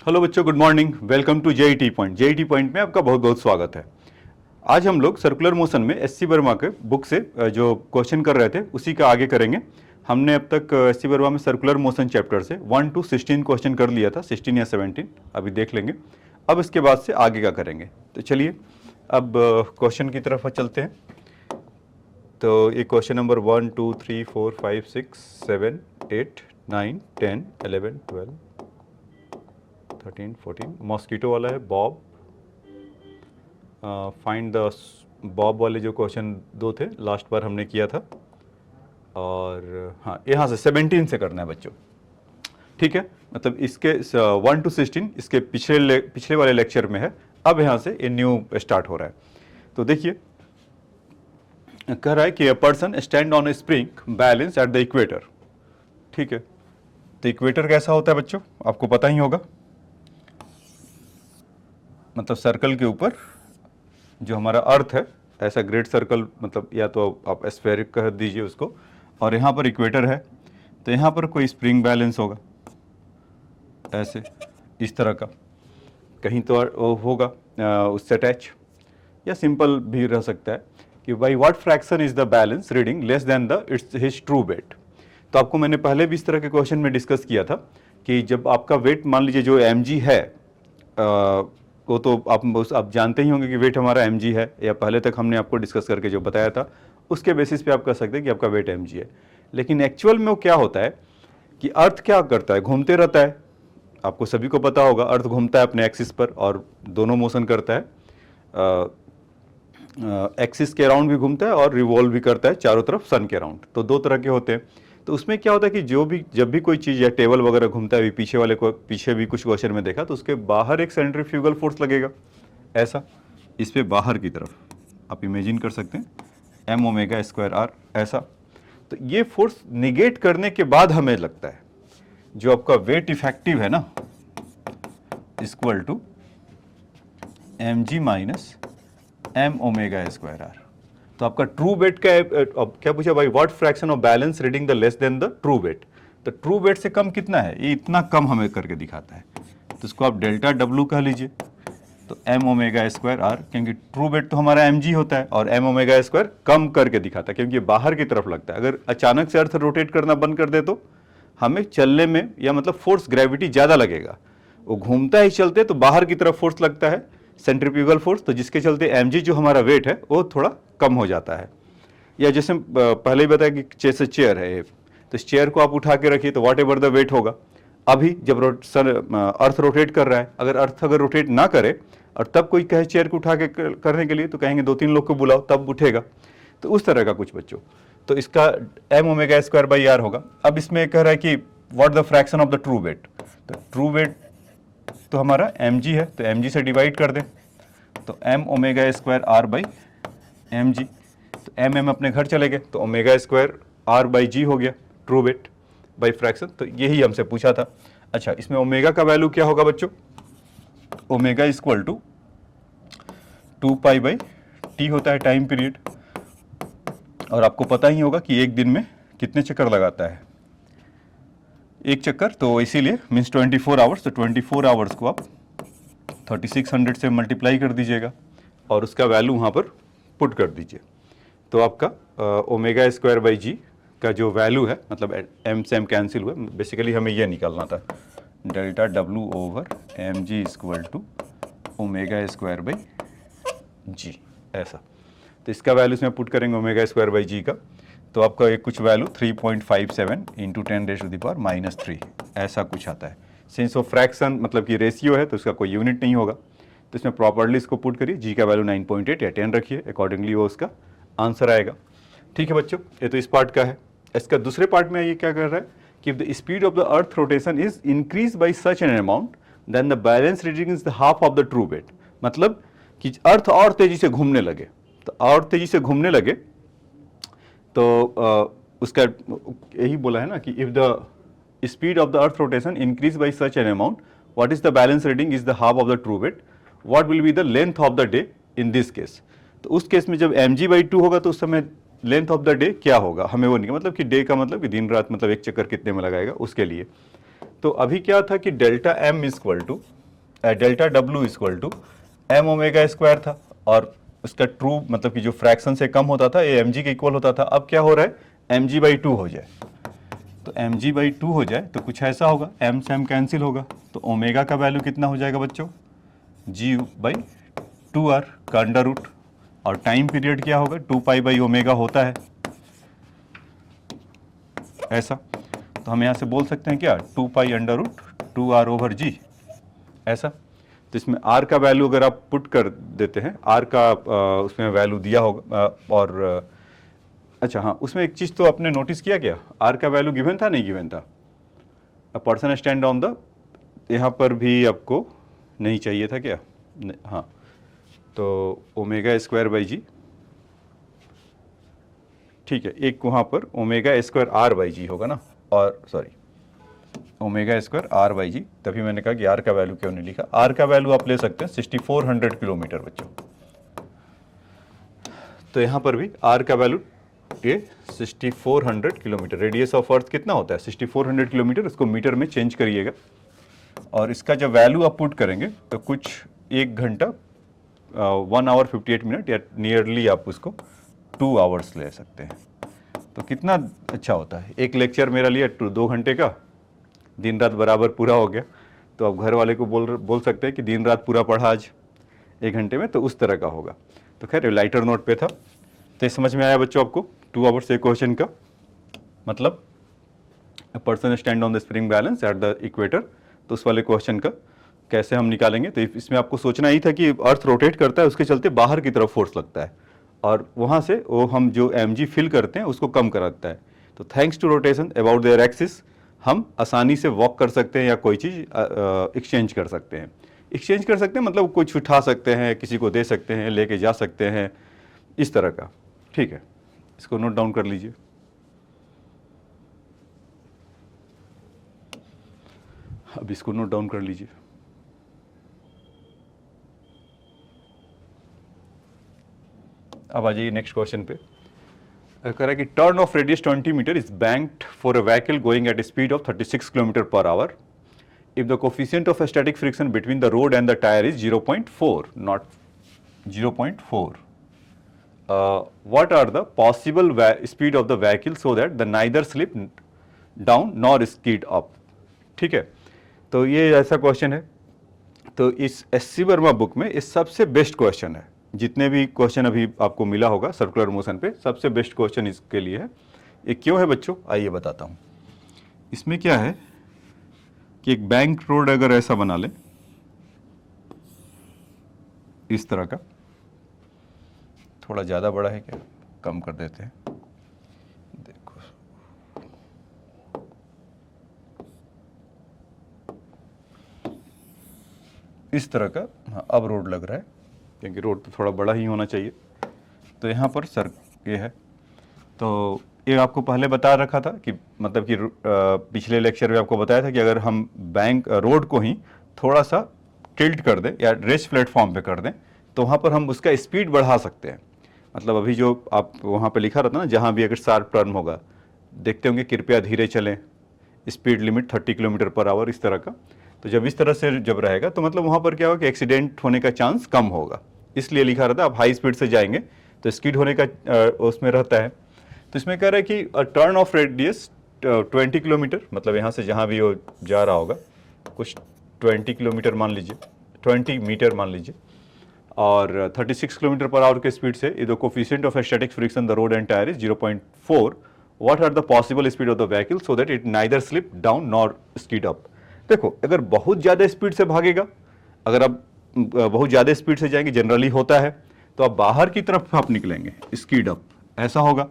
Hello बच्चों, good morning. Welcome to JET point. JET point में आपका बहुत बहुत स्वागत है। आज हम लोग सर्कुलर मोशन में एससी वर्मा के बुक से जो क्वेश्चन कर रहे थे उसी का आगे करेंगे। हमने अब तक एससी वर्मा में सर्कुलर मोशन चैप्टर से 1 to 16 क्वेश्चन कर लिया था, 16 या 17 अभी देख लेंगे। अब इसके बाद से आगे का करेंगे। तो चलिए अब क्वेश्चन की तरफ चलते हैं। तो ये क्वेश्चन नंबर 1 2 3 4 5 6 7 8 9 10 11 12 13 14 मॉस्किटो वाला है। बॉब फाइंड द बॉब वाले जो क्वेश्चन दो थे लास्ट बार हमने किया था, और हाँ यहाँ से 17 से करना है बच्चों, ठीक है। मतलब इसके 1 to 16 इसके पिछले वाले लेक्चर में है, अब यहाँ से ये न्यू स्टार्ट हो रहा है। तो देखिए कह रहा है कि a person stand on A spring balance at the equator, ठीक है। तो इक्वेटर कैसा होता है बच्चों, आपको पता ही होगा। मतलब सर्कल के ऊपर जो हमारा अर्थ है, ऐसा ग्रेट सर्कल, मतलब या तो आप स्फेरिक कह दीजिए उसको, और यहाँ पर इक्वेटर है। तो यहाँ पर कोई स्प्रिंग बैलेंस होगा ऐसे इस तरह का, कहीं तो होगा उससे अटैच, या सिंपल भी रह सकता है कि by what fraction is the balance reading less than the it's his true weight. तो आपको मैंने पहले भी इस तरह के क्वेश्चन में डिस्कस किया था कि जब आपका वेट मान लीजिए जो mg है, वो तो आप जानते ही होंगे कि वेट हमारा mg है, या पहले तक हमने आपको डिस्कस करके जो बताया था उसके बेसिस पे आप कह सकते हैं कि आपका वेट mg है। लेकिन एक्चुअल में वो क्या होता है कि अर्थ क्या करता है, घूमते रहता है। आपको सभी को पता होगा अर्थ घूमता है अपने एक्सिस पर, और दोनों मोशन करता है, एक्सिस के अराउंड भी घूमता है और रिवॉल्व भी करता है चारों तरफ सन के अराउंड। तो दो तरह के होते हैं। तो उसमें क्या होता है कि जब भी कोई चीज़ या टेबल वगैरह घूमता है, अभी पीछे भी कुछ क्वेश्चन में देखा, तो उसके बाहर एक सेंट्रीफ्यूगल फोर्स लगेगा ऐसा, इस पे बाहर की तरफ आप इमेजिन कर सकते हैं m ओमेगा स्क्वायर आर ऐसा। तो ये फोर्स निगेट करने के बाद हमें लगता है जो आपका वेट इफेक्टिव है ना, equal to mg minus m omega square are. तो आपका ट्रू वेट का अब क्या पूछा भाई, what fraction of balance reading the less than the true weight. तो ट्रू वेट से कम कितना है, ये इतना कम हमें करके दिखाता है, तो इसको आप डेल्टा डब्ल्यू कह लीजिए। तो m ओमेगा स्क्वायर आर, क्योंकि ट्रू वेट तो हमारा mg होता है और m ओमेगा स्क्वायर कम करके दिखाता है क्योंकि बाहर की तरफ लगता है। अगर अचानक से अर्थ रोटेट करना बंद कर दे तो हमें चलने में, या मतलब फोर्स ग्रेविटी ज़्यादा लगेगा। वो घूमता ही चलते तो बाहर की तरफ फोर्स लगता है, सेंट्रीफ्यूगल फोर्स, तो जिसके चलते mg जो हमारा वेट है वो थोड़ा कम हो जाता है। या जैसे पहले ही बताया कि जैसे चेयर है, तो इस चेयर को आप उठा के रखिए तो वॉट एवर द वेट होगा। अभी जब अर्थ रोटेट कर रहा है, अगर रोटेट ना करे और तब कोई कहे चेयर को उठा के करने के लिए, तो कहेंगे 2-3 लोग को बुलाओ तब उठेगा। तो उस तरह का कुछ बच्चों, तो इसका m omega square by are होगा। अब इसमें कह रहा है कि what the fraction of the true weight. तो ट्रू वेट तो हमारा mg है, तो mg से डिवाइड कर दें, तो m omega square are by mg। तो m अपने घर चले गए, तो omega square are by g हो गया ट्रू वेट बाई फ्रैक्शन। तो यही हमसे पूछा था। अच्छा, इसमें ओमेगा का वैल्यू क्या होगा बच्चों, omega equal to 2 pi by t होता है टाइम पीरियड, और आपको पता ही होगा कि एक दिन में कितने चक्कर लगाता है, एक चक्कर, तो इसीलिए मीन्स 24 आवर्स। तो 24 आवर्स को आप 3600 से मल्टीप्लाई कर दीजिएगा और उसका वैल्यू वहाँ पर पुट कर दीजिए। तो आपका ओमेगा स्क्वायर बाई जी का जो वैल्यू है, मतलब m से m कैंसिल हुआ, बेसिकली हमें यह निकालना था, delta w over mg equal to omega square by जी ऐसा। तो इसका वैल्यू इसमें पुट करेंगे ओमेगा स्क्वायर बाई जी का, तो आपका एक कुछ वैल्यू 3.57 इंटू 10⁻³ ऐसा कुछ आता है। सिंस ऑफ फ्रैक्शन मतलब कि रेशियो है तो इसका कोई यूनिट नहीं होगा, तो इसमें प्रॉपर्ली इसको पुट करिए, जी का वैल्यू 9.8 या 10 रखिए, अकॉर्डिंगली वो उसका आंसर आएगा। ठीक है बच्चों, ये तो इस पार्ट का है। इसका दूसरे पार्ट में ये क्या कर रहा है कि the speed of the earth rotation is increase by such an amount then the balance reading is the half of the true weight. मतलब कि अर्थ और तेजी से घूमने लगे, तो और तेजी से घूमने लगे तो उसका यही बोला है ना कि if the speed of the earth rotation increase by such an amount, what is the balance reading is the half of the true weight, what will be the length of the day in this case. तो उस case में जब mg/2 होगा तो उस समय length of the day क्या होगा, हमें वो नहीं, मतलब कि डे का मतलब कि दिन रात, मतलब एक चक्कर कितने में लगाएगा उसके लिए। तो अभी क्या था कि delta m equal to delta W equal to M omega square था, और उसका ट्रू मतलब कि जो फ्रैक्शन से कम होता था ये एम जी के इक्वल होता था। अब क्या हो रहा है, एम जी बाई टू हो जाए, तो एम जी बाई टू हो जाए तो कुछ ऐसा होगा, एम से एम कैंसिल होगा, तो ओमेगा का वैल्यू कितना हो जाएगा बच्चों, जी बाई टू आर का अंडर रूट, और टाइम पीरियड क्या होगा, टू पाई बाई ओमेगा होता है ऐसा। तो हम यहाँ से बोल सकते हैं क्या, two pi under root two r over g ऐसा। तो इसमें आर का वैल्यू अगर आप पुट कर देते हैं, आर का उसमें वैल्यू दिया होगा, और अच्छा हाँ, उसमें एक चीज़ तो आपने नोटिस किया क्या, आर का वैल्यू गिवन था नहीं गिवन था, a person stand on the, यहाँ पर भी आपको नहीं चाहिए था क्या, हाँ, तो ओमेगा स्क्वायर बाई जी, ठीक है, एक वहाँ पर omega square are by g होगा ना, और sorry omega square are by g, तभी मैंने कहा कि आर का वैल्यू क्यों नहीं लिखा। आर का वैल्यू आप ले सकते हैं 6400 किलोमीटर बच्चों, तो यहाँ पर भी आर का वैल्यू ये 6400 किलोमीटर, रेडियस ऑफ अर्थ कितना होता है 6400 किलोमीटर, इसको मीटर में चेंज करिएगा, और इसका जब वैल्यू आप पुट करेंगे तो कुछ 1 घंटा 1 आवर 58 मिनट, या नियरली आप उसको 2 आवर्स ले सकते हैं। तो कितना अच्छा होता है, एक लेक्चर मेरा लिया 2 घंटे का, दिन रात बराबर पूरा हो गया। तो आप घर वाले को बोल सकते हैं कि दिन रात पूरा पढ़ा आज 1 घंटे में, तो उस तरह का होगा। तो खैर लाइटर नोट पे था, तो ये समझ में आया बच्चों आपको 2 आवर्स एक क्वेश्चन का मतलब, a person stand on the spring balance at the equator, तो उस वाले क्वेश्चन का कैसे हम निकालेंगे। तो इसमें आपको सोचना ही था कि अर्थ रोटेट करता है, उसके चलते बाहर की तरफ फोर्स लगता है, और वहाँ से वो हम जो एम जी फिल करते हैं उसको कम कराता है। तो thanks to rotation about their axis हम आसानी से वॉक कर सकते हैं, या कोई चीज़ एक्सचेंज कर सकते हैं। एक्सचेंज कर सकते हैं मतलब कुछ उठा सकते हैं, किसी को दे सकते हैं, लेके जा सकते हैं, इस तरह का। ठीक है, इसको नोट डाउन कर लीजिए। अब इसको नोट डाउन कर लीजिए। अब आ जाइए नेक्स्ट क्वेश्चन पे। कह रहा है कि turn of radius 20 metre is banked for a vehicle going at speed of 36 kilometre per hour if the coefficient of static friction between the road and the tire is 0.4, not 0.4. What are the possible speed of the vehicle so that the neither slip down nor skid up? ठीक है, तो ये ऐसा question है। तो इस SC Verma book में ये सबसे बेस्ट क्वेश्चन है, जितने भी क्वेश्चन अभी आपको मिला होगा सर्कुलर मोशन पे, सबसे बेस्ट क्वेश्चन इसके लिए है। ये क्यों है बच्चों, आइए बताता हूँ। इसमें क्या है कि एक बैंक रोड अगर ऐसा बना ले, इस तरह का, थोड़ा ज़्यादा बड़ा है क्या, कम कर देते हैं, देखो इस तरह का। हाँ, अब रोड लग रहा है, क्योंकि रोड तो थोड़ा बड़ा ही होना चाहिए। तो यहाँ पर सर ये है, तो ये आपको पहले बता रखा था कि मतलब कि पिछले लेक्चर में आपको बताया था कि अगर हम बैंक रोड को ही थोड़ा सा टिल्ट कर दें या रेस्ट प्लेटफॉर्म पे कर दें, तो वहाँ पर हम उसका स्पीड बढ़ा सकते हैं। मतलब अभी जो आप वहाँ पे लिखा रहता ना, जहाँ भी अगर शार्प टर्न होगा, देखते होंगे कृपया धीरे चलें, speed limit 30 kilometre per our, इस तरह का। तो जब इस तरह से जब रहेगा तो मतलब वहाँ पर क्या होगा कि एक्सीडेंट होने का चांस कम होगा, इसलिए लिखा रहता है। आप हाई स्पीड से जाएंगे तो स्किड होने का उसमें रहता है। तो इसमें कह रहा है कि टर्न ऑफ रेडियस 20 किलोमीटर, मतलब यहाँ से जहाँ भी वो जा रहा होगा कुछ 20 किलोमीटर मान लीजिए, 20 मीटर मान लीजिए, और 36 किलोमीटर पर आवर के स्पीड से the coefficient of static friction the road and tyre is 0.4। What are the possible speed of the vehicle so that it neither slip down nor skid up. देखो, अगर बहुत ज़्यादा speed से भागेगा, अगर आप बहुत ज़्यादा स्पीड से जाएंगे, जनरली होता है, तो आप बाहर की तरफ आप निकलेंगे, स्किड अप ऐसा होगा।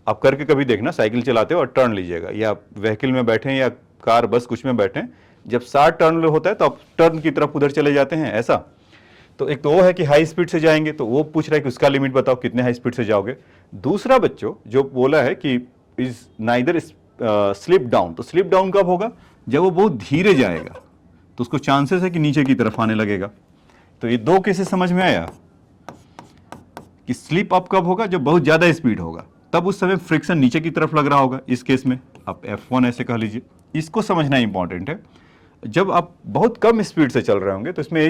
आप करके कभी देखना, साइकिल चलाते हो और टर्न लीजिएगा, या व्हीकल में बैठे या कार बस कुछ में बैठे, जब 60 टर्न होता है तो आप टर्न की तरफ उधर चले जाते हैं ऐसा। तो एक तो वो है कि हाई स्पीड से जाएंगे, तो वो पूछ रहा है कि उसका लिमिट बताओ कितने हाई स्पीड से जाओगे। दूसरा बच्चों जो बोला है कि इज नाइदर स्लिप डाउन, तो स्लिप डाउन कब होगा, जब वो बहुत धीरे जाएगा, तो उसको चांसेस है कि नीचे की तरफ आने लगेगा। तो ये दो केसेस समझ में आया कि स्लिप अप कब होगा, जब बहुत ज्यादा स्पीड होगा, तब उस समय फ्रिक्शन नीचे की तरफ लग रहा होगा। इस केस में आप F1 ऐसे कह लीजिए, इसको समझना इंपॉर्टेंट है। जब आप बहुत कम स्पीड से चल रहे होंगे तो इसमें ये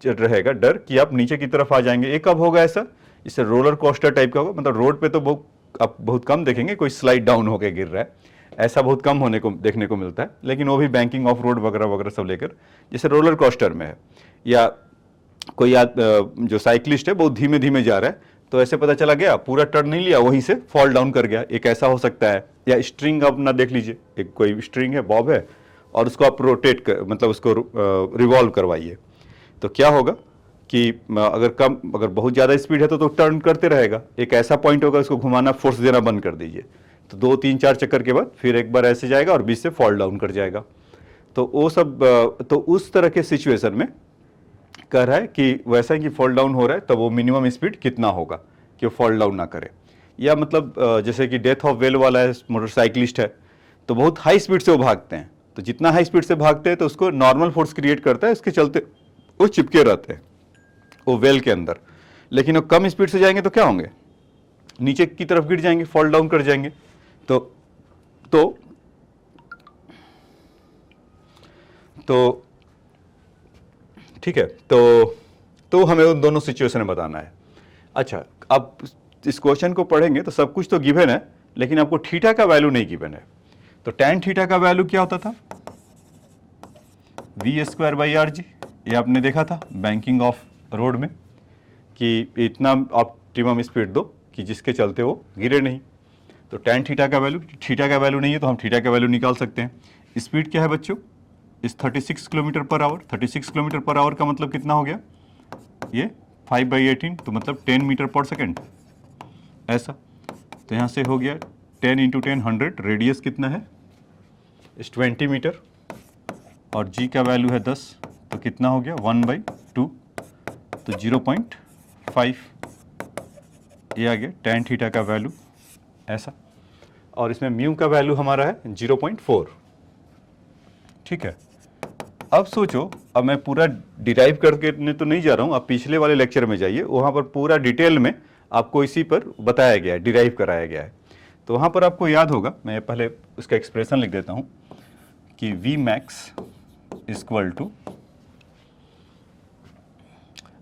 रहेगा डर कि आप नीचे की तरफ आ जाएंगे। ये कब होगा ऐसा? इससे रोलर कोस्टर टाइप का होगा, मतलब रोड पे तो बहुत आप बहुत कम देखेंगे कोई स्लाइड डाउन होकर गिर रहा है, ऐसा बहुत कम होने को देखने को मिलता है, लेकिन वो भी बैंकिंग ऑफ रोड वगैरह वगैरह सब लेकर, जैसे रोलर कोस्टर में है, या कोई जो साइकिलिस्ट है बहुत धीमे धीमे जा रहा है तो ऐसे पता चला गया पूरा टर्न नहीं लिया, वहीं से फॉल डाउन कर गया, एक ऐसा हो सकता है। या स्ट्रिंग आप ना देख लीजिए, एक कोई स्ट्रिंग है, बॉब है, और उसको आप रोटेट कर मतलब उसको रिवॉल्व करवाइए, तो क्या होगा कि अगर बहुत ज़्यादा स्पीड है तो टर्न करते रहेगा, एक ऐसा पॉइंट होगा उसको घुमाना फोर्स देना बंद कर दीजिए, तो 2 3 4 चक्कर के बाद फिर एक बार ऐसे जाएगा और बीच से फॉल डाउन कर जाएगा। तो वो सब तो उस तरह के सिचुएशन में कह रहा है कि वैसा ही कि फॉल डाउन हो रहा है, तब वो मिनिमम स्पीड कितना होगा कि वो फॉल डाउन ना करे। या मतलब जैसे कि डेथ ऑफ वेल वाला है, मोटरसाइकिलिस्ट है, तो बहुत हाई स्पीड से वो भागते हैं, तो जितना हाई स्पीड से भागते हैं तो उसको नॉर्मल फोर्स क्रिएट करता है, इसके चलते वो चिपके रहते हैं वो वेल के अंदर। लेकिन वो कम स्पीड से जाएंगे तो क्या होंगे, नीचे की तरफ गिर जाएंगे, फॉल डाउन कर जाएंगे। तो ठीक है, तो हमें उन दोनों सिचुएशन में बताना है। अच्छा, अब इस क्वेश्चन को पढ़ेंगे तो सब कुछ तो गिवन है, लेकिन आपको थीटा का वैल्यू नहीं गिवन है। तो tan थीटा का वैल्यू क्या होता था, v²/rg, ये आपने देखा था बैंकिंग ऑफ रोड में कि इतना ऑप्टिमम स्पीड दो कि जिसके चलते वो गिरे नहीं। तो tan थीटा का वैल्यू नहीं है तो हम थीटा का वैल्यू निकाल सकते हैं। स्पीड क्या है बच्चों, इस 36 kilometre per our, 36 kilometre per our का मतलब कितना हो गया, ये 5/18, तो मतलब 10 मीटर पर सेकेंड ऐसा। तो यहाँ से हो गया 10 × 10 100, रेडियस कितना है इस 20 मीटर, और जी का वैल्यू है 10, तो कितना हो गया 1/2, तो 0.5 ये आ गया tan थीटा का वैल्यू ऐसा। और इसमें म्यू का वैल्यू हमारा है 0.4। ठीक है, अब सोचो, अब मैं पूरा डिराइव करके तो नहीं जा रहा हूँ, आप पिछले वाले लेक्चर में जाइए, वहाँ पर पूरा डिटेल में आपको इसी पर बताया गया है, डिराइव कराया गया है। तो वहाँ पर आपको याद होगा, मैं पहले उसका एक्सप्रेशन लिख देता हूँ कि Vmax =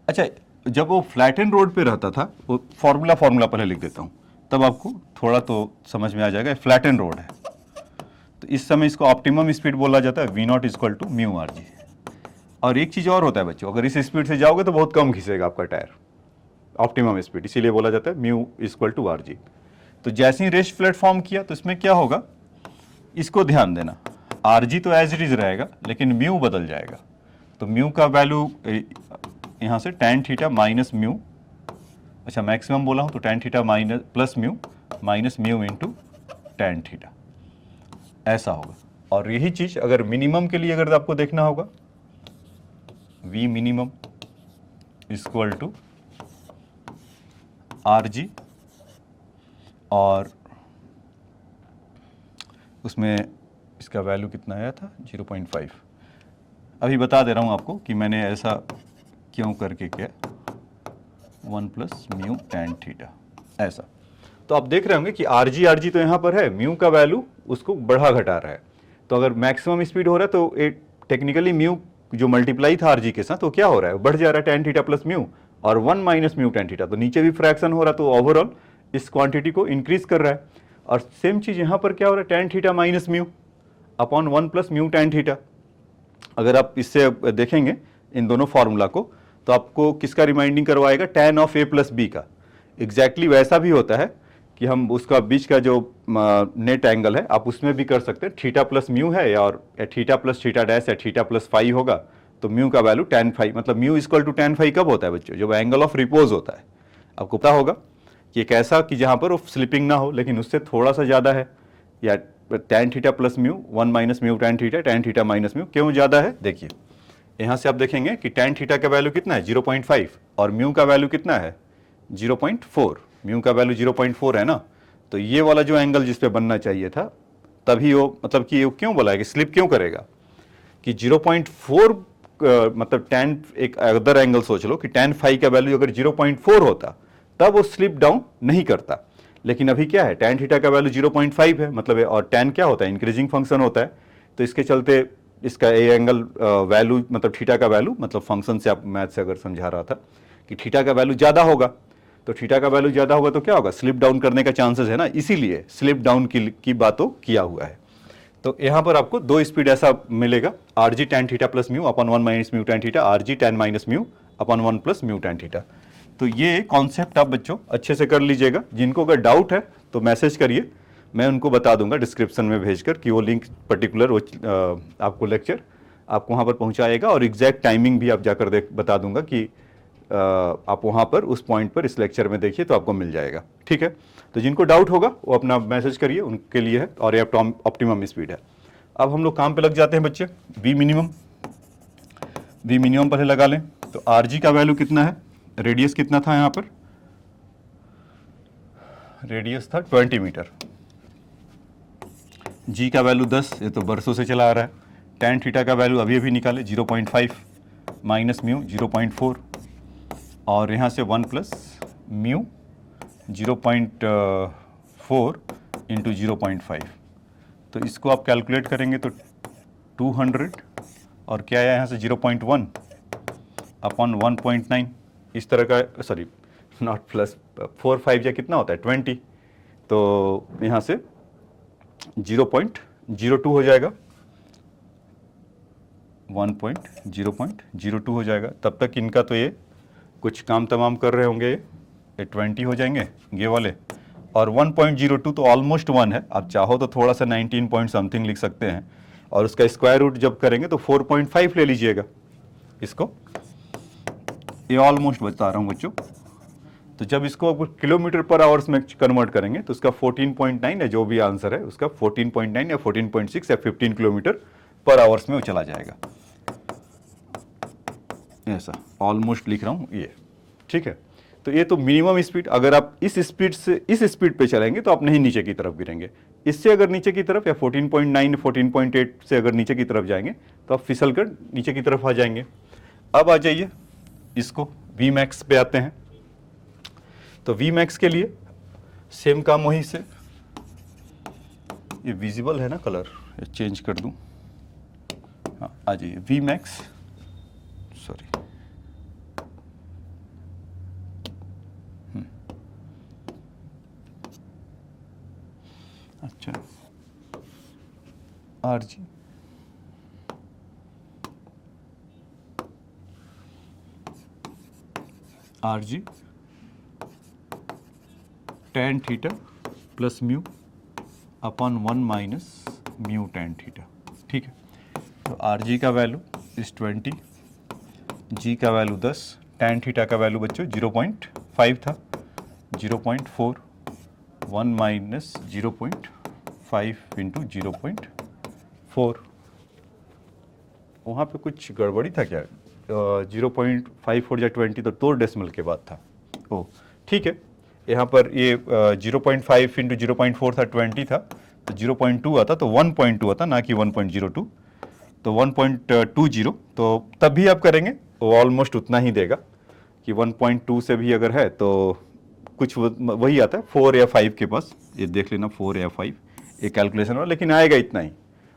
अच्छा, जब वो फ्लैटन रोड पे रहता था, वो फॉर्मूला पहले लिख देता हूँ, तब आपको थोड़ा तो समझ में आ जाएगा। फ्लैटन रोड है तो इस समय इसको ऑप्टिमम स्पीड बोला जाता है, V0 = μrg। और एक चीज़ और होता है बच्चों, अगर इस स्पीड से जाओगे तो बहुत कम घिसेगा आपका टायर, ऑप्टिमम स्पीड, इसीलिए बोला जाता है μ = rg। तो जैसे ही रेस्ट प्लेटफॉर्म किया तो इसमें क्या होगा, इसको ध्यान देना, rg तो एज इट इज रहेगा लेकिन म्यू बदल जाएगा। तो म्यू का वैल्यू यहाँ से tan थीटा माइनस म्यू, अच्छा मैक्सिमम बोला हूँ तो tan theta plus mu minus mu into tan theta ऐसा होगा। और यही चीज़ अगर मिनिमम के लिए अगर आपको देखना होगा, V मिनिमम = rg, और उसमें इसका वैल्यू कितना आया था 0.5। अभी बता दे रहा हूँ आपको कि मैंने ऐसा क्यों करके किया, 1 + म्यू tan थीटा ऐसा। तो आप देख रहे होंगे कि rg तो यहाँ पर है, म्यू का वैल्यू उसको बढ़ा घटा रहा है। तो अगर मैक्सिमम स्पीड हो रहा है तो एक टेक्निकली म्यू जो मल्टीप्लाई था rg के साथ, तो क्या हो रहा है, बढ़ जा रहा है tan थीटा प्लस म्यू, और 1 - म्यू tan थीटा, तो नीचे भी फ्रैक्शन हो रहा है, तो ओवरऑल इस क्वांटिटी को इंक्रीज कर रहा है। और सेम चीज़ यहाँ पर क्या हो रहा है, tan theta minus mu upon 1 + mu tan theta. अगर आप इससे देखेंगे इन दोनों फार्मूला को, तो आपको किसका रिमाइंडिंग करवाएगा, tan ऑफ a + b का। एग्जैक्टली वैसा भी होता है कि हम उसका बीच का जो नेट एंगल है आप उसमें भी कर सकते हैं, थीटा प्लस म्यू है और थीटा प्लस थीटा डैश या थीटा प्लस फाई होगा, तो म्यू का वैल्यू tan फाई, मतलब म्यू = tan फाई कब होता है बच्चों, जब एंगल ऑफ रिपोज होता है। आपको पता होगा कि एक ऐसा कि जहाँ पर वो स्लिपिंग ना हो, लेकिन उससे थोड़ा सा ज़्यादा है, या tan theta plus mu 1 - mu tan theta, tan theta minus mu क्यों ज़्यादा है, देखिए यहाँ से आप देखेंगे कि tan थीटा का वैल्यू कितना है 0.5, और म्यू का वैल्यू कितना है 0.4, म्यू का वैल्यू 0.4 है ना। तो ये वाला जो एंगल जिस पे बनना चाहिए था, तभी वो मतलब कि ये क्यों बोला है कि स्लिप क्यों करेगा, कि 0.4 मतलब tan, एक अदर एंगल सोच लो कि tan फाई का वैल्यू अगर 0.4 होता तब वो स्लिप डाउन नहीं करता, लेकिन अभी क्या है tan थीटा का वैल्यू 0.5 है, मतलब और tan क्या होता है, इंक्रीजिंग फंक्शन होता है, तो इसके चलते इसका ए एंगल वैल्यू मतलब थीटा का वैल्यू, मतलब फंक्शन से आप मैथ से अगर समझा रहा था कि थीटा का वैल्यू ज़्यादा होगा, तो थीटा का वैल्यू ज़्यादा होगा तो क्या होगा, स्लिप डाउन करने का चांसेस है ना, इसीलिए स्लिप डाउन की बातों किया हुआ है। तो यहाँ पर आपको दो स्पीड ऐसा मिलेगा, r g tan theta plus mu upon 1 minus mu tan theta, r g tan minus mu upon 1 plus mu tan theta. तो ये कॉन्सेप्ट आप बच्चों अच्छे से कर लीजिएगा। जिनको अगर डाउट है तो मैसेज करिए, मैं उनको बता दूंगा डिस्क्रिप्शन में भेजकर कि वो लिंक पर्टिकुलर वो आपको लेक्चर आपको वहाँ पर पहुँचाएगा, और एग्जैक्ट टाइमिंग भी आप जाकर बता दूंगा कि आप वहाँ पर उस पॉइंट पर इस लेक्चर में देखिए तो आपको मिल जाएगा। ठीक है, तो जिनको डाउट होगा वो अपना मैसेज करिए, उनके लिए है, और ये ऑप्टिमम स्पीड है। अब हम लोग काम पे लग जाते हैं बच्चे। वी मिनिमम पहले लगा लें। तो आर जी का वैल्यू कितना है, रेडियस कितना था यहाँ पर, रेडियस था 20 मीटर, जी का वैल्यू 10, ये तो बरसों से चला आ रहा है। टेन थीटा का वैल्यू अभी अभी निकाले 0.5 माइनस म्यू 0.4, और यहाँ से 1 प्लस म्यू 0.4 इंटू 0.5, तो इसको आप कैलकुलेट करेंगे तो 200, और क्या आया यहाँ से 0.1 अपन 1.9, इस तरह का, सॉरी नॉट प्लस 4 5 या कितना होता है 20, तो यहाँ से 0.02 हो जाएगा, 0.02 हो जाएगा। तब तक इनका तो ये कुछ काम तमाम कर रहे होंगे, ये 20 हो जाएंगे ये वाले, और 1.02 तो ऑलमोस्ट 1 है। आप चाहो तो थोड़ा सा 19 पॉइंट समथिंग लिख सकते हैं, और उसका स्क्वायर रूट जब करेंगे तो 4.5 ले लीजिएगा इसको, ये ऑलमोस्ट बता रहा हूँ बच्चों। तो जब इसको आप किलोमीटर पर आवर्स में कन्वर्ट करेंगे तो उसका 14.9 है, जो भी आंसर है उसका 14.9 या 14.6 या 15 किलोमीटर पर आवर्स में वो चला जाएगा। ऐसा ऑलमोस्ट लिख रहा हूँ ये, ठीक है। तो ये तो मिनिमम स्पीड, अगर आप इस स्पीड से इस स्पीड पे चलेंगे तो आप नहीं नीचे की तरफ गिरेंगे। इससे अगर नीचे की तरफ या 14.9 14.8 से अगर नीचे की तरफ जाएंगे तो आप फिसल कर नीचे की तरफ आ जाएंगे। अब आ जाइए इसको वी मैक्स पे आते हैं। तो वी मैक्स के लिए सेम काम वहीं से, ये विजिबल है ना कलर, ये चेंज कर दूं, हाँ आ जाइए वी मैक्स, सॉरी अच्छा r g tan theta plus mu upon 1 minus mu tan theta, ठीक है। तो आर जी का वैल्यू इस 20, जी का वैल्यू 10, टेन थीटा का वैल्यू बच्चों 0.5 था, 0.4, 1 माइनस 0.5 इंटू 0.4, वहाँ पे कुछ गड़बड़ी था क्या, 0.5 या 20 तो 2 डेसिमल के बाद था, ओ ठीक है। यहाँ पर ये 0.5 इंटू 0.4 था, 20 था, तो 0.2 आता तो 1.2 आता, ना कि 1.02, तो 1.20, तो तब भी आप करेंगे वो ऑलमोस्ट उतना ही देगा कि 1.2 से भी अगर है तो कुछ वही आता है 4 या 5 के पास, ये देख लेना 4 या 5 ये कैलकुलेशन हो, लेकिन आएगा इतना ही,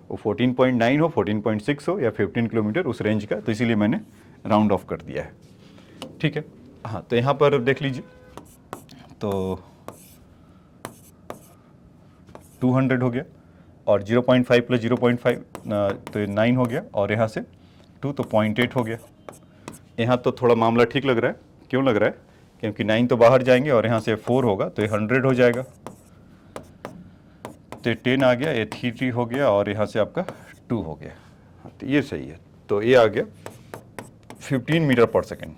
वो 14.9 हो 14.6 हो या 15 किलोमीटर उस रेंज का, तो इसीलिए मैंने राउंड ऑफ कर दिया है, ठीक है। हाँ तो यहाँ पर देख लीजिए, तो 200 हो गया, और 0.5 प्लस 0.5 तो 9 हो गया, और यहाँ से 2 तो 0.8 हो गया। यहाँ तो थोड़ा मामला ठीक लग रहा है, क्यों लग रहा है, क्योंकि 9 तो बाहर जाएंगे और यहाँ से 4 होगा तो ये 100 हो जाएगा, तो ये 10 आ गया, ये 3 हो गया, और यहाँ से आपका 2 हो गया, तो ये सही है। तो ये आ गया 15 मीटर पर सेकेंड,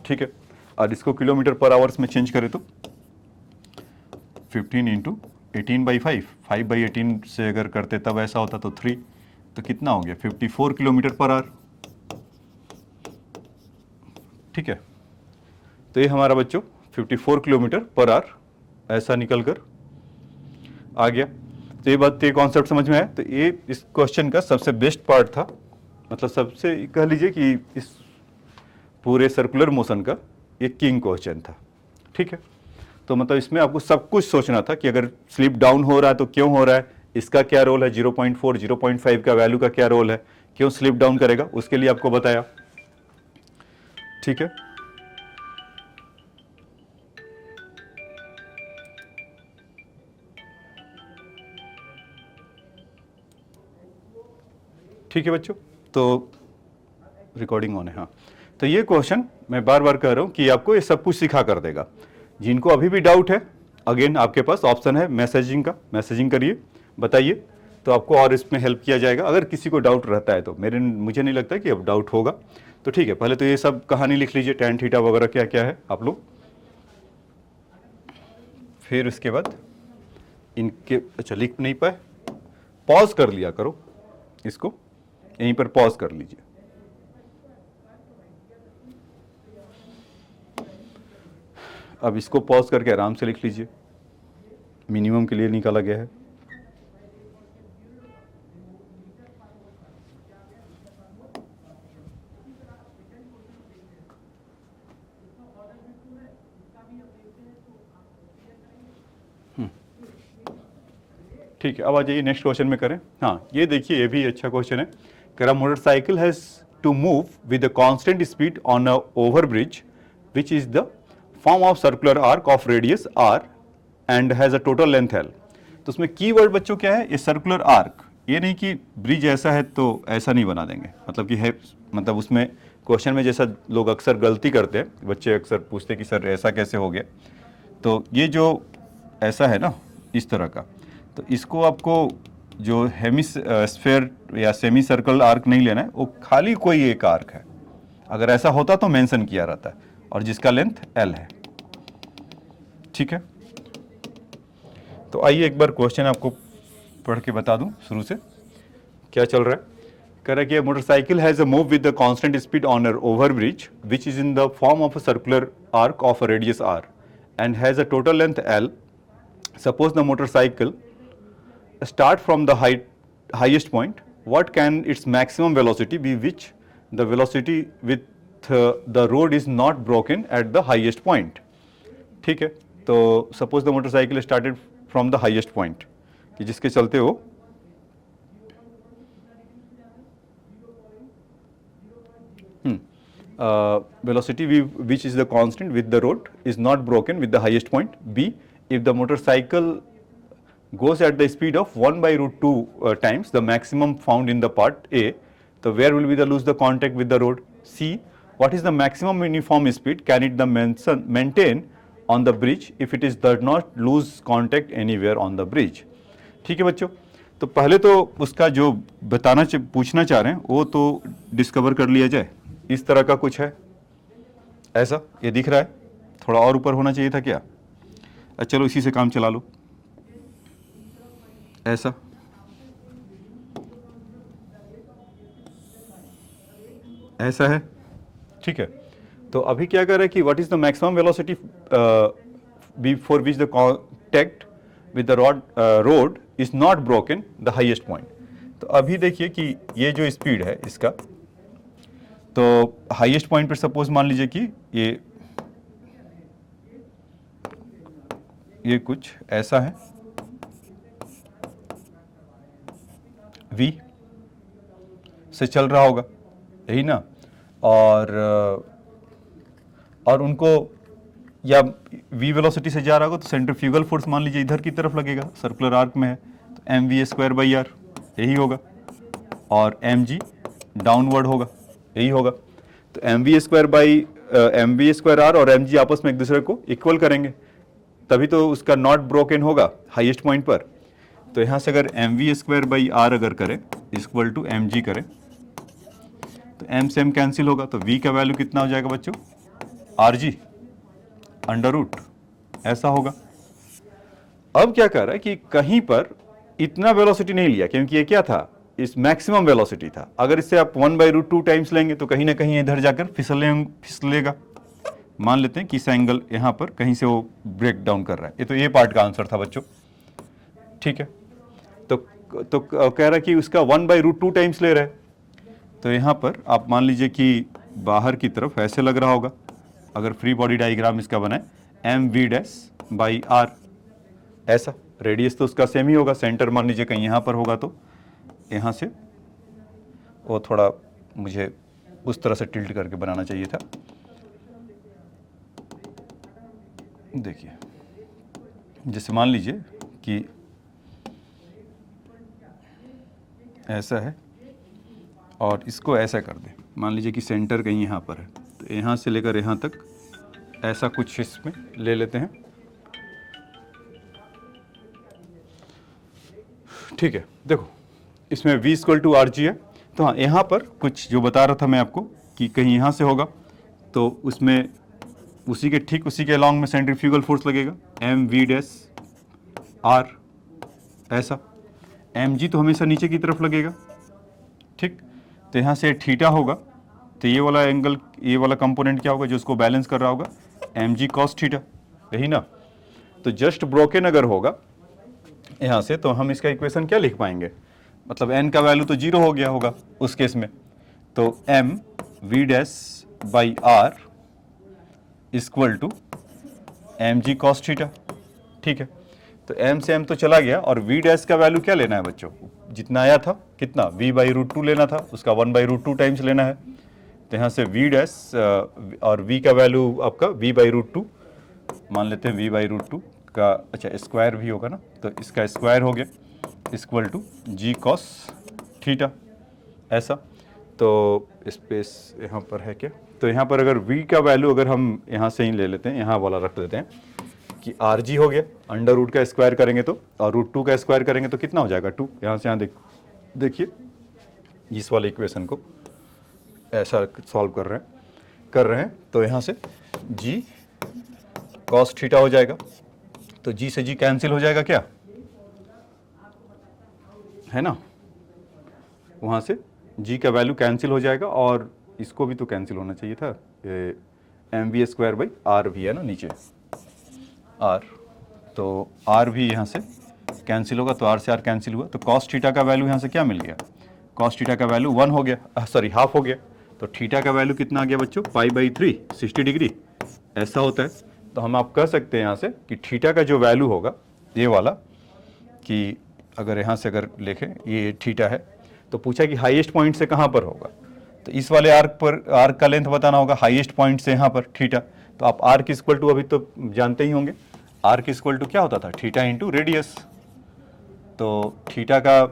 ठीक है। और इसको किलोमीटर पर आवर्स में चेंज करें तो 15 इंटू 18/5, 5/18 से अगर करते तब ऐसा होता तो 3, तो कितना हो गया 54 किलोमीटर पर आवर, ठीक है। तो ये हमारा बच्चों 54 किलोमीटर पर आवर ऐसा निकल कर आ गया। तो ये बात, ये कॉन्सेप्ट समझ में आया। तो ये इस क्वेश्चन का सबसे बेस्ट पार्ट था, मतलब सबसे कह लीजिए कि इस पूरे सर्कुलर मोशन का एक किंग क्वेश्चन था, ठीक है। तो मतलब इसमें आपको सब कुछ सोचना था कि अगर स्लिप डाउन हो रहा है तो क्यों हो रहा है, इसका क्या रोल है, 0.4 0.5 का वैल्यू का क्या रोल है, क्यों स्लिप डाउन करेगा, उसके लिए आपको बताया। ठीक है, ठीक है बच्चों, तो रिकॉर्डिंग ऑन है। हाँ, तो ये क्वेश्चन मैं बार बार कह रहा हूं कि आपको ये सब कुछ सिखा कर देगा। जिनको अभी भी डाउट है, अगेन आपके पास ऑप्शन है मैसेजिंग का, मैसेजिंग करिए, बताइए, तो आपको और इसमें हेल्प किया जाएगा। अगर किसी को डाउट रहता है तो मुझे नहीं लगता कि अब डाउट होगा। तो ठीक है, पहले तो ये सब कहानी लिख लीजिए, टैन थीटा वगैरह क्या क्या है आप लोग, फिर उसके बाद इनके, अच्छा लिख नहीं पाए, पॉज कर लिया करो, इसको यहीं पर पॉज कर लीजिए। अब इसको पॉज करके आराम से लिख लीजिए, मिनिमम के लिए निकाला गया है। ठीक है, अब आ जाइए नेक्स्ट क्वेश्चन में करें। हाँ, ये देखिए, ये भी अच्छा क्वेश्चन है। कह रहा motorcycle has to move with the constant speed on a over bridge which is the form of circular arc of radius R and has a total length L. तो उसमें कीवर्ड बच्चों क्या है, ये सर्कुलर आर्क, ये नहीं कि bridge ऐसा है तो ऐसा नहीं बना देंगे, मतलब कि है, मतलब उसमें क्वेश्चन में जैसा लोग अक्सर गलती करते हैं, बच्चे अक्सर पूछते हैं कि सर ऐसा कैसे हो गया, तो ये जो ऐसा है ना इस तरह का, तो इसको आपको जो हेमिस्फेयर या सेमी सर्कल आर्क नहीं लेना है, वो खाली कोई एक आर्क है। अगर ऐसा होता तो मेंशन किया रहता है, और जिसका लेंथ एल है। ठीक है, तो आइए एक बार क्वेश्चन आपको पढ़ के बता दूं शुरू से क्या चल रहा है। कह रहा है कि motorcycle has a move with the constant speed on a over bridge which is in the form of a circular arc of a radius R and has a total length L. Suppose the motorcycle start from the highest point, what can its maximum velocity be, which the velocity with the road is not broken at the highest point। ठीक है, तो suppose the motorcycle started from the highest point, कि जिसके चलते हो velocity which is the constant with the road is not broken with the highest point। B, if the motorcycle goes at the speed of 1 by root 2 times the maximum found in the part A, so where will be the lose the contact with the road। C, what is the maximum uniform speed can it the maintain on the bridge if it is does not lose contact anywhere on the bridge। ठीक है बच्चों, तो पहले तो उसका जो पूछना चाह रहे हैं वो तो डिस्कवर कर लिया जाए। इस तरह का कुछ है, ऐसा ये दिख रहा है, थोड़ा और ऊपर होना चाहिए था क्या, चलो इसी से काम चला लो। ऐसा ऐसा है, ठीक है, तो अभी क्या कर रहा है कि what is the maximum velocity before which the contact with the road is not broken the highest point. तो अभी देखिए कि ये जो स्पीड है इसका, तो हाईएस्ट पॉइंट पर सपोज मान लीजिए कि ये कुछ ऐसा है, v से चल रहा होगा, यही ना, और उनको या v वेलोसिटी से जा रहा होगा तो सेंट्रीफ्यूगल फोर्स मान लीजिए इधर की तरफ लगेगा, सर्कुलर आर्क में है, तो mv²/r यही होगा, और mg डाउनवर्ड होगा, यही होगा। तो mv²r और mg आपस में एक दूसरे को इक्वल करेंगे, तभी तो उसका नॉट ब्रोकन होगा हाईएस्ट पॉइंट पर। तो यहाँ से अगर mv²/r अगर करें इक्वल टू mg करें तो m से m कैंसिल होगा, तो v का वैल्यू कितना हो जाएगा बच्चों, rg अंडर रूट, ऐसा होगा। अब क्या कर रहा है कि कहीं पर इतना वेलोसिटी नहीं लिया, क्योंकि ये क्या था, इस मैक्सिमम वेलोसिटी था। अगर इससे आप 1/√2 टाइम्स लेंगे तो कहीं ना कहीं इधर जाकर फिसलेगा। मान लेते हैं कि इस एंगल यहाँ पर कहीं से वो ब्रेक डाउन कर रहा है। ये तो ये पार्ट का आंसर था बच्चों, ठीक है। तो कह रहा है कि उसका 1/√2 टाइम्स ले रहा है, तो यहाँ पर आप मान लीजिए कि बाहर की तरफ ऐसे लग रहा होगा, अगर फ्री बॉडी डायग्राम इसका बनाए mv' बाई r, ऐसा रेडियस तो उसका सेम ही होगा, सेंटर मान लीजिए कहीं यहाँ पर होगा तो यहाँ से वो थोड़ा मुझे उस तरह से टिल्ट करके बनाना चाहिए था। देखिए जैसे मान लीजिए कि ऐसा है और इसको ऐसा कर दें, मान लीजिए कि सेंटर कहीं यहाँ पर है, तो यहाँ से लेकर यहाँ तक ऐसा कुछ इसमें ले लेते हैं। ठीक है, देखो इसमें v equal to R g है, तो हाँ यहाँ पर कुछ जो बता रहा था मैं आपको कि कहीं यहाँ से होगा तो उसमें उसी के अलॉन्ग में सेंट्रीफ्यूगल फोर्स लगेगा एम वी डैश आर, ऐसा एम जी तो हमेशा नीचे की तरफ लगेगा। ठीक, तो यहाँ से थीटा होगा, तो ये वाला एंगल, ये वाला कंपोनेंट क्या होगा जो उसको बैलेंस कर रहा होगा, एम जी कॉस थीटा, यही ना। तो जस्ट ब्रोकन अगर होगा यहाँ से तो हम इसका इक्वेशन क्या लिख पाएंगे, मतलब n का वैल्यू तो 0 हो गया होगा उस केस में, तो m v dash by R equal to m ji cos theta. ठीक है, तो m से m तो चला गया और v डैश का वैल्यू क्या लेना है बच्चों, जितना आया था कितना v बाई रूट टू लेना था, उसका 1 बाई रूट टू टाइम्स लेना है। तो यहाँ से v डैश और v का वैल्यू आपका v बाई रूट टू मान लेते हैं, v बाई रूट टू का अच्छा स्क्वायर भी होगा ना, तो इसका स्क्वायर हो गया equal to g cos theta, ऐसा। तो स्पेस यहाँ पर है क्या, तो यहाँ पर अगर v का वैल्यू अगर हम यहाँ से ही ले लेते हैं, यहाँ वाला रख देते हैं कि आर जी हो गया, अंडर रूट का स्क्वायर करेंगे तो, और रूट टू का स्क्वायर करेंगे तो कितना हो जाएगा 2। यहाँ से यहाँ देखिए इस वाले इक्वेशन को ऐसा सॉल्व कर रहे हैं तो यहाँ से जी कॉस थीटा हो जाएगा, तो जी से जी कैंसिल हो जाएगा क्या, है ना, वहाँ से जी का वैल्यू कैंसिल हो जाएगा और इसको भी तो कैंसिल होना चाहिए था, m v square by R भी है ना नीचे आर, तो आर भी यहाँ से कैंसिल होगा, तो आर से आर कैंसिल हुआ, तो कॉस थीटा का वैल्यू यहाँ से क्या मिल गया, कॉस थीटा का वैल्यू 1 हो गया, सॉरी हाफ हो गया, तो थीटा का वैल्यू कितना आ गया बच्चों, पाई बाई 3 60 डिग्री, ऐसा होता है। तो हम आप कह सकते हैं यहाँ से कि थीटा का जो वैल्यू होगा ये वाला, कि अगर यहाँ से अगर लिखें ये थीटा है तो पूछा कि हाईएस्ट पॉइंट से कहाँ पर होगा, तो इस वाले आर्क का लेंथ बताना होगा हाईएस्ट पॉइंट से यहाँ पर थीटा, तो आप आर्क इक्वल टू अभी तो जानते ही होंगे, आर्क इक्वल टू क्या होता था, थीटा इंटू रेडियस, तो थीटा का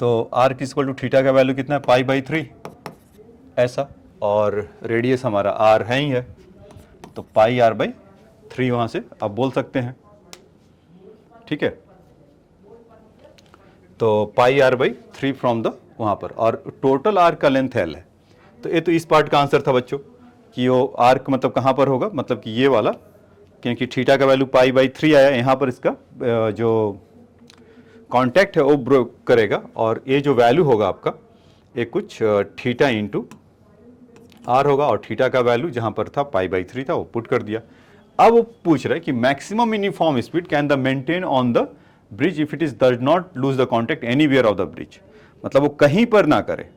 तो आर्क इक्वल टू थीटा का वैल्यू कितना है, पाई बाई 3 ऐसा, और रेडियस हमारा आर है ही है, तो पाई आर बाई 3 वहाँ से आप बोल सकते हैं। ठीक है, तो पाई आर बाई 3 फ्रॉम द वहाँ पर, और टोटल आर्क का लेंथ एल है, तो ये तो इस पार्ट का आंसर था बच्चों कि वो आर्क मतलब कहाँ पर होगा, मतलब कि ये वाला, क्योंकि थीटा का वैल्यू पाई बाई 3 आया, यहाँ पर इसका जो कांटेक्ट है वो ब्रेक करेगा, और ये जो वैल्यू होगा आपका ये कुछ थीटा इंटू आर होगा, और थीटा का वैल्यू जहाँ पर था पाई बाई 3 था वो पुट कर दिया। अब वो पूछ रहा है कि maximum uniform speed can the maintain on the bridge if it is does not lose the contact anywhere of the bridge, मतलब वो कहीं पर ना करे,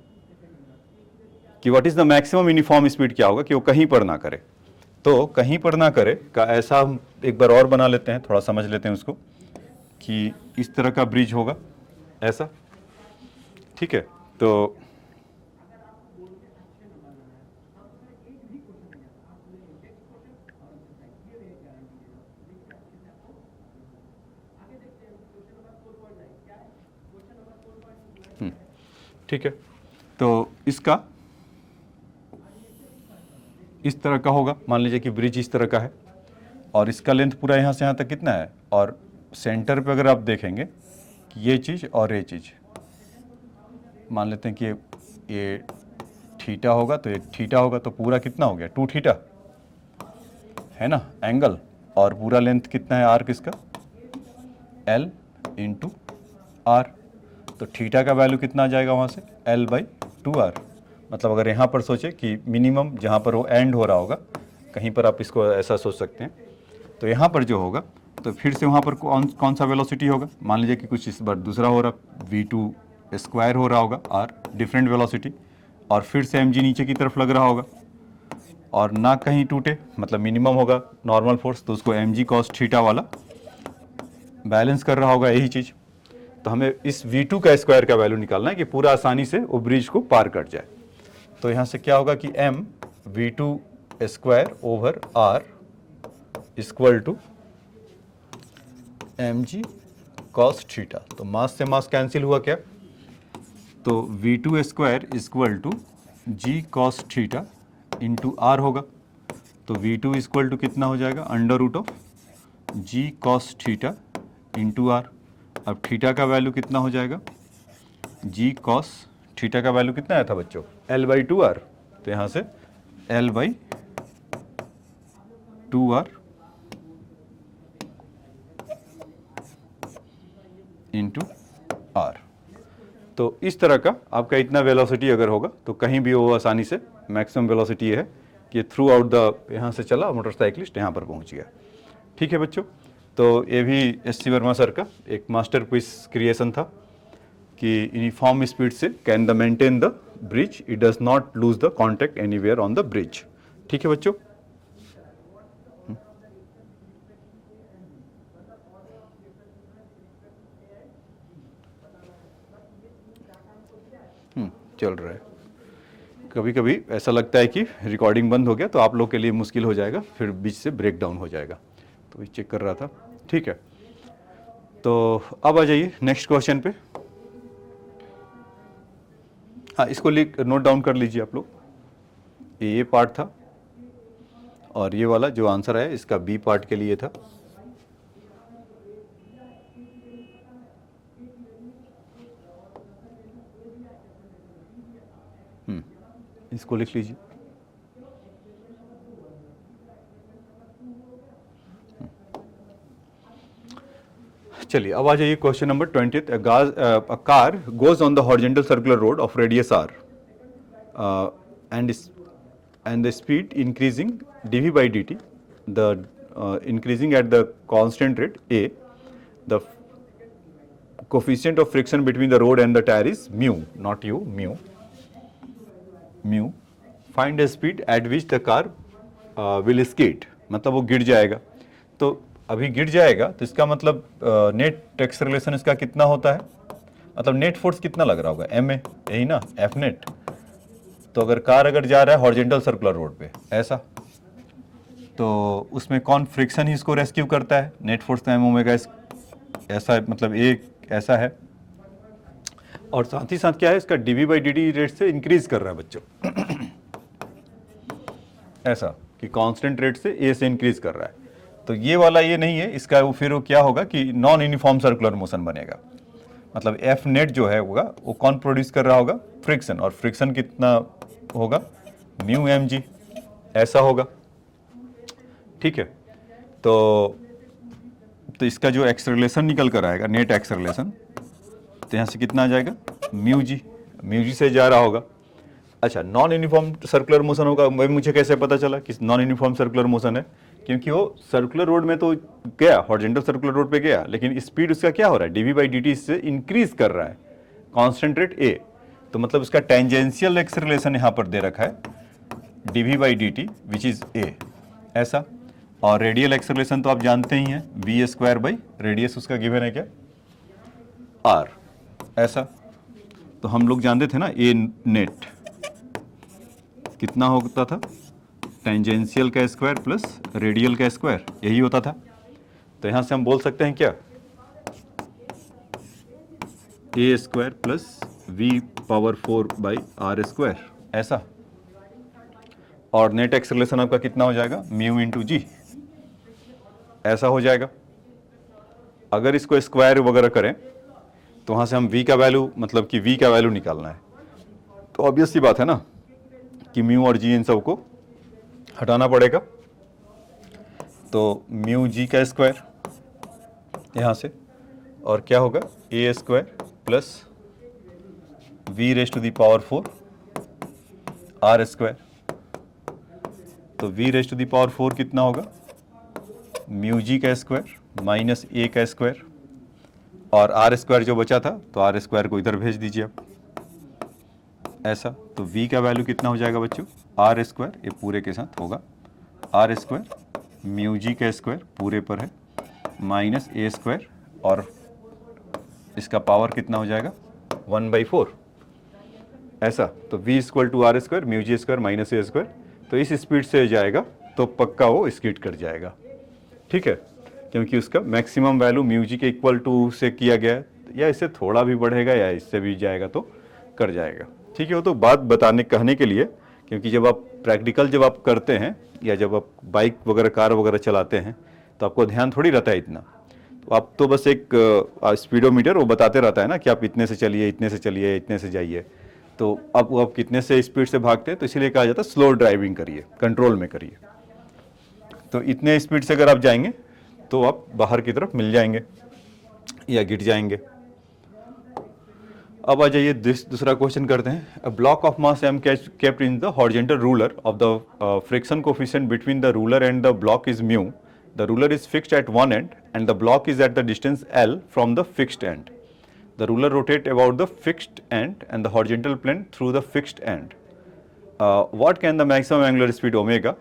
कि what is the maximum uniform speed क्या होगा कि वो कहीं पर ना करे, तो कहीं पर ना करे का ऐसा हम एक बार और बना लेते हैं, थोड़ा समझ लेते हैं उसको, कि इस तरह का ब्रिज होगा ऐसा। ठीक है, तो ठीक है, तो इसका इस तरह का होगा, मान लीजिए कि ब्रिज इस तरह का है और इसका लेंथ पूरा यहाँ से यहाँ तक कितना है, और सेंटर पे अगर आप देखेंगे कि ये चीज़ और ये चीज़, मान लेते हैं कि ये थीटा होगा, तो ये थीटा होगा, तो पूरा कितना हो गया 2 थीटा है ना एंगल, और पूरा लेंथ कितना है आर्क इसका L इंटू आर, तो थीटा का वैल्यू कितना आ जाएगा वहाँ से L बाई 2R, मतलब अगर यहाँ पर सोचे कि मिनिमम जहाँ पर वो एंड हो रहा होगा, कहीं पर आप इसको ऐसा सोच सकते हैं, तो यहाँ पर जो होगा तो फिर से वहाँ पर कौन सा वेलोसिटी होगा, मान लीजिए कि कुछ इस बार दूसरा हो रहा v2 स्क्वायर हो रहा होगा r डिफरेंट वेलोसिटी, और फिर से mg नीचे की तरफ लग रहा होगा और ना कहीं टूटे, मतलब मिनिमम होगा नॉर्मल फोर्स, तो उसको mg cos थीटा वाला बैलेंस कर रहा होगा यही चीज़। तो हमें इस V2 का स्क्वायर का वैल्यू निकालना है कि पूरा आसानी से वो ब्रिज को पार कट जाए। तो यहाँ से क्या होगा कि m V2 square over R equal to mg cos theta. तो मास से मास कैंसिल हुआ क्या, तो V2 square equal to g cos theta into R होगा। तो V2 इक्वल टू कितना हो जाएगा, under root of g cos theta into R। अब थीटा का वैल्यू कितना हो जाएगा, g cos थीटा का वैल्यू कितना आया था बच्चों, L/2R। तो यहाँ से L/2R इंटू R। तो इस तरह का आपका इतना वेलोसिटी अगर होगा तो कहीं भी वो आसानी से मैक्सिमम वेलोसिटी है कि थ्रू आउट द, यहाँ से चला मोटरसाइकिलिस्ट यहाँ पर पहुँच गया। ठीक है बच्चों, तो ये भी S.C. वर्मा सर का एक मास्टरपीस क्रिएशन था कि यूनिफॉर्म स्पीड से can the maintain the bridge, it does not lose the contact anywhere on the bridge. ठीक है बच्चों, चल रहा है। कभी कभी ऐसा लगता है कि रिकॉर्डिंग बंद हो गया तो आप लोग के लिए मुश्किल हो जाएगा, फिर बीच से ब्रेक डाउन हो जाएगा, तो ये चेक कर रहा था। ठीक है, तो अब आ जाइए नेक्स्ट क्वेश्चन पे। हाँ, इसको लिख नोट डाउन कर लीजिए आप लोग। ये पार्ट था और ये वाला जो आंसर है इसका बी पार्ट के लिए था। इसको लिख लीजिए। चलिए अब आ जाइए question number 20th। A car goes on the horizontal circular road of radius r and the speed increasing dv by dt, the increasing at the constant rate a, the coefficient of friction between the road and the tire is mu, not u, mu. Find the speed at which the car will skid, मतलब वो गिर जाएगा। तो अभी गिर जाएगा तो इसका मतलब नेट एक्सेलरेशन इसका कितना होता है, मतलब नेट फोर्स कितना लग रहा होगा, ma, यही ना, F नेट। तो अगर कार अगर जा रहा है हॉरिजॉन्टल सर्कुलर रोड पे ऐसा, तो उसमें कौन फ्रिक्शन ही इसको रेस्क्यू करता है, नेट फोर्स टाइम ओमेगा ऐसा, मतलब एक ऐसा है। और साथ ही साथ क्या है, इसका dv बाई dt रेट से इंक्रीज कर रहा है बच्चों ऐसा कि कांस्टेंट रेट से a से इंक्रीज कर रहा है। तो ये वाला ये नहीं है, इसका वो फिर वो क्या होगा कि नॉन यूनिफॉर्म सर्कुलर मोशन बनेगा। मतलब F नेट जो है होगा वो कौन प्रोड्यूस कर रहा होगा, फ्रिक्शन, और फ्रिक्शन कितना होगा, म्यू mg ऐसा होगा। ठीक है, तो इसका जो एक्सेलरेशन निकल कर आएगा, नेट एक्सेलरेशन, तो यहाँ से कितना आ जाएगा, म्यू जी से जा रहा होगा। अच्छा, नॉन यूनिफॉर्म सर्कुलर मोशन होगा, मुझे कैसे पता चला कि नॉन यूनिफॉर्म सर्कुलर मोशन है, क्योंकि वो सर्कुलर रोड में तो गया, हॉरिजॉन्टल सर्कुलर रोड पे गया, लेकिन स्पीड उसका क्या हो रहा है, dv बाई dt से इंक्रीज कर रहा है, कांस्टेंट रेट a। तो मतलब उसका टेंजेंशियल एक्सेलरेशन यहाँ पर दे रखा है dv by dt which is a ऐसा। और रेडियल एक्सेलरेशन तो आप जानते ही हैं, v स्क्वायर बाई रेडियस उसका गिवन है क्या, r ऐसा। तो हम लोग जानते थे ना a नेट कितना होता था, टेंजेंशियल का स्क्वायर प्लस रेडियल का स्क्वायर, यही होता था। तो यहाँ से हम बोल सकते हैं क्या, a square plus v power 4 by R square ऐसा। और नेट एक्सेलरेशन आपका कितना हो जाएगा, म्यू इंटू जी ऐसा हो जाएगा। अगर इसको स्क्वायर वगैरह करें तो वहाँ से हम v का वैल्यू, मतलब कि v का वैल्यू निकालना है, तो ऑब्वियस सी बात है ना कि म्यू और जी इन सबको हटाना पड़ेगा। तो म्यू जी का स्क्वायर यहाँ से, और क्या होगा, a square plus v raise to the power 4 R square. तो v raise to the power 4 कितना होगा, म्यू जी का स्क्वायर माइनस a का स्क्वायर, और आर स्क्वायर जो बचा था तो आर स्क्वायर को इधर भेज दीजिए आप ऐसा। तो v का वैल्यू कितना हो जाएगा बच्चों, आर स्क्वायर, ये पूरे के साथ होगा आर स्क्वायर म्यू जी का स्क्वायर पूरे पर है माइनस a स्क्वायर और इसका पावर कितना हो जाएगा 1/4 ऐसा। तो v equal to r square mu g square minus a square. तो इस स्पीड से जाएगा तो पक्का वो स्किड कर जाएगा, ठीक है, क्योंकि उसका मैक्सिमम वैल्यू म्यू जी के इक्वल टू से किया गया है, या इससे थोड़ा भी बढ़ेगा या इससे भी जाएगा तो कर जाएगा, ठीक है। वो तो बात बताने कहने के लिए, क्योंकि जब आप प्रैक्टिकल जब आप करते हैं या जब आप बाइक वगैरह कार वगैरह चलाते हैं तो आपको ध्यान थोड़ी रहता है इतना। तो आप तो बस एक स्पीडोमीटर वो बताते रहता है ना कि आप इतने से चलिए, इतने से चलिए, इतने से जाइए। तो अब आप कितने से स्पीड से भागते हैं, तो इसीलिए कहा जाता है स्लो ड्राइविंग करिए, कंट्रोल में करिए। तो इतने स्पीड से अगर आप जाएंगे तो आप बाहर की तरफ मिल जाएंगे या गिर जाएंगे। अब आ जाइए दूसरा क्वेश्चन करते हैं। A block of mass m kept in the horizontal ruler of the friction coefficient between the ruler and the block is mu. The ruler is fixed at one end and the block is at the distance L from the fixed end. The ruler rotates about the fixed end and the horizontal plane through the fixed end. What can the maximum angular speed omega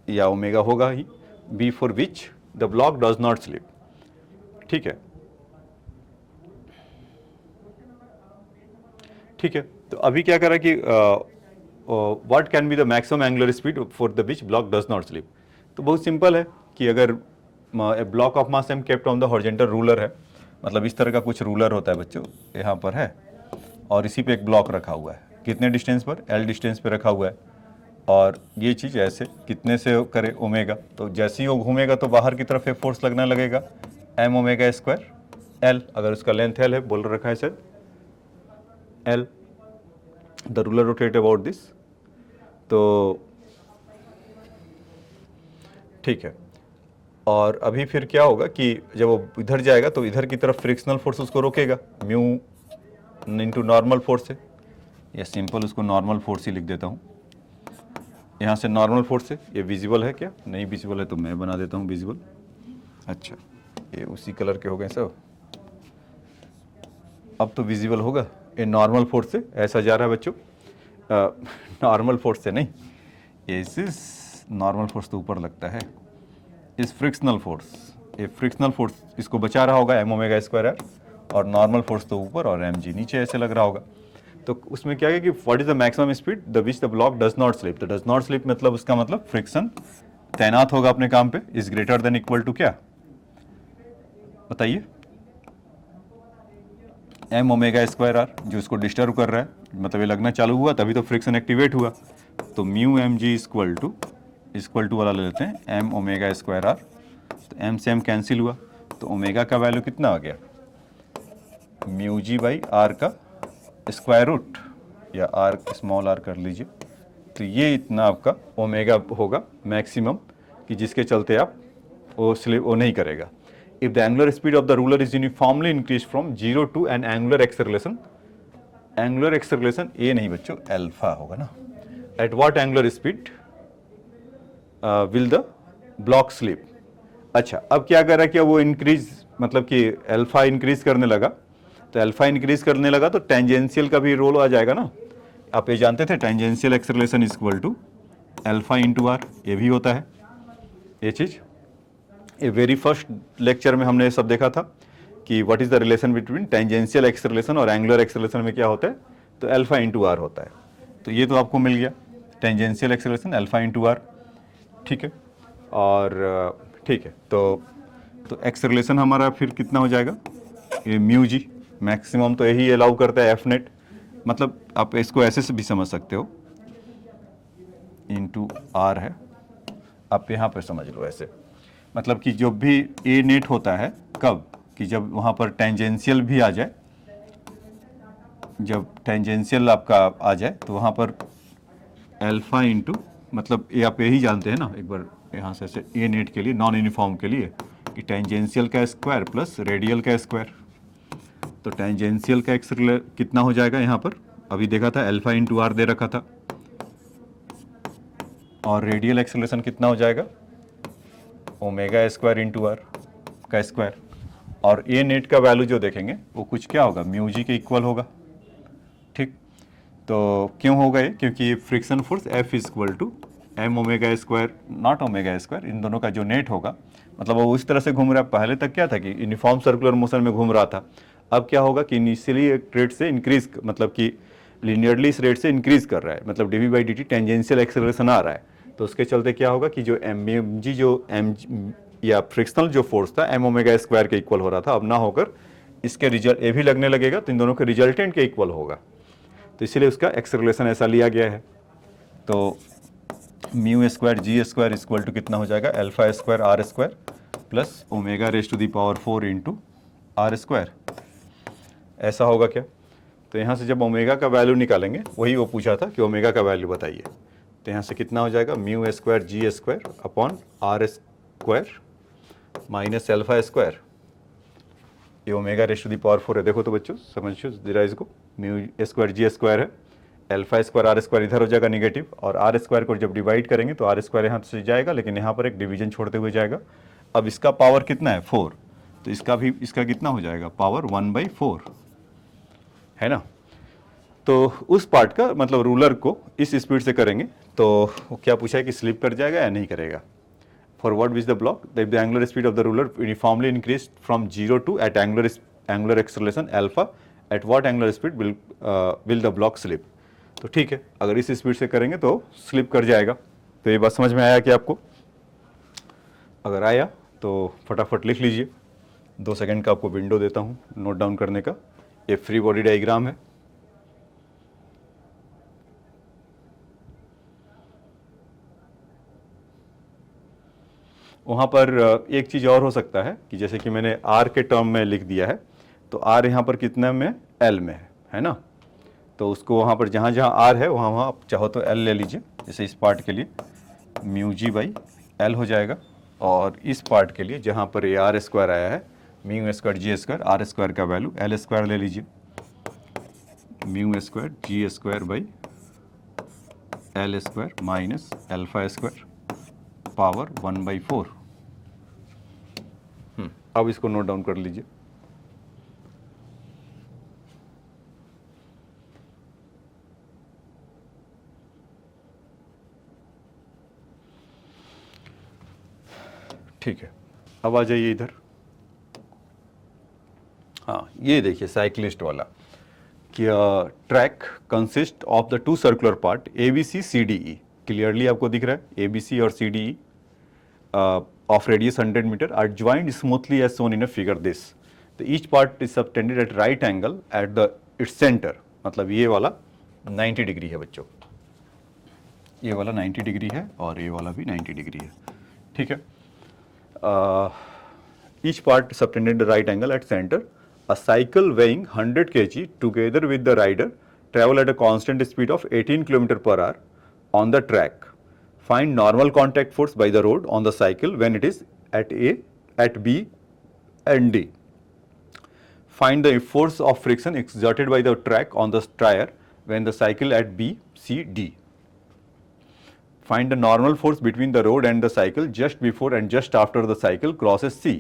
या omega होगा ही be for which the block does not slip, ठीक है, ठीक है। तो अभी क्या करा कि what can be the maximum angular speed for the which block does not slip. तो बहुत सिंपल है कि अगर block of mass M kept on the horizontal ruler है, मतलब इस तरह का कुछ रूलर होता है बच्चों, यहाँ पर है और इसी पे एक ब्लॉक रखा हुआ है, कितने डिस्टेंस पर, एल डिस्टेंस पे रखा हुआ है, और ये चीज़ ऐसे कितने से करे ओमेगा। तो जैसे ही वो घूमेगा तो बाहर की तरफ एक फोर्स लगने लगेगा एम ओमेगा स्क्वायर एल, अगर उसका लेंथ एल है, बोल रखा है sir L. The ruler rotate about this, तो ठीक है। और अभी फिर क्या होगा कि जब वो इधर जाएगा तो इधर की तरफ फ्रिक्शनल फोर्स उसको रोकेगा, म्यू इनटू नॉर्मल फोर्स है, या सिंपल उसको नॉर्मल फोर्स ही लिख देता हूँ। यहाँ से नॉर्मल फोर्स है, ये विजिबल है क्या, नहीं विजिबल है तो मैं बना देता हूँ विजिबल। अच्छा, ये उसी कलर के हो गए सब, अब तो विजिबल होगा। ये नॉर्मल फोर्स से ऐसा जा रहा है बच्चों, नॉर्मल फोर्स से नहीं, ये इस नॉर्मल फोर्स तो ऊपर लगता है, इस फ्रिक्शनल फोर्स, ये फ्रिक्शनल फोर्स इसको बचा रहा होगा एम ओमेगा स्क्वायर आर, और नॉर्मल फोर्स तो ऊपर और एम जी नीचे ऐसे लग रहा होगा। तो उसमें क्या है कि what is the maximum speed the which the block does not slip. तो डज नॉट स्लिप मतलब उसका मतलब फ्रिक्शन तैनात होगा अपने काम पे, is greater than equal to क्या बताइए, एम ओमेगा स्क्वायर आर, जो इसको डिस्टर्ब कर रहा है, मतलब ये लगना चालू हुआ तभी तो फ्रिक्शन एक्टिवेट हुआ। तो mu M g equal to वाला ले लेते हैं एम ओमेगा स्क्वायर आर, तो एम से एम कैंसिल हुआ, तो ओमेगा का वैल्यू कितना आ गया, म्यू जी बाई आर का स्क्वायर रूट, या आर स्मॉल आर कर लीजिए। तो ये इतना आपका ओमेगा होगा मैक्सिमम, कि जिसके चलते आप वो नहीं करेगा। If the angular speed of the ruler is uniformly increase from 0 to an angular acceleration, angular acceleration A नहीं बच्चों अल्फा होगा ना, at what angular speed will the block slip. अच्छा, अब क्या कर रहा है कि वो इंक्रीज, मतलब कि अल्फा इंक्रीज करने लगा, तो अल्फा इंक्रीज करने लगा तो टेंजेंशियल का भी रोल आ जाएगा ना। आप ये जानते थे tangential acceleration is equal to alpha into r, ये भी होता है ये चीज़। ये वेरी फर्स्ट लेक्चर में हमने ये सब देखा था कि what is the relation between tangential acceleration और एंगुलर एक्सेलरेशन में क्या होता है, तो अल्फा इंटू आर होता है। तो ये तो आपको मिल गया tangential acceleration alpha into r, ठीक है। और ठीक है, तो एक्सेलरेशन हमारा फिर कितना हो जाएगा, ये म्यू जी मैक्सिमम तो यही अलाउ करता है एफ नेट, मतलब आप इसको ऐसे भी समझ सकते हो, इंटू आर है, आप यहाँ पर समझ लो ऐसे, मतलब कि जो भी ए नेट होता है कब, कि जब वहाँ पर टेंजेंशियल भी आ जाए, जब टेंजेंशियल आपका आ जाए तो वहाँ पर अल्फा इंटू, मतलब ये आप यही जानते हैं ना, एक बार यहाँ से ऐसे ए नेट के लिए नॉन यूनिफॉर्म के लिए कि टेंजेंशियल का स्क्वायर प्लस रेडियल का स्क्वायर। तो टेंजेंशियल का एक्सेलरेशन कितना हो जाएगा, यहाँ पर अभी देखा था अल्फा इंटू आर दे रखा था, और रेडियल एक्सेलरेशन कितना हो जाएगा, ओमेगा स्क्वायर इंटू आर का स्क्वायर। और ए नेट का वैल्यू जो देखेंगे वो कुछ क्या होगा, म्यू जी के इक्वल होगा, ठीक। तो क्यों होगा ये, क्योंकि friction force F is equal to M omega square not omega square, इन दोनों का जो नेट होगा, मतलब वो उस तरह से घूम रहा है। पहले तक क्या था कि यूनिफॉर्म सर्कुलर मोशन में घूम रहा था, अब क्या होगा कि इनिशियली एक रेट से इंक्रीज, मतलब कि लीनियरली इस रेट से इंक्रीज कर रहा है, मतलब D we by D T tangential acceleration आ रहा है। तो उसके चलते क्या होगा कि जो एम जी जो एम या फ्रिक्शनल जो फोर्स था एम ओमेगा स्क्वायर के इक्वल हो रहा था, अब ना होकर इसके रिजल्ट ए भी लगने लगेगा, तो इन दोनों के रिजल्टेंट के इक्वल होगा, तो इसीलिए उसका एक्सेलरेशन ऐसा लिया गया है। तो mu square ji square equal to कितना हो जाएगा, alpha square are square plus omega raise to the power 4 into r square, ऐसा होगा क्या। तो यहाँ से जब ओमेगा का वैल्यू निकालेंगे, वही वो पूछा था कि ओमेगा का वैल्यू बताइए, तो यहाँ से कितना हो जाएगा, म्यू स्क्वायर जी square upon R square minus alpha square, ये omega raise to the power 4 है। देखो तो बच्चों समझो जरा इसको, म्यू स्क्वायर जी स्क्वायर है, अल्फा स्क्वायर आर स्क्वायर इधर हो जाएगा निगेटिव, और आर स्क्वायर को जब डिवाइड करेंगे तो आर स्क्वायर यहाँ से जाएगा, लेकिन यहाँ पर एक डिवीजन छोड़ते हुए जाएगा। अब इसका पावर कितना है 4, तो इसका कितना हो जाएगा, पावर 1/4 है ना। तो उस पार्ट का मतलब रूलर को इस स्पीड से करेंगे तो वो क्या पूछा है कि स्लिप कर जाएगा या नहीं करेगा। Forward which the block the angular speed of the ruler uniformly increase from 0 to at angular acceleration alpha, eight what angular speed will the block slip. तो ठीक है, अगर इस स्पीड से करेंगे तो स्लिप कर जाएगा। तो ये बात समझ में आया कि आपको, अगर आया तो फटाफट लिख लीजिए। 2 सेकंड का आपको विंडो देता हूँ नोट डाउन करने का। ये फ्री बॉडी डायग्राम है। वहाँ पर एक चीज़ और हो सकता है कि जैसे कि मैंने आर के टर्म में लिख दिया है, तो आर यहाँ पर कितने में, एल में है ना। तो उसको वहाँ पर जहाँ जहाँ आर है वहाँ वहाँ आप चाहो तो एल ले लीजिए। जैसे इस पार्ट के लिए म्यू जी बाई एल हो जाएगा, और इस पार्ट के लिए जहाँ पर ये आर स्क्वायर आया है, mu square ji square, are square का वैल्यू एल स्क्वायर ले लीजिए, mu square ji square by l square minus alpha square power 1/4। अब इसको नोट डाउन कर लीजिए। ठीक है, अब आ जाइए इधर। हाँ, ये देखिए साइक्लिस्ट वाला कि track consist of the 2 circular part A B C C D E. Clearly आपको दिख रहा है ए बी सी और C D E of radius 100 meter are joined smoothly as shown in a figure this. तो each part is subtended at right angle at the its center, मतलब ये वाला 90 degree है बच्चों, ये वाला 90 डिग्री है और ये वाला भी 90 डिग्री है, ठीक है। each part subtended at right angle at center. A cycle weighing 100 kg together with the rider travel at a constant speed of 18 km/h on the track. Find normal contact force by the road on the cycle when it is at A, at B and D. Find the force of friction exerted by the track on the tire when the cycle at B, C, D. Find the normal force between the road and the cycle just before and just after the cycle crosses C.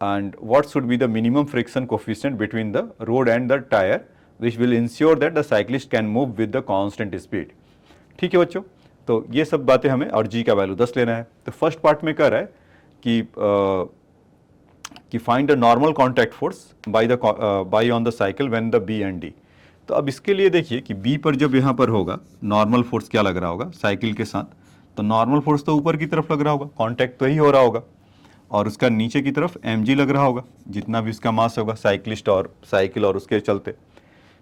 And what should be the minimum friction coefficient between the road and the tire which will ensure that the cyclist can move with the constant speed. ठीक है बच्चों, तो ये सब बातें हमें, और जी का वैल्यू 10 लेना है। तो फर्स्ट पार्ट में कह रहा है कि find the normal contact force by on the cycle when the B and D. तो अब इसके लिए देखिए कि बी पर जब यहाँ पर होगा नॉर्मल फोर्स क्या लग रहा होगा साइकिल के साथ, तो नॉर्मल फोर्स तो ऊपर की तरफ लग रहा होगा, कॉन्टैक्ट तो ही हो रहा होगा, और उसका नीचे की तरफ एम जी लग रहा होगा, जितना भी उसका मास होगा साइकिलिस्ट और साइकिल और उसके चलते।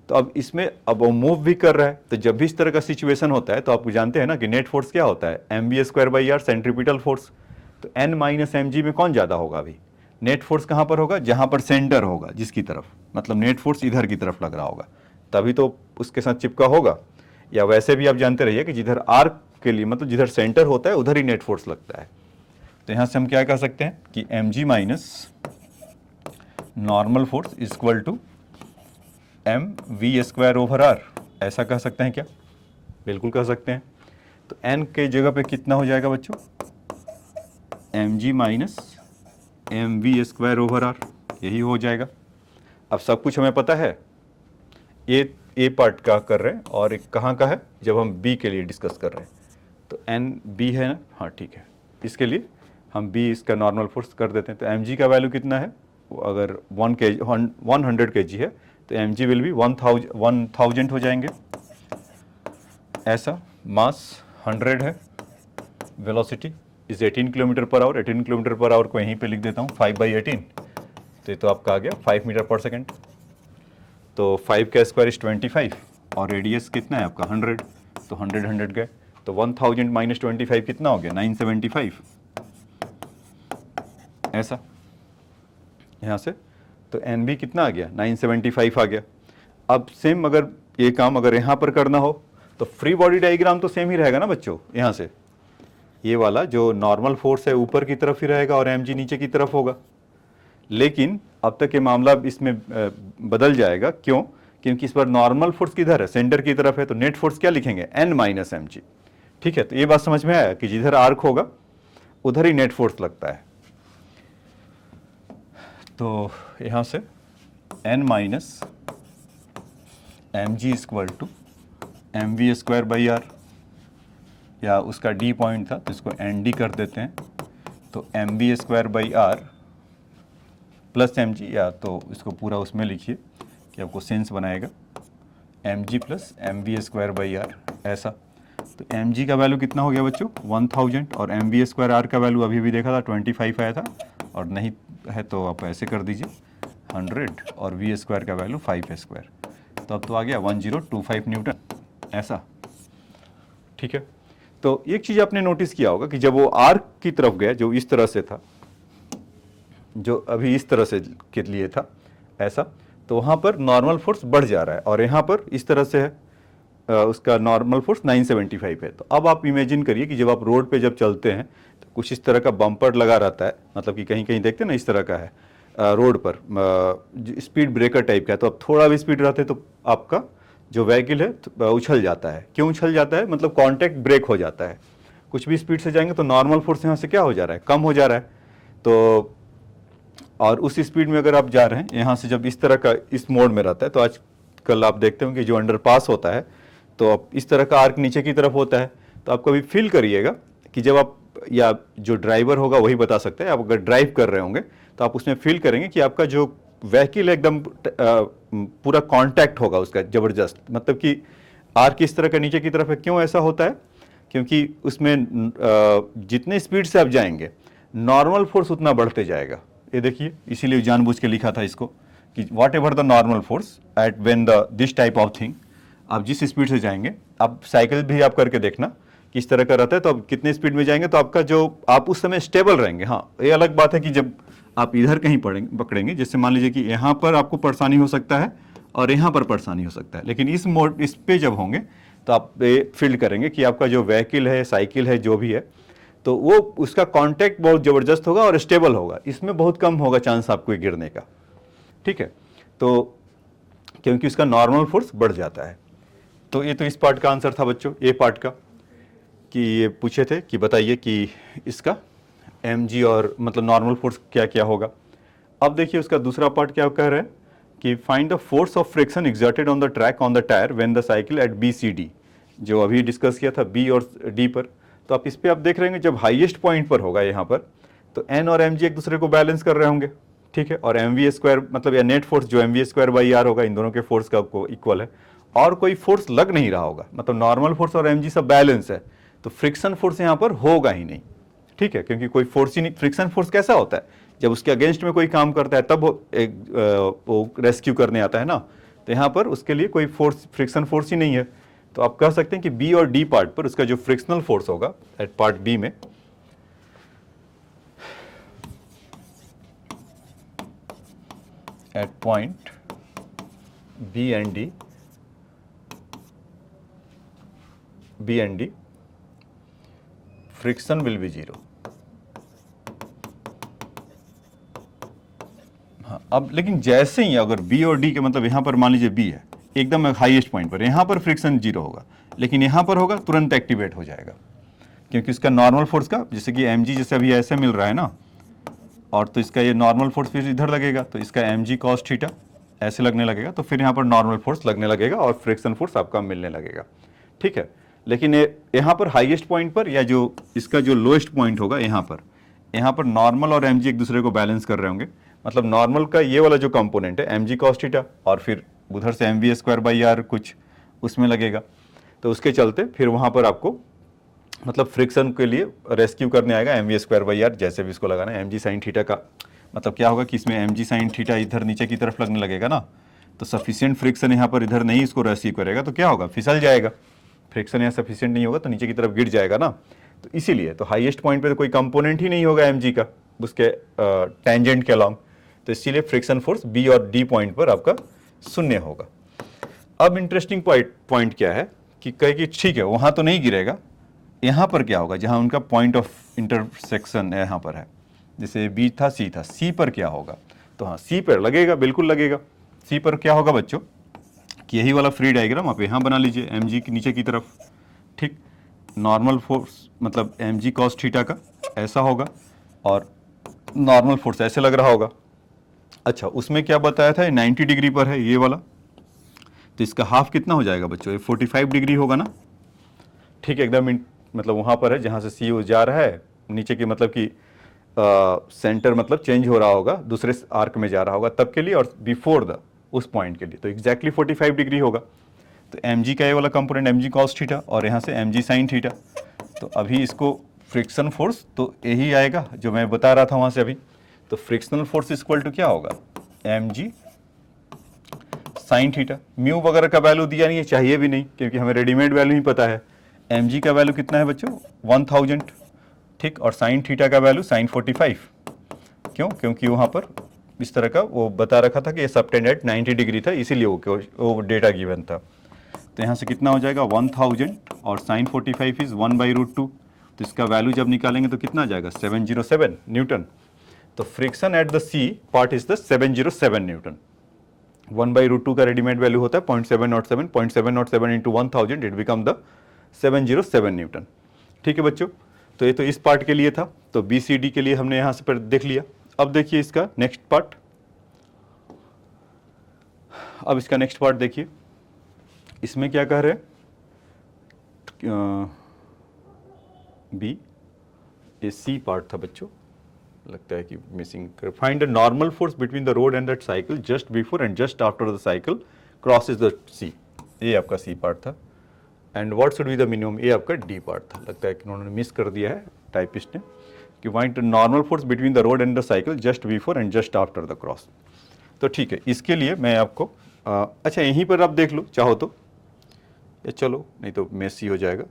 तो अब इसमें अब वो मूव भी कर रहा है, तो जब भी इस तरह का सिचुएशन होता है तो आप जानते हैं ना कि नेट फोर्स क्या होता है, m v square by r centripetal force. तो एन माइनस एम जी में कौन ज़्यादा होगा, अभी नेट फोर्स कहाँ पर होगा, जहाँ पर सेंटर होगा, जिसकी तरफ मतलब नेट फोर्स इधर की तरफ लग रहा होगा, तभी तो उसके साथ चिपका होगा। या वैसे भी आप जानते रहिए कि जिधर आर के लिए मतलब जिधर सेंटर होता है उधर ही नेट फोर्स लगता है। तो यहाँ से हम क्या कह सकते हैं कि m g minus normal force equal to m v square over r, ऐसा कह सकते हैं क्या, बिल्कुल कह सकते हैं। तो एन के जगह पे कितना हो जाएगा बच्चों, m g minus m v square over r, यही हो जाएगा। अब सब कुछ हमें पता है, ये ए पार्ट का कर रहे हैं और एक कहाँ का है जब हम बी के लिए डिस्कस कर रहे हैं। तो एन बी है ना, हाँ ठीक है, इसके लिए हम बी इसका नॉर्मल फोर्स कर देते हैं। तो एम जी का वैल्यू कितना है, अगर 100 kg है तो एम जी विल बी 1000 हो जाएंगे ऐसा। मास 100 है, velocity is 18 kilometre per our. 18 kilometre per our को यहीं पे लिख देता हूँ 5/18, तो ये तो आपका आ गया 5 मीटर पर सेकेंड। तो 5 का स्क्वायर इज 25 और रेडियस कितना है आपका 100, तो 100 गए, तो 1000 माइनस 25 कितना हो गया 975 ऐसा यहाँ से। तो एन बी कितना आ गया 975 आ गया। अब सेम अगर ये काम अगर यहाँ पर करना हो तो फ्री बॉडी डायग्राम तो सेम ही रहेगा ना बच्चों, यहाँ से ये वाला जो नॉर्मल फोर्स है ऊपर की तरफ ही रहेगा और एम जी नीचे की तरफ होगा। लेकिन अब तक ये मामला इसमें बदल जाएगा, क्यों? क्योंकि इस पर नॉर्मल फोर्स किधर है, सेंटर की तरफ है, तो नेट फोर्स क्या लिखेंगे एन माइनस एम जी। ठीक है, तो ये बात समझ में आया कि जिधर आर्क होगा उधर ही नेट फोर्स लगता है। तो यहाँ से n minus M g equal to m v square by r, या उसका डी पॉइंट था तो इसको एन डी कर देते हैं, तो m v square by r plus m g, या तो इसको पूरा उसमें लिखिए कि आपको सेंस बनाएगा, m g plus m v square by r ऐसा। तो एम जी का वैल्यू कितना हो गया बच्चों 1000, और एम वी स्क्वायर आर का वैल्यू अभी भी देखा था 25 आया था, और नहीं है तो आप ऐसे कर दीजिए 100, और वी स्क्वायर का वैल्यू 5 स्क्वायर, तो अब तो आ गया 1025 न्यूटन ऐसा। ठीक है, तो एक चीज़ आपने नोटिस किया होगा कि जब वो आर्क की तरफ गया जो इस तरह से था, जो अभी इस तरह से के लिए था ऐसा, तो वहाँ पर नॉर्मल फोर्स बढ़ जा रहा है, और यहाँ पर इस तरह से है उसका नॉर्मल फोर्स 975 है। तो अब आप इमेजिन करिए कि जब आप रोड पे जब चलते हैं तो कुछ इस तरह का बम्पर लगा रहता है, मतलब कि कहीं कहीं देखते हैं ना इस तरह का है रोड पर, स्पीड ब्रेकर टाइप का है, तो अब थोड़ा भी स्पीड रहते तो आपका जो व्हीकल है उछल जाता है। क्यों उछल जाता है, मतलब कॉन्टैक्ट ब्रेक हो जाता है। कुछ भी स्पीड से जाएंगे तो नॉर्मल फोर्स यहाँ से क्या हो जा रहा है, कम हो जा रहा है। तो और उस स्पीड में अगर आप जा रहे हैं यहाँ से, जब इस तरह का इस मोड में रहता है, तो आजकल आप देखते हो कि जो अंडरपास होता है तो अब इस तरह का आर्क नीचे की तरफ होता है। तो आप कभी फील करिएगा कि जब आप, या जो ड्राइवर होगा वही बता सकता है, आप अगर ड्राइव कर रहे होंगे तो आप उसमें फील करेंगे कि आपका जो व्हीकल एकदम पूरा कांटेक्ट होगा उसका ज़बरदस्त, मतलब कि आर्क इस तरह का नीचे की तरफ है। क्यों ऐसा होता है, क्योंकि उसमें जितने स्पीड से आप जाएंगे नॉर्मल फोर्स उतना बढ़ते जाएगा। ये देखिए, इसीलिए जानबूझ के लिखा था इसको कि what ever the normal force at when the this type of thing, आप जिस स्पीड से जाएंगे, आप साइकिल भी आप करके देखना किस तरह का रहता है, तो आप कितने स्पीड में जाएंगे तो आपका जो, आप उस समय स्टेबल रहेंगे। हाँ, ये अलग बात है कि जब आप इधर कहीं पकड़ेंगे, जैसे मान लीजिए कि यहाँ पर आपको परेशानी हो सकता है और यहाँ पर परेशानी हो सकता है, लेकिन इस पे जब होंगे तो आप फील करेंगे कि आपका जो व्हीकल है, साइकिल है, जो भी है, तो वो उसका कांटेक्ट बहुत ज़बरदस्त होगा और स्टेबल होगा, इसमें बहुत कम होगा चांस आपको गिरने का। ठीक है, तो क्योंकि उसका नॉर्मल फोर्स बढ़ जाता है। तो ये तो इस पार्ट का आंसर था बच्चों, ए पार्ट का, कि ये पूछे थे कि बताइए कि इसका एम जी और मतलब नॉर्मल फोर्स क्या क्या होगा। अब देखिए उसका दूसरा पार्ट क्या कह रहे हैं कि find the force of friction exerted on the track on the tyre when the cycle at B C D, जो अभी डिस्कस किया था बी और डी पर। तो आप इस पर आप देख रहे होंगे जब हाईएस्ट पॉइंट पर होगा यहाँ पर, तो एन और एम जी एक दूसरे को बैलेंस कर रहे होंगे। ठीक है, और एम वी स्क्वायर मतलब या नेट फोर्स जो m v square by are होगा, इन दोनों के फोर्स का इक्वल है, और कोई फोर्स लग नहीं रहा होगा, मतलब नॉर्मल फोर्स और एम जी सब बैलेंस है, तो फ्रिक्शन फोर्स यहाँ पर होगा ही नहीं। ठीक है, क्योंकि कोई फोर्स ही नहीं। फ्रिक्शन फोर्स कैसा होता है, जब उसके अगेंस्ट में कोई काम करता है तब वो रेस्क्यू करने आता है ना, तो यहाँ पर उसके लिए कोई फोर्स, फ्रिक्शन फोर्स ही नहीं है। तो आप कह सकते हैं कि बी और डी पार्ट पर उसका जो फ्रिक्शनल फोर्स होगा एट पार्ट बी में, at point B and D friction will be 0। हाँ, अब लेकिन जैसे ही अगर बी और डी के, मतलब यहाँ पर मान लीजिए बी है एकदम हाईएस्ट पॉइंट पर, यहाँ पर फ्रिक्शन 0 होगा, लेकिन यहाँ पर होगा तुरंत एक्टिवेट हो जाएगा, क्योंकि इसका नॉर्मल फोर्स का, जैसे कि एम जी जैसे अभी ऐसे मिल रहा है ना, और तो इसका ये नॉर्मल फोर्स फिर इधर लगेगा, तो इसका एम जी कॉस थीटा ऐसे लगने लगेगा, तो फिर यहाँ पर नॉर्मल फोर्स लगने लगेगा और फ्रिक्शन फोर्स आपका मिलने लगेगा। ठीक है, लेकिन यहाँ पर हाईएस्ट पॉइंट पर या जो इसका जो लोएस्ट पॉइंट होगा यहाँ पर नॉर्मल और एम एक दूसरे को बैलेंस कर रहे होंगे। मतलब नॉर्मल का ये वाला जो कंपोनेंट है एम जी कॉस थीटा और फिर उधर से m v square by r कुछ उसमें लगेगा, तो उसके चलते फिर वहाँ पर आपको मतलब फ्रिक्शन के लिए रेस्क्यू करने आएगा m v square by r, जैसे भी इसको लगाना है एम जी साइन थीटा का। मतलब क्या होगा कि इसमें एम जी साइन थीटा इधर नीचे की तरफ लगने लगेगा ना, तो सफिशिएंट फ्रिक्शन यहाँ पर इधर नहीं इसको रेस्क्यू करेगा, तो क्या होगा, फिसल जाएगा। फ्रिक्शन यहाँ सफिशिएंट नहीं होगा तो नीचे की तरफ गिर जाएगा ना, तो इसीलिए तो हाईएस्ट पॉइंट पे तो कोई कंपोनेंट ही नहीं होगा एम जी का उसके टेंजेंट के अलॉन्ग, तो इसीलिए फ्रिक्शन फोर्स बी और डी पॉइंट पर आपका शून्य होगा। अब इंटरेस्टिंग पॉइंट क्या है कि कहे कि ठीक है वहाँ तो नहीं गिरेगा, यहाँ पर क्या होगा जहाँ उनका पॉइंट ऑफ इंटरसेक्शन यहाँ पर है, जैसे बी था सी पर क्या होगा, तो हाँ सी पर लगेगा, बिल्कुल लगेगा। सी पर क्या होगा बच्चों कि यही वाला फ्री डायग्राम आप यहाँ बना लीजिए एम जी के नीचे की तरफ, ठीक। नॉर्मल फोर्स मतलब एम जी कॉस थीटा का ऐसा होगा और नॉर्मल फोर्स ऐसे लग रहा होगा। अच्छा उसमें क्या बताया था, 90 डिग्री पर है ये वाला, तो इसका हाफ कितना हो जाएगा बच्चों, ये 45 डिग्री होगा ना, ठीक है एकदम मतलब वहाँ पर है जहाँ से सी ओ जा रहा है नीचे की, मतलब कि सेंटर मतलब चेंज हो रहा होगा दूसरे आर्क में जा रहा होगा तब के लिए, और बिफोर द उस पॉइंट के लिए तो एग्जैक्टली 45 डिग्री होगा। तो एम जी का ये वाला कंपोनेंट एम जी कॉस थीटा और यहाँ से एम जी साइन थीटा, तो अभी इसको फ्रिक्शन फोर्स तो यही आएगा जो मैं बता रहा था वहाँ से अभी, तो फ्रिक्शनल फोर्स इक्वल टू क्या होगा m g sine theta. Mu वगैरह का वैल्यू दिया नहीं है, चाहिए भी नहीं क्योंकि हमें रेडीमेड वैल्यू ही पता है। एम जी का वैल्यू कितना है बच्चों 1000, ठीक, और साइन थीटा का वैल्यू साइन 45, क्यों, क्योंकि वहाँ पर इस तरह का वो बता रखा था कि ये सबटेंडेड 90 डिग्री था, इसीलिए वो डेटा गिवन था। तो यहाँ से कितना हो जाएगा 1000 और साइन 45 इज 1/√2, तो इसका वैल्यू जब निकालेंगे तो कितना आ जाएगा 707 न्यूटन। तो friction at the C part is the 707 newton. 1/√2 का रेडीमेड वैल्यू होता है 0.707, 0.707 into 1000 it become the 707 newton. ठीक है बच्चों, तो ये तो इस पार्ट के लिए था, तो बी सी डी के लिए हमने यहाँ से पर देख लिया। अब देखिए इसका नेक्स्ट पार्ट, अब इसका नेक्स्ट पार्ट देखिए, इसमें क्या कह रहे हैं बी, ये सी पार्ट था बच्चों, लगता है कि missing. Find the normal force between the road and that cycle just before and just after the cycle cross is the C, ये आपका सी पार्ट था। And what should be the minimum, ये आपका डी पार्ट था। लगता है कि उन्होंने मिस कर दिया है टाइपिस्ट ने, कि find the normal force between the road and the cycle just before and just after the cross. तो ठीक है, इसके लिए मैं आपको अच्छा यहीं पर आप देख लो चाहो तो, या चलो नहीं तो मेसी हो जाएगा,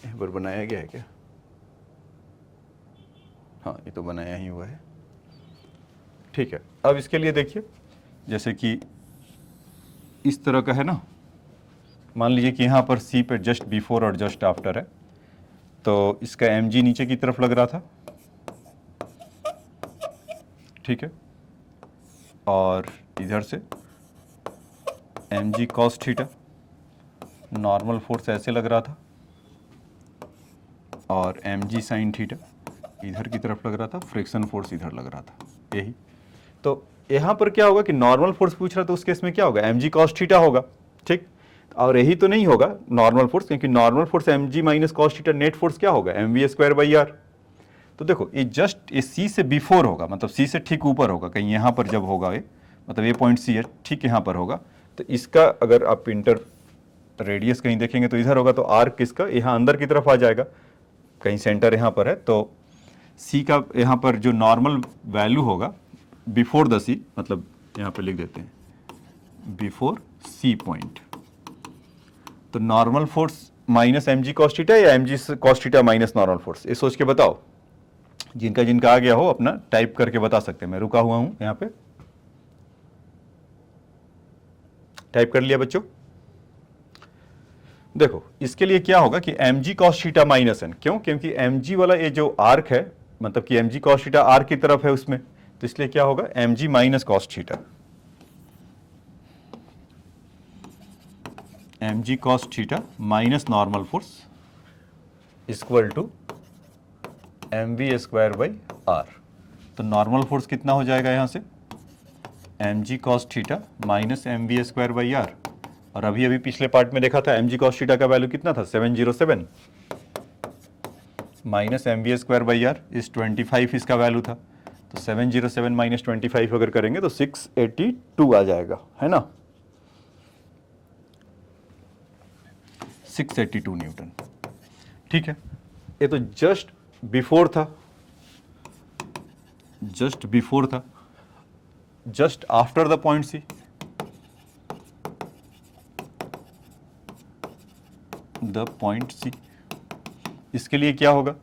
यहाँ पर बनाया गया है क्या, हाँ ये तो बनाया ही हुआ है। ठीक है, अब इसके लिए देखिए जैसे कि इस तरह का है ना, मान लीजिए कि यहाँ पर सी पे जस्ट बिफोर और जस्ट आफ्टर है, तो इसका एम जी नीचे की तरफ लग रहा था, ठीक है, और इधर से एम जी कॉस थीटा, नॉर्मल फोर्स ऐसे लग रहा था, और एम जी साइन थीटा इधर की तरफ लग रहा था, फ्रिक्शन फोर्स इधर लग रहा था, यही। तो यहाँ पर क्या होगा कि नॉर्मल फोर्स पूछ रहा है, तो उस केस में क्या होगा एम जी कॉस थीटा होगा, ठीक, और यही तो नहीं होगा नॉर्मल फोर्स, क्योंकि normal force m g minus cos theta, net force क्या होगा m v square by r. तो देखो ये जस्ट ये सी से बिफोर होगा, मतलब सी से ठीक ऊपर होगा, कहीं यहाँ पर जब होगा ये, मतलब ये पॉइंट सी है ठीक यहाँ पर होगा, तो इसका अगर आप इंटर रेडियस कहीं देखेंगे तो इधर होगा, तो आर्क इसका यहाँ अंदर की तरफ आ जाएगा, कहीं सेंटर यहाँ पर है, तो सी का यहाँ पर जो नॉर्मल वैल्यू होगा बिफोर द सी, मतलब यहाँ पे लिख देते हैं बिफोर सी पॉइंट, तो normal force minus M G cos theta या एम जी cos theta minus normal force, ये सोच के बताओ। जिनका जिनका आ गया हो अपना टाइप करके बता सकते हैं, मैं रुका हुआ हूं यहाँ पे, टाइप कर लिया बच्चों। देखो इसके लिए क्या होगा कि एम जी कॉस थीटा माइनस एन, क्यों, क्योंकि एम जी वाला ये जो आर्क है, मतलब कि एम जी कॉस थीटा आर्क की तरफ है उसमें, तो इसलिए क्या होगा m g minus cos theta, m ji cos theta minus normal force equal to m v square by r. तो नॉर्मल फोर्स कितना हो जाएगा यहाँ से m ji cos theta minus m v square by r, और अभी अभी पिछले पार्ट में देखा था mg cos थीटा का वैल्यू कितना था 707 माइनस m v square by r इस 25 इसका वैल्यू था। तो 707 माइनस 25 अगर करेंगे तो 682 आ जाएगा, है ना, 682 न्यूटन। ठीक है, ये तो जस्ट बिफोर था, जस्ट बिफोर था। Just after the point C, the point C, इसके लिए क्या होगा?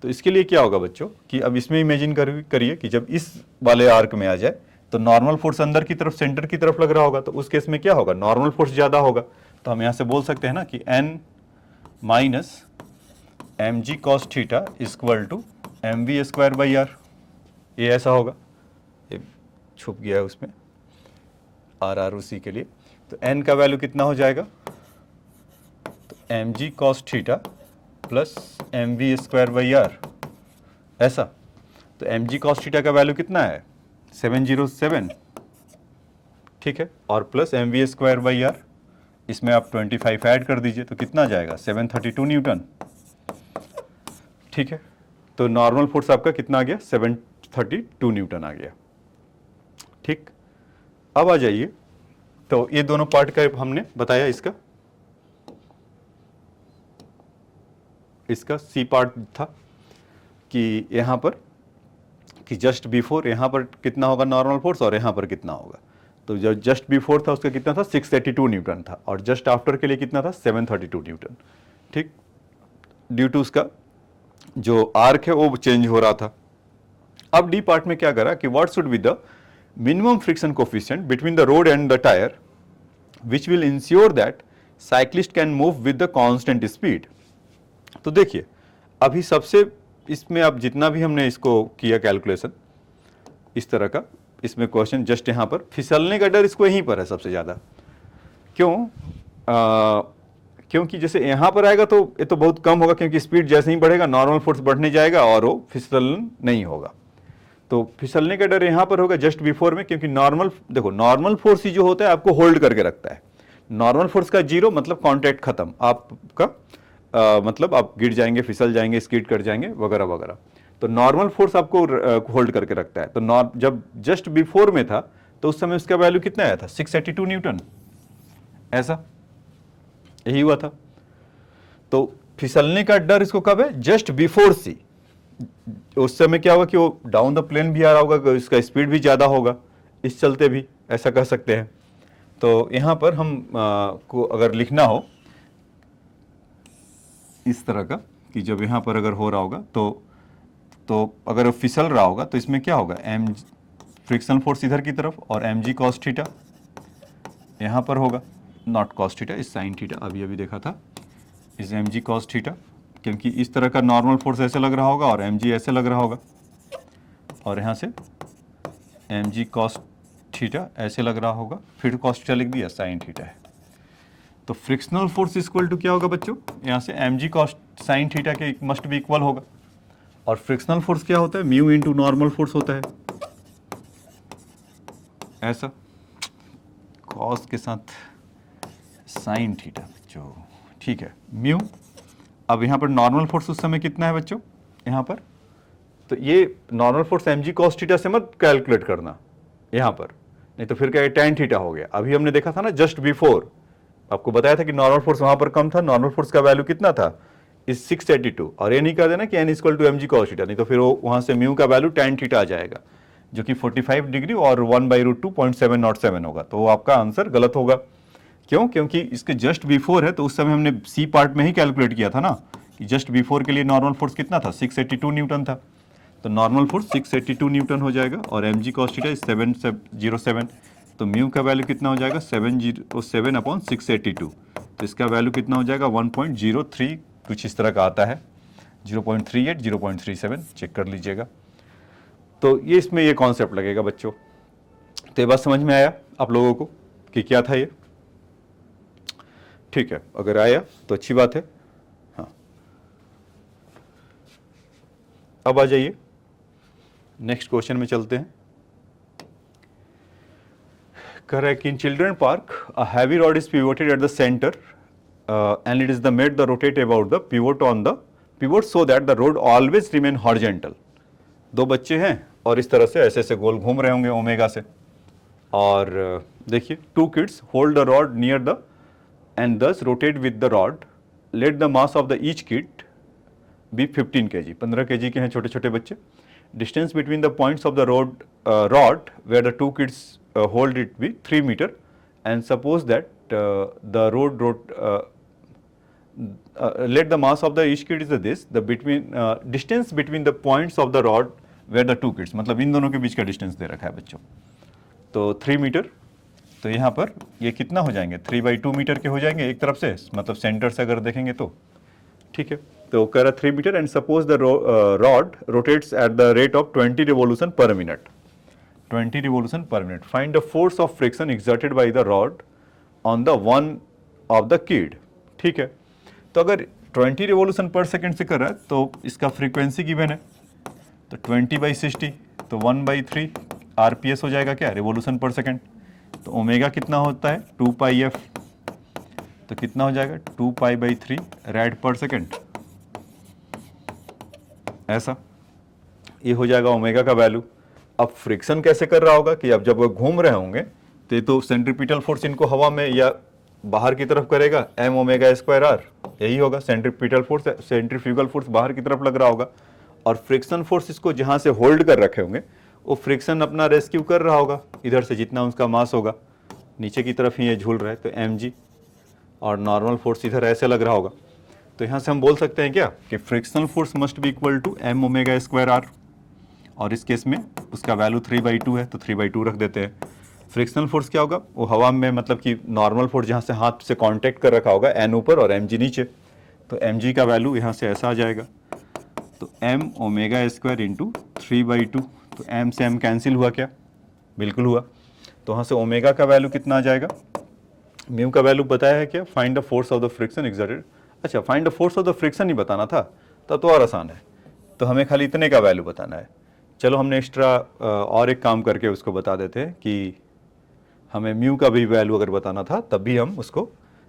तो इसके लिए क्या होगा बच्चों कि अब इसमें इमेजिन करिए कि जब इस वाले आर्क में आ जाए तो नॉर्मल फोर्स अंदर की तरफ, सेंटर की तरफ लग रहा होगा, तो उस केस में क्या होगा? नॉर्मल फोर्स ज्यादा होगा। तो हम यहां से बोल सकते हैं ना कि n minus M G cos theta equal to m v square by r, ये ऐसा होगा, ये छुप गया है उसमें आर आर उसी के लिए। तो n का वैल्यू कितना हो जाएगा? तो m ji cos theta plus m v square by r, ऐसा। तो एम जी कॉस थीटा का वैल्यू कितना है? 707, ठीक है, और plus m v square by r, इसमें आप 25 ऐड कर दीजिए तो कितना आ जाएगा? 732 न्यूटन। ठीक है, तो नॉर्मल फोर्स आपका कितना आ गया? 732 न्यूटन आ गया। ठीक, अब आ जाइए, तो ये दोनों पार्ट का हमने बताया, इसका सी पार्ट था कि यहाँ पर कि जस्ट बिफोर यहाँ पर कितना होगा नॉर्मल फोर्स और यहाँ पर कितना होगा। तो जो जस्ट बिफोर था उसका कितना था? 682 न्यूटन था, और जस्ट आफ्टर के लिए कितना था? 732 न्यूटन। ठीक, ड्यू टू उसका जो आर्क है वो चेंज हो रहा था। अब डी पार्ट में क्या करा कि what should be the minimum friction coefficient between the road and the tyre which will ensure that cyclist can move with the constant speed. तो देखिए, अभी सबसे इसमें अब जितना भी हमने इसको किया कैलकुलेशन इस तरह का, इसमें क्वेश्चन जस्ट यहाँ पर फिसलने का डर इसको यहीं पर है सबसे ज़्यादा। क्यों? क्योंकि जैसे यहाँ पर आएगा तो ये तो बहुत कम होगा, क्योंकि स्पीड जैसे ही बढ़ेगा नॉर्मल फोर्स बढ़ने जाएगा और वो फिसल नहीं होगा। तो फिसलने का डर यहाँ पर होगा जस्ट बिफोर में, क्योंकि नॉर्मल, देखो नॉर्मल फोर्स ही जो होता है आपको होल्ड करके रखता है। नॉर्मल फोर्स का जीरो मतलब कॉन्टैक्ट खत्म, आपका मतलब आप गिर जाएंगे, फिसल जाएंगे, स्कीड कर जाएंगे वगैरह वगैरह। तो नॉर्मल फोर्स आपको होल्ड करके रखता है। तो जब जस्ट बिफोर में था तो उस समय उसका वैल्यू कितना आया था? 682 न्यूटन, ऐसा यही हुआ था। तो फिसलने का डर इसको कब है? जस्ट बिफोर सी। उस समय क्या होगा कि वो डाउन द प्लेन भी आ रहा होगा, इसका स्पीड भी ज़्यादा होगा, इस चलते भी ऐसा कह सकते हैं। तो यहाँ पर हम को अगर लिखना हो इस तरह का कि जब यहाँ पर अगर हो रहा होगा तो अगर फिसल रहा होगा तो इसमें क्या होगा? एम फ्रिक्शन फोर्स इधर की तरफ और एम जी कॉस थीटा यहाँ पर होगा, नॉट कॉस थीटा, इस साइन थीटा अभी अभी देखा था, इस एम जी कॉस थीटा, क्योंकि इस तरह का नॉर्मल फोर्स ऐसे लग रहा होगा और एम जी ऐसे लग रहा होगा, और यहाँ से एम जी कॉस थीटा ऐसे लग रहा होगा, फिर कॉस थीटा लिख दिया, साइन थीटा है। तो फ्रिक्शनल फोर्स इक्वल टू क्या होगा बच्चों? यहाँ से एम जी कॉस साइन थीटा के मस्ट भी इक्वल होगा। और फ्रिक्शनल फोर्स क्या होता है? म्यू इंटू नॉर्मल फोर्स होता है, ऐसा, कॉस के साथ साइन थीटा बच्चों। ठीक है, म्यू। अब यहाँ पर नॉर्मल फोर्स उस समय कितना है बच्चों? यहाँ पर तो ये नॉर्मल फोर्स एम जी कॉस थीटा से मत कैलकुलेट करना यहाँ पर, नहीं तो फिर क्या टैन थीटा हो गया। अभी हमने देखा था ना जस्ट बिफोर, आपको बताया था कि नॉर्मल फोर्स वहां पर कम था, नॉर्मल फोर्स का वैल्यू कितना था? इस 682, और ये नहीं कर देना कि n equal to m ji cos theta, नहीं तो फिर वो वहां से म्यू का वैल्यू टैन थीटा आ जाएगा, जो कि 45 डिग्री और 1/√2 0.707 होगा। तो वो आपका आंसर गलत होगा। क्यों? क्योंकि इसके जस्ट बिफोर है, तो उस समय हमने सी पार्ट में ही कैलकुलेट किया था ना कि जस्ट बिफोर के लिए नॉर्मल फोर्स कितना था? 682 न्यूटन था। तो नॉर्मल फोर्स 682 न्यूटन हो जाएगा और एम जी कॉस थीटा 707, तो म्यू का वैल्यू कितना हो जाएगा? 707/682। तो इसका वैल्यू कितना हो जाएगा? 1.03 कुछ इस तरह का आता है, 0.38 0.37, चेक कर लीजिएगा। तो ये इसमें ये कॉन्सेप्ट लगेगा बच्चों। तो ये बात समझ में आया आप लोगों को कि क्या था ये? ठीक है, अगर आया तो अच्छी बात है। हाँ, अब आ जाइए नेक्स्ट क्वेश्चन में चलते हैं। Correct. In children park, a heavy rod is pivoted at the center, and it is the made the rotate about the pivot on the pivot so that the rod always remain horizontal. दो बच्चे हैं और इस तरह से ऐसे ऐसे गोल घूम रहे होंगे ओमेगा से, और देखिए two kids hold the rod near the end thus rotate with the rod. Let the mass of the each kid be 15 kg. 15 kg के हैं छोटे छोटे बच्चे. Distance between the points of the rod where the two kids hold it be 3 meter, and suppose that the let the mass of the each kid is this, the between distance between the points of the rod where the two kids, मतलब इन दोनों के बीच का distance दे रखा है बच्चों. तो 3 metre, तो यहाँ पर ये कितना हो जाएंगे 3/2 मीटर के हो जाएंगे एक तरफ से, मतलब सेंटर से अगर देखेंगे तो ठीक है. तो कह रहा 3 meter, and suppose the rod rotates at the rate of 20 revolution per minute. 20 revolution per minute. Find the force of friction exerted by the rod on the one of the kid. ठीक है, तो अगर 20 revolution पर second से कर रहा है तो इसका फ्रीक्वेंसी गिवन है, तो 20/60, तो 1/3 RPS हो जाएगा क्या, रिवोल्यूशन पर सेकेंड. तो ओमेगा कितना होता है 2πf, तो कितना हो जाएगा 2π/3 रैड पर सेकेंड. ऐसा ये हो जाएगा ओमेगा का वैल्यू. अब फ्रिक्शन कैसे कर रहा होगा कि अब जब वो घूम रहे होंगे तो सेंट्रीपिटल फोर्स इनको हवा में या बाहर की तरफ करेगा, m ओमेगा स्क्वायर r, यही होगा सेंट्रीपिटल फोर्स. सेंट्रीफ्यूगल फोर्स बाहर की तरफ लग रहा होगा, और फ्रिक्शन फोर्स इसको जहाँ से होल्ड कर रखे होंगे वो फ्रिक्शन अपना रेस्क्यू कर रहा होगा इधर से, जितना उसका मास होगा नीचे की तरफ ही ये झूल रहा है, तो mg, और नॉर्मल फोर्स इधर ऐसे लग रहा होगा. तो यहाँ से हम बोल सकते हैं क्या कि frictional force must be equal to m omega square r, और इस केस में उसका वैल्यू 3/2 है तो 3/2 रख देते हैं. फ्रिक्शनल फोर्स क्या होगा, वो हवा में मतलब कि नॉर्मल फोर्स जहाँ से हाथ से कांटेक्ट कर रखा होगा n ऊपर और mg नीचे, तो mg का वैल्यू यहाँ से ऐसा आ जाएगा, तो m ओमेगा स्क्वायर इंटू 3/2, तो m से m कैंसिल हुआ क्या, बिल्कुल हुआ. तो वहाँ से ओमेगा का वैल्यू कितना आ जाएगा, म्यू का वैल्यू बताया है क्या, find the force of the friction exerted. अच्छा, find the force of the friction ही बताना था, तब तो और आसान है, तो हमें खाली इतने का वैल्यू बताना है. चलो हमने एक्स्ट्रा और एक काम करके उसको बता देते हैं कि हमें म्यू का भी वैल्यू अगर बताना था तब भी हम उसको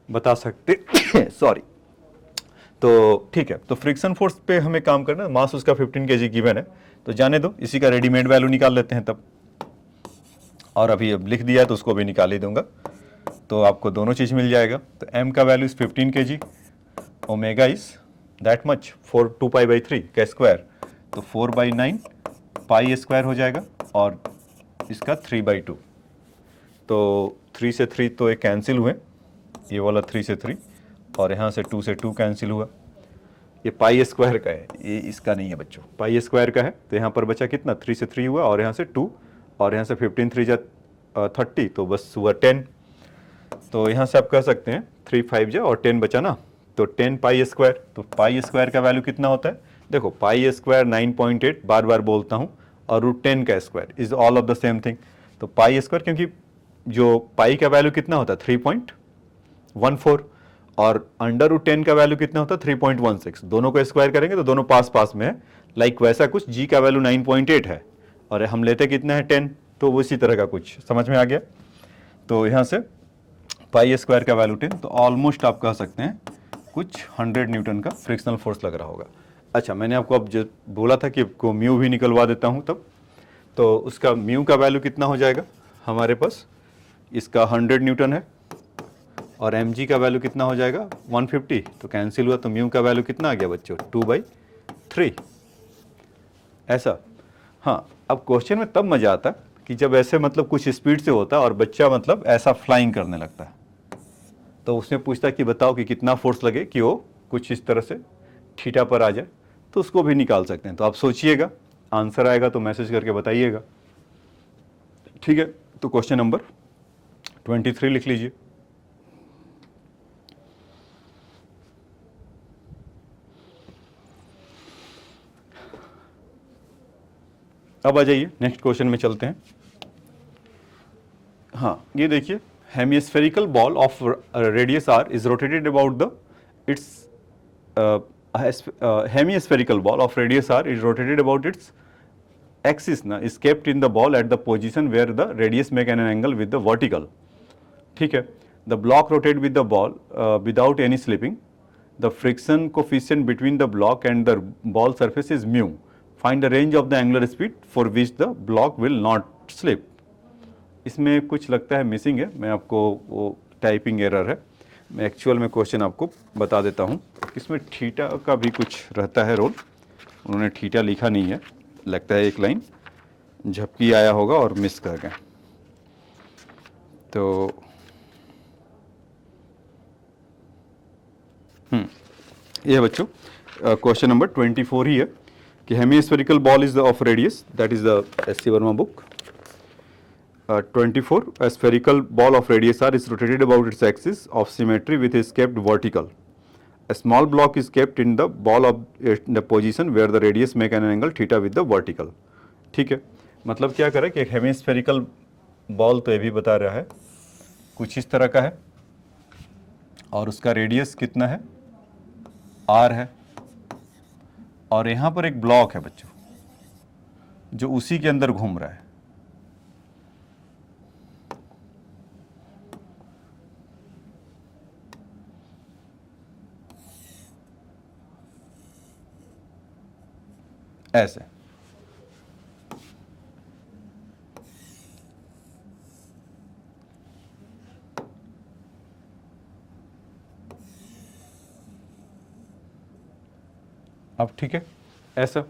बता सकते सॉरी. तो ठीक है, तो फ्रिक्शन फोर्स पे हमें काम करना. मास उसका 15 kg गिवन है, तो जाने दो, इसी का रेडीमेड वैल्यू निकाल लेते हैं तब. और अभी अब लिख दिया है तो उसको भी निकाल ही दूंगा, तो आपको दोनों चीज़ मिल जाएगा. तो m का value is 15 kg, omega is that much 2π/3 का स्क्वायर, तो 4/9 पाई स्क्वायर हो जाएगा, और इसका 3/2. तो 3 से 3 तो एक कैंसिल हुए, ये वाला 3 से 3, और यहाँ से 2 से 2 कैंसिल हुआ. ये पाई स्क्वायर का है, ये इसका नहीं है बच्चों, पाई स्क्वायर का है. तो यहाँ पर बचा कितना 3 से 3 हुआ, और यहाँ से 2, और यहाँ से 15 3 जा 30, तो बस हुआ 10. तो यहाँ से आप कह सकते हैं 3 5 जा और 10 बचा ना, तो 10 पाई स्क्वायर. तो पाई स्क्वायर का वैल्यू कितना होता है, देखो पाई स्क्वायर 9.8 बार बार बोलता हूँ, और √10 का square is all of the same thing. तो पाई स्क्वायर, क्योंकि जो पाई का वैल्यू कितना होता है 3.14, और अंडर √10 का वैल्यू कितना होता है 3.16. दोनों को स्क्वायर करेंगे तो दोनों पास पास में है. लाइक वैसा कुछ जी का वैल्यू 9.8 है, और हम लेते कितना है 10, तो उसी तरह का कुछ समझ में आ गया. तो यहाँ से पाई स्क्वायर का वैल्यू 10, तो ऑलमोस्ट आप कह सकते हैं कुछ 100 न्यूटन का फ्रिक्शनल फोर्स लग रहा होगा. अच्छा, मैंने आपको अब जो बोला था कि आपको म्यू भी निकलवा देता हूँ तब, तो उसका म्यू का वैल्यू कितना हो जाएगा हमारे पास, इसका 100 न्यूटन है, और mg का वैल्यू कितना हो जाएगा 150, तो कैंसिल हुआ, तो म्यू का वैल्यू कितना आ गया बच्चों 2/3. ऐसा. हाँ, अब क्वेश्चन में तब मज़ा आता है कि जब ऐसे मतलब कुछ स्पीड से होता है और बच्चा मतलब ऐसा फ्लाइंग करने लगता है, तो उसने पूछता कि बताओ कि कितना फोर्स लगे कि वो कुछ इस तरह से थीटा पर आ जाए, तो उसको भी निकाल सकते हैं. तो आप सोचिएगा, आंसर आएगा तो मैसेज करके बताइएगा. ठीक है, तो क्वेश्चन नंबर 23 लिख लीजिए. अब आ जाइए नेक्स्ट क्वेश्चन में चलते हैं. हाँ, ये देखिए, hemispherical ball of radius r is rotated about the its hemispherical ball of radius r is rotated about its axis ना is kept in the ball at the position where the radius make an angle with the vertical. ठीक है, the block rotate with the ball without any slipping. The friction coefficient between the block and the ball surface is mu. Find the range of the angular speed for which the block will not slip. इसमें कुछ लगता है missing है, मैं आपको वो typing error है, मैं एक्चुअल में क्वेश्चन आपको बता देता हूँ। इसमें थीटा का भी कुछ रहता है रोल, उन्होंने थीटा लिखा नहीं है, लगता है एक लाइन झपकी आया होगा और मिस कर गए। तो ये बच्चों क्वेश्चन नंबर 24 ही है कि hemispherical ball is the of radius, that is the SC. Verma book. 24, a spherical ball of radius r is rotated about its axis of symmetry with is kept vertical. A small block is kept in the ball of the position where the radius make an angle theta with the vertical. ठीक है, मतलब क्या करें कि एक hemispherical ball तो ये भी बता रहा है कुछ इस तरह का है और उसका रेडियस कितना है, r है, और यहाँ पर एक ब्लॉक है बच्चों जो उसी के अंदर घूम रहा है। ऐसे अब ठीक है, ऐसा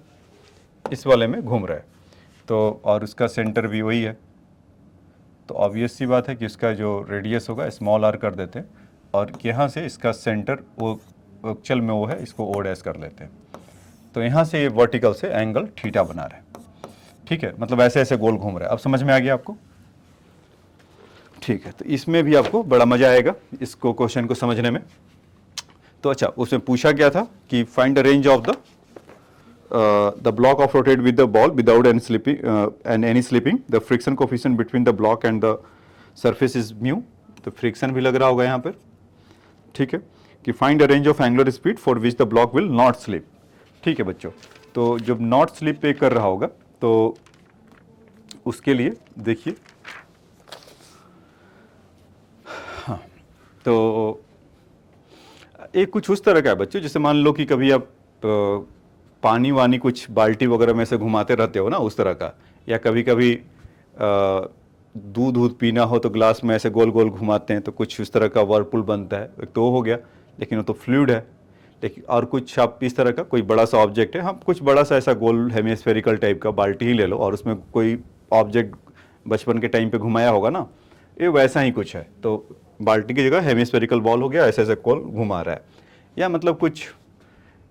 इस वाले में घूम रहा है तो, और उसका सेंटर भी वही है, तो ऑब्वियस सी बात है कि इसका जो रेडियस होगा स्मॉल r कर देते हैं और यहाँ से इसका सेंटर वो एक्चुअल में वो है, इसको o डैश कर लेते हैं, तो यहाँ से ये वर्टिकल से एंगल थीटा बना रहे हैं। ठीक है, मतलब ऐसे ऐसे गोल घूम रहा है। अब समझ में आ गया आपको? ठीक है, तो इसमें भी आपको बड़ा मजा आएगा इसको क्वेश्चन को समझने में। तो अच्छा, उसमें पूछा गया था कि find the range of the block of rotate with the ball without any slipping, the friction coefficient between the block and the surface is mu, तो फ्रिक्शन भी लग रहा होगा यहाँ पर। ठीक है, कि find the range of angular speed for which the block will not slip. ठीक है बच्चों, तो जब नॉट स्लिप पे कर रहा होगा तो उसके लिए देखिए, हाँ, तो एक कुछ उस तरह का है बच्चों, जैसे मान लो कि कभी आप पानी वानी कुछ बाल्टी वगैरह में से घुमाते रहते हो ना, उस तरह का, या कभी कभी दूध पीना हो तो ग्लास में ऐसे गोल गोल घुमाते हैं तो कुछ उस तरह का वर्लपूल बनता है, एक तो वो हो गया, लेकिन वो तो फ्लूइड है। लेकिन और कुछ आप इस तरह का कोई बड़ा सा ऑब्जेक्ट है, हम कुछ बड़ा सा ऐसा गोल हेमिस्फेरिकल टाइप का बाल्टी ही ले लो और उसमें कोई ऑब्जेक्ट बचपन के टाइम पे घुमाया होगा ना, ये वैसा ही कुछ है, तो बाल्टी की जगह हेमिस्फेरिकल बॉल हो गया, ऐसे ऐसे गोल घुमा रहा है। या मतलब कुछ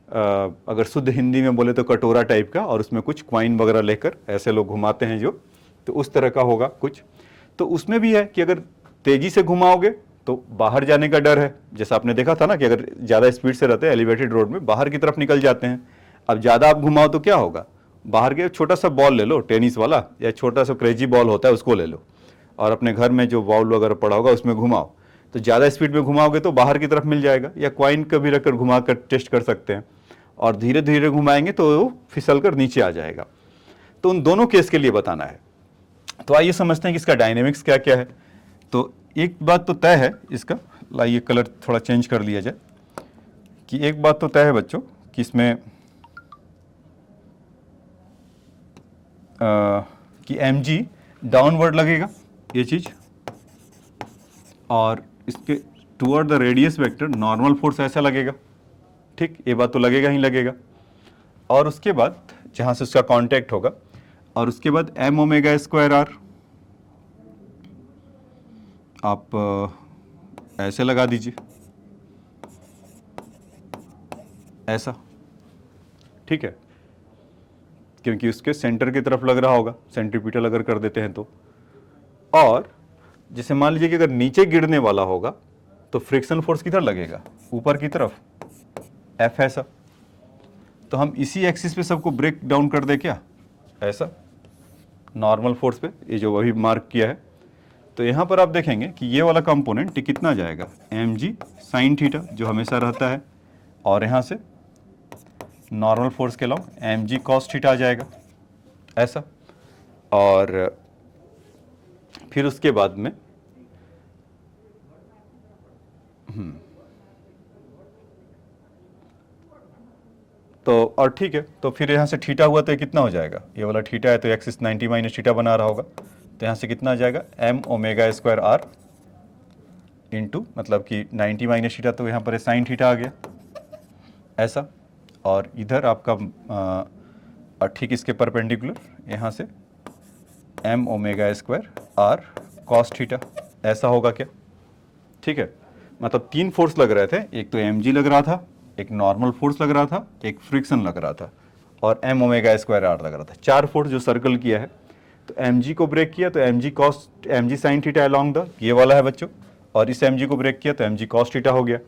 अगर शुद्ध हिंदी में बोले तो कटोरा टाइप का, और उसमें कुछ क्वाइन वगैरह लेकर ऐसे लोग घुमाते हैं जो, तो उस तरह का होगा कुछ। तो उसमें भी है कि अगर तेज़ी से घुमाओगे तो बाहर जाने का डर है, जैसा आपने देखा था ना कि अगर ज़्यादा स्पीड से रहते हैं एलिवेटेड रोड में बाहर की तरफ निकल जाते हैं। अब ज़्यादा आप घुमाओ तो क्या होगा, बाहर के छोटा सा बॉल ले लो, टेनिस वाला या छोटा सा क्रेजी बॉल होता है उसको ले लो और अपने घर में जो बॉल वगैरह पड़ा होगा उसमें घुमाओ, तो ज़्यादा स्पीड में घुमाओगे तो बाहर की तरफ मिल जाएगा। या क्वाइन कभी रखकर घुमा कर टेस्ट कर सकते हैं, और धीरे धीरे घुमाएंगे तो वो फिसल कर नीचे आ जाएगा। तो उन दोनों केस के लिए बताना है। तो आइए समझते हैं कि इसका डायनेमिक्स क्या क्या है। तो एक बात तो तय है इसका, लाइए कलर थोड़ा चेंज कर लिया जाए, कि एक बात तो तय है बच्चों कि इसमें कि mg डाउनवर्ड लगेगा ये चीज़, और इसके toward the radius vector normal force ऐसा लगेगा। ठीक, ये बात तो लगेगा ही लगेगा। और उसके बाद जहाँ से उसका कांटेक्ट होगा, और उसके बाद m ओमेगा स्क्वायर r आप ऐसे लगा दीजिए, ऐसा। ठीक है, क्योंकि उसके सेंटर की तरफ लग रहा होगा, सेंट्रीपिटल अगर कर देते हैं तो। और जैसे मान लीजिए कि अगर नीचे गिरने वाला होगा तो फ्रिक्शन फोर्स किधर लगेगा, ऊपर की तरफ, F ऐसा। तो हम इसी एक्सिस पे सबको ब्रेक डाउन कर दे क्या, ऐसा नॉर्मल फोर्स पे, ये जो अभी मार्क किया है। तो यहाँ पर आप देखेंगे कि ये वाला कंपोनेंट कितना जाएगा, mg साइन थीटा जो हमेशा रहता है, और यहाँ से नॉर्मल फोर्स के अलावा mg कॉस थीटा आ जाएगा, ऐसा। और फिर उसके बाद में तो और ठीक है, तो फिर यहाँ से थीटा हुआ तो ये कितना हो जाएगा, ये वाला थीटा है तो एक्सिस 90 माइनस थीटा बना रहा होगा, तो यहाँ से कितना आ जाएगा m omega square r into, मतलब कि 90 माइनस थीटा तो यहाँ पर साइन थीटा आ गया ऐसा, और इधर आपका और ठीक इसके परपेंडिकुलर यहाँ से m omega square are cos theta, ऐसा होगा क्या। ठीक है, मतलब तीन फोर्स लग रहे थे, एक तो एम जी लग रहा था, एक नॉर्मल फोर्स लग रहा था, एक फ्रिक्शन लग रहा था, और एम ओमेगा स्क्वायर आर लग रहा था। चार फोर्स जो सर्कल किया है, तो एम जी को ब्रेक किया तो m ji cos, m g sine theta along the, ये वाला है बच्चों, और इस एम जी को ब्रेक किया तो एम जी कॉस थीटा हो गया।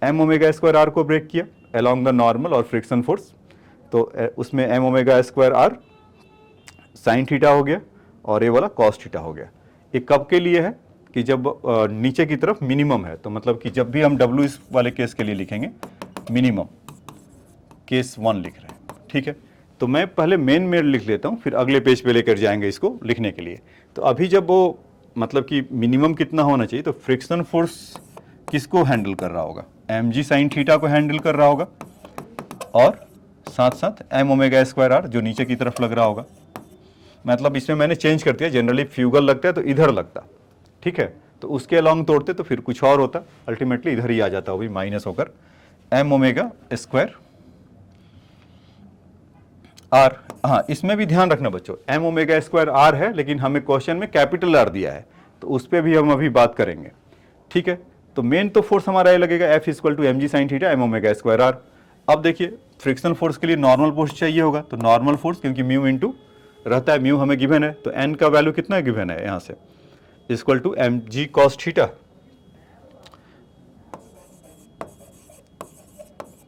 एम ओमेगा स्क्वायर आर को ब्रेक किया अलॉन्ग द नॉर्मल और फ्रिक्शन फोर्स, तो उसमें m omega square are sine theta हो गया और ये वाला कॉस थीटा हो गया। ये कब के लिए है कि जब नीचे की तरफ मिनिमम है, तो मतलब कि जब भी हम डब्ल्यू इस वाले केस के लिए लिखेंगे मिनिमम, केस 1 लिख रहे हैं। ठीक है, तो मैं पहले मेन में लिख लेता हूँ, फिर अगले पेज पे लेकर जाएंगे इसको लिखने के लिए। तो अभी जब वो मतलब कि मिनिमम कितना होना चाहिए, तो फ्रिक्शन फोर्स किसको हैंडल कर रहा होगा, एम जी साइन थीटा को हैंडल कर रहा होगा, और साथ साथ एम ओमेगा स्क्वायर आर जो नीचे की तरफ लग रहा होगा। मतलब इसमें मैंने चेंज कर दिया, जनरली फ्यूगल लगता है तो इधर लगता, ठीक है, तो उसके अलॉन्ग तोड़ते तो फिर कुछ और होता, अल्टीमेटली इधर ही आ जाता, वो भी माइनस होकर एम ओमेगा स्क्वायर आर। हाँ, इसमें भी ध्यान रखना बच्चों, एम ओमेगा स्क्वायर आर है, लेकिन हमें क्वेश्चन में कैपिटल आर दिया है, तो उस पर भी हम अभी बात करेंगे। ठीक है, तो मेन तो फोर्स हमारा ये लगेगा f equal to m g sine theta m omega square r. अब देखिए फ्रिक्शन फोर्स के लिए नॉर्मल फोर्स चाहिए होगा, तो नॉर्मल फोर्स क्योंकि म्यू इंटू रहता है, म्यू हमें गिवन है, तो एन का वैल्यू कितना गिवन है यहाँ से, equal to m ji cos theta.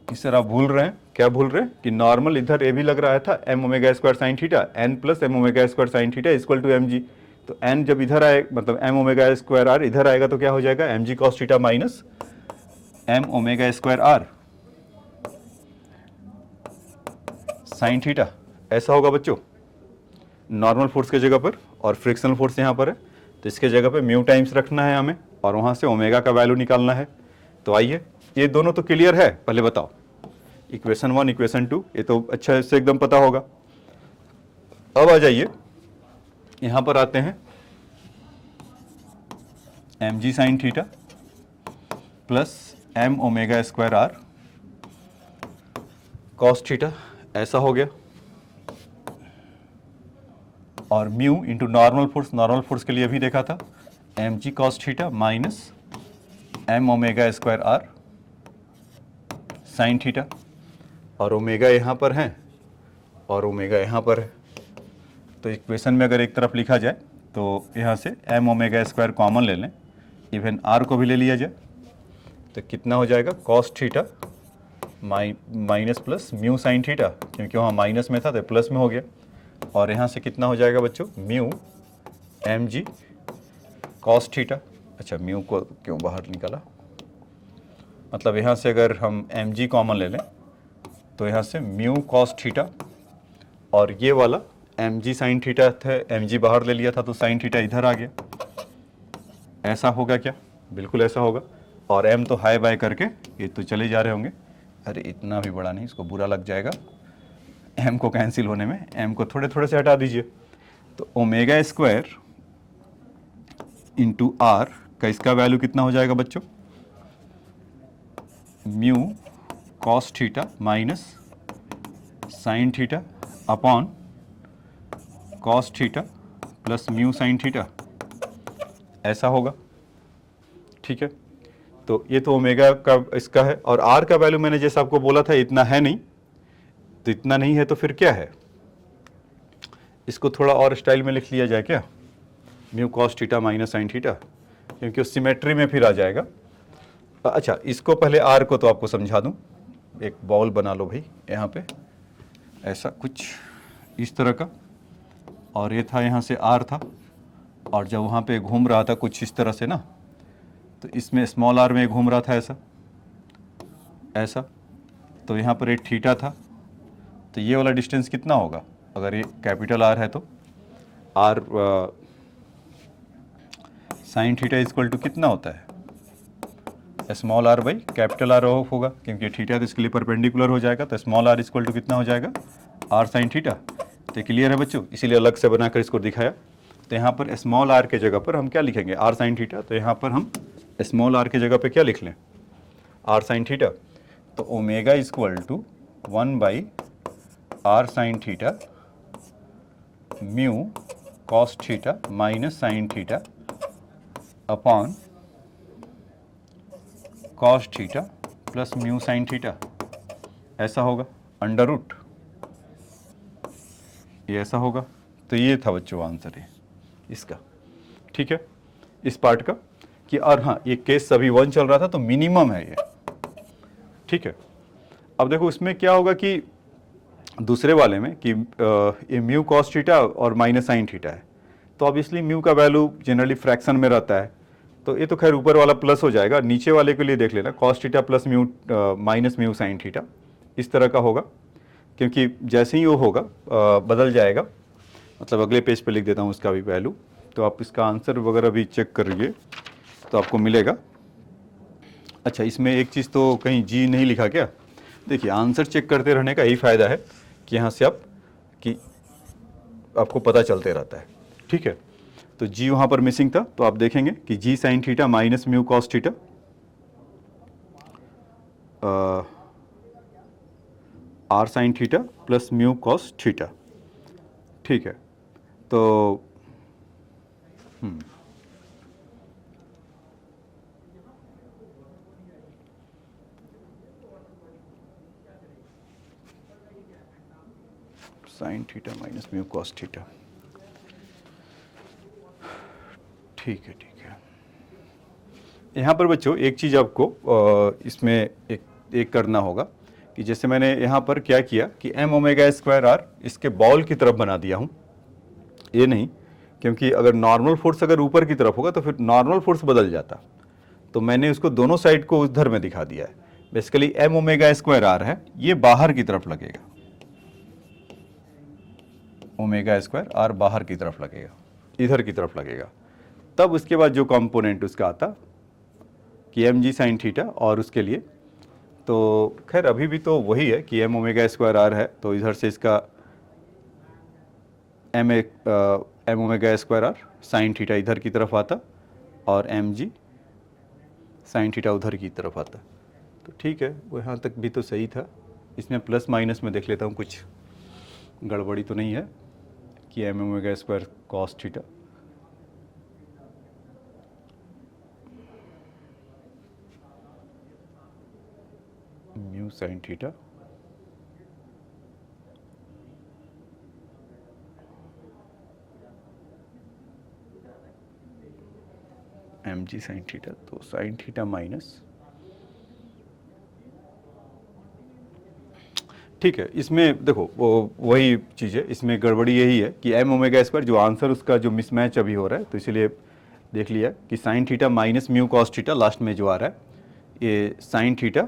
इस तरह आप भूल रहे हैं, क्या भूल रहे हैं कि नॉर्मल इधर ये भी लग रहा था m omega square sine theta, n plus m omega square sine theta equal to m g, तो एन जब इधर आए, मतलब एम ओमेगा स्क्वायर आर इधर आएगा तो क्या हो जाएगा m ji cos theta minus m omega square are sine theta, ऐसा होगा बच्चों नॉर्मल फोर्स की जगह पर, और फ्रिक्शनल फोर्स यहाँ पर है, तो इसके जगह पे म्यू टाइम्स रखना है हमें, और वहाँ से ओमेगा का वैल्यू निकालना है। तो आइए, ये दोनों तो क्लियर है, पहले बताओ इक्वेशन 1 इक्वेशन 2, ये तो अच्छा से एकदम पता होगा। अब आ जाइए, यहाँ पर आते हैं m g sine theta plus m omega square are cos theta, ऐसा हो गया, और म्यू इंटू नॉर्मल फोर्स के लिए भी देखा था m ji cos theta minus m omega square are sine theta, और ओमेगा यहाँ पर है और ओमेगा यहाँ पर है, तो इक्वेशन में अगर एक तरफ लिखा जाए तो यहाँ से एम ओमेगा स्क्वायर कॉमन ले लें, इवन आर को भी ले लिया जाए, तो कितना हो जाएगा cos theta minus plus mu sine theta, क्योंकि वहाँ माइनस में था तो प्लस में हो गया, और यहाँ से कितना हो जाएगा बच्चों mu M G cos theta. अच्छा, म्यू को क्यों बाहर निकाला, मतलब यहाँ से अगर हम एम जी कॉमन ले लें तो यहाँ से म्यू कॉस थीटा, और ये वाला एम जी साइन थीटा था, एम जी बाहर ले लिया था तो साइन थीटा इधर आ गया, ऐसा होगा क्या, बिल्कुल ऐसा होगा। और एम तो हाई बाय करके ये तो चले जा रहे होंगे, अरे इतना भी बड़ा नहीं, इसको बुरा लग जाएगा एम को कैंसिल होने में, एम को थोड़े थोड़े से हटा दीजिए, तो ओमेगा स्क्वायर इंटू आर का इसका वैल्यू कितना हो जाएगा बच्चों, mu cos theta minus sine theta upon cos theta plus mu sine theta, ऐसा होगा। ठीक है, तो ये तो ओमेगा का इसका है, और आर का वैल्यू मैंने जैसा आपको बोला था इतना है नहीं, तो इतना नहीं है तो फिर क्या है, इसको थोड़ा और स्टाइल में लिख लिया जाए क्या, mu cos theta minus sine theta, क्योंकि उस सिमेट्री में फिर आ जाएगा। अच्छा, इसको पहले आर को तो आपको समझा दूं, एक बॉल बना लो भाई यहाँ पे, ऐसा कुछ इस तरह का, और ये था यहाँ से आर था, और जब वहाँ पे घूम रहा था कुछ इस तरह से ना, तो इसमें स्मॉल आर में घूम रहा था ऐसा ऐसा, तो यहाँ पर एक थीटा था, तो ये वाला डिस्टेंस कितना होगा, अगर ये कैपिटल आर है तो R sine theta equal to कितना होता है, small r by capital R होगा, क्योंकि थीटा तो इसके लिए परपेंडिकुलर हो जाएगा, तो स्मॉल आर इक्वल टू कितना हो जाएगा, आर साइन थीटा। तो क्लियर है बच्चों, इसीलिए अलग से बनाकर इसको दिखाया। तो यहाँ पर स्मॉल आर के जगह पर हम क्या लिखेंगे, आर साइन थीटा। तो यहाँ पर हम स्मॉल आर के जगह पे क्या लिख लें, आर साइन थीटा। तो omega equal to 1 by r sine theta mu cos theta minus sine theta upon cos theta plus mu sine theta, ऐसा होगा, अंडर रूट ये ऐसा होगा। तो ये था बच्चों आंसर है इसका, ठीक है, इस पार्ट का। कि और हाँ, ये केस सभी 1 चल रहा था तो मिनिमम है ये, ठीक है। अब देखो इसमें क्या होगा कि दूसरे वाले में कि ये म्यू कॉस थीटा और माइनस साइन थीटा है, तो ऑब्वियसली म्यू का वैल्यू जनरली फ्रैक्शन में रहता है, तो ये तो खैर ऊपर वाला प्लस हो जाएगा। नीचे वाले के लिए देख लेना, cos theta plus mu minus mu sine theta, इस तरह का होगा। क्योंकि जैसे ही वो होगा बदल जाएगा, मतलब अगले पेज पे लिख देता हूँ उसका भी वैल्यू, तो आप इसका आंसर वगैरह भी चेक करिए तो आपको मिलेगा। अच्छा, इसमें एक चीज़ तो कहीं जी नहीं लिखा क्या, देखिए आंसर चेक करते रहने का यही फ़ायदा है कि यहाँ से आपको पता चलते रहता है, ठीक है। तो जी वहाँ पर मिसिंग था, तो आप देखेंगे कि G sine theta minus mu cos theta R sine theta plus mu cos theta, ठीक है। तो sine theta minus mu cos theta, ठीक है, ठीक है। यहाँ पर बच्चों एक चीज़ आपको इसमें एक करना होगा कि जैसे मैंने यहाँ पर क्या किया कि एम ओमेगा स्क्वायर आर इसके बॉल की तरफ बना दिया हूँ, ये नहीं, क्योंकि अगर नॉर्मल फोर्स अगर ऊपर की तरफ होगा तो फिर नॉर्मल फोर्स बदल जाता, तो मैंने उसको दोनों साइड को उधर में दिखा दिया है। Basically m omega square r है, ये बाहर की तरफ लगेगा, ओमेगा स्क्वायर आर बाहर की तरफ लगेगा, इधर की तरफ लगेगा। तब उसके बाद जो कंपोनेंट उसका आता कि एम जी साइन थीटा, और उसके लिए तो खैर अभी भी तो वही है कि एम ओमेगा स्क्वायर आर है, तो इधर से इसका m omega square are sine theta इधर की तरफ आता और एम जी साइन थीटा उधर की तरफ आता। तो ठीक है, वो यहाँ तक भी तो सही था। इसमें प्लस माइनस में देख लेता हूँ कुछ गड़बड़ी तो नहीं है कि m omega square cos theta mu sine theta m g sine theta, तो साइन थीटा माइनस, ठीक है। इसमें देखो वो वही चीज़ है, इसमें गड़बड़ी यही है कि एम ओमेगा स्क्वायर जो आंसर उसका जो मिसमैच अभी हो रहा है, तो इसीलिए देख लिया कि sign theta minus mu cos theta last में जो आ रहा है, ये sign theta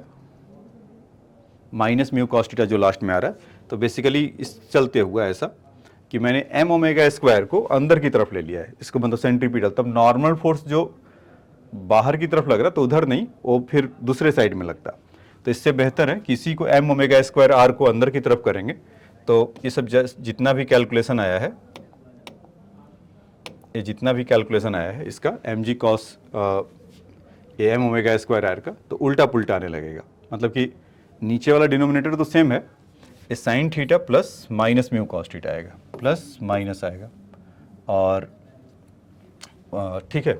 minus mu cos theta जो लास्ट में आ रहा है। तो बेसिकली इस चलते हुआ ऐसा कि मैंने एम ओमेगा स्क्वायर को अंदर की तरफ ले लिया है, इसको मतलब सेंट्रीपिटल, तब नॉर्मल फोर्स जो बाहर की तरफ लग रहा तो उधर नहीं, वो फिर दूसरे साइड में लगता। तो इससे बेहतर है कि इसी को एम ओमेगा स्क्वायर आर को अंदर की तरफ करेंगे। तो ये सब जितना भी कैलकुलेशन आया है, ये जितना भी कैलकुलेशन आया है इसका एम जी cos m omega square r का, तो उल्टा पुल्टा आने लगेगा। मतलब कि नीचे वाला डिनोमिनेटर तो सेम है, ये sign theta plus minus mu cos theta आएगा, प्लस माइनस आएगा, और ठीक है।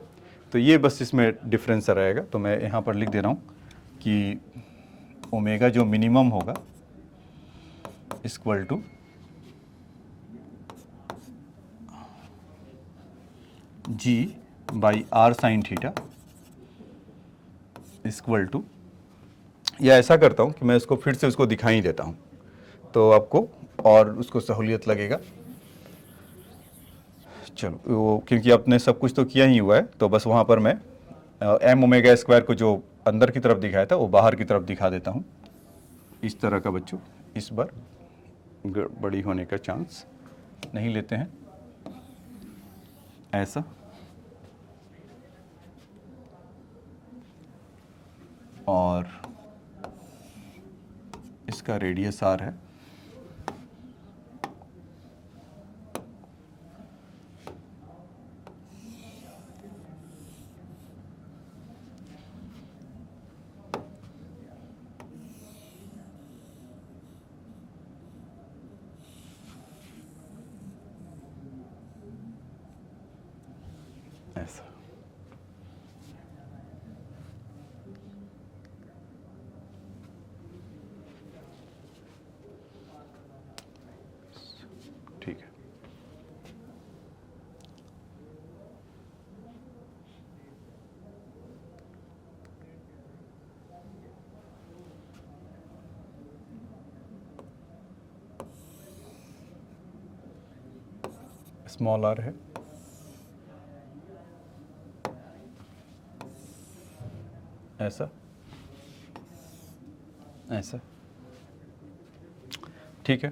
तो ये बस इसमें डिफरेंस रहेगा। तो मैं यहाँ पर लिख दे रहा हूँ कि ओमेगा जो मिनिमम होगा equal to g by r sine theta equal to, या ऐसा करता हूँ कि मैं इसको फिर से उसको दिखाई देता हूँ तो आपको और उसको सहूलियत लगेगा। चलो वो क्योंकि आपने सब कुछ तो किया ही हुआ है, तो बस वहाँ पर मैं एम ओमेगा स्क्वायर को जो अंदर की तरफ दिखाया था वो बाहर की तरफ दिखा देता हूँ। इस तरह का बच्चों इस बार गड़बड़ी होने का चांस नहीं लेते हैं। ऐसा, और इसका रेडियस आर है, ऐसा। ठीक है, स्मॉल आर है, ऐसा, ऐसा। ठीक है,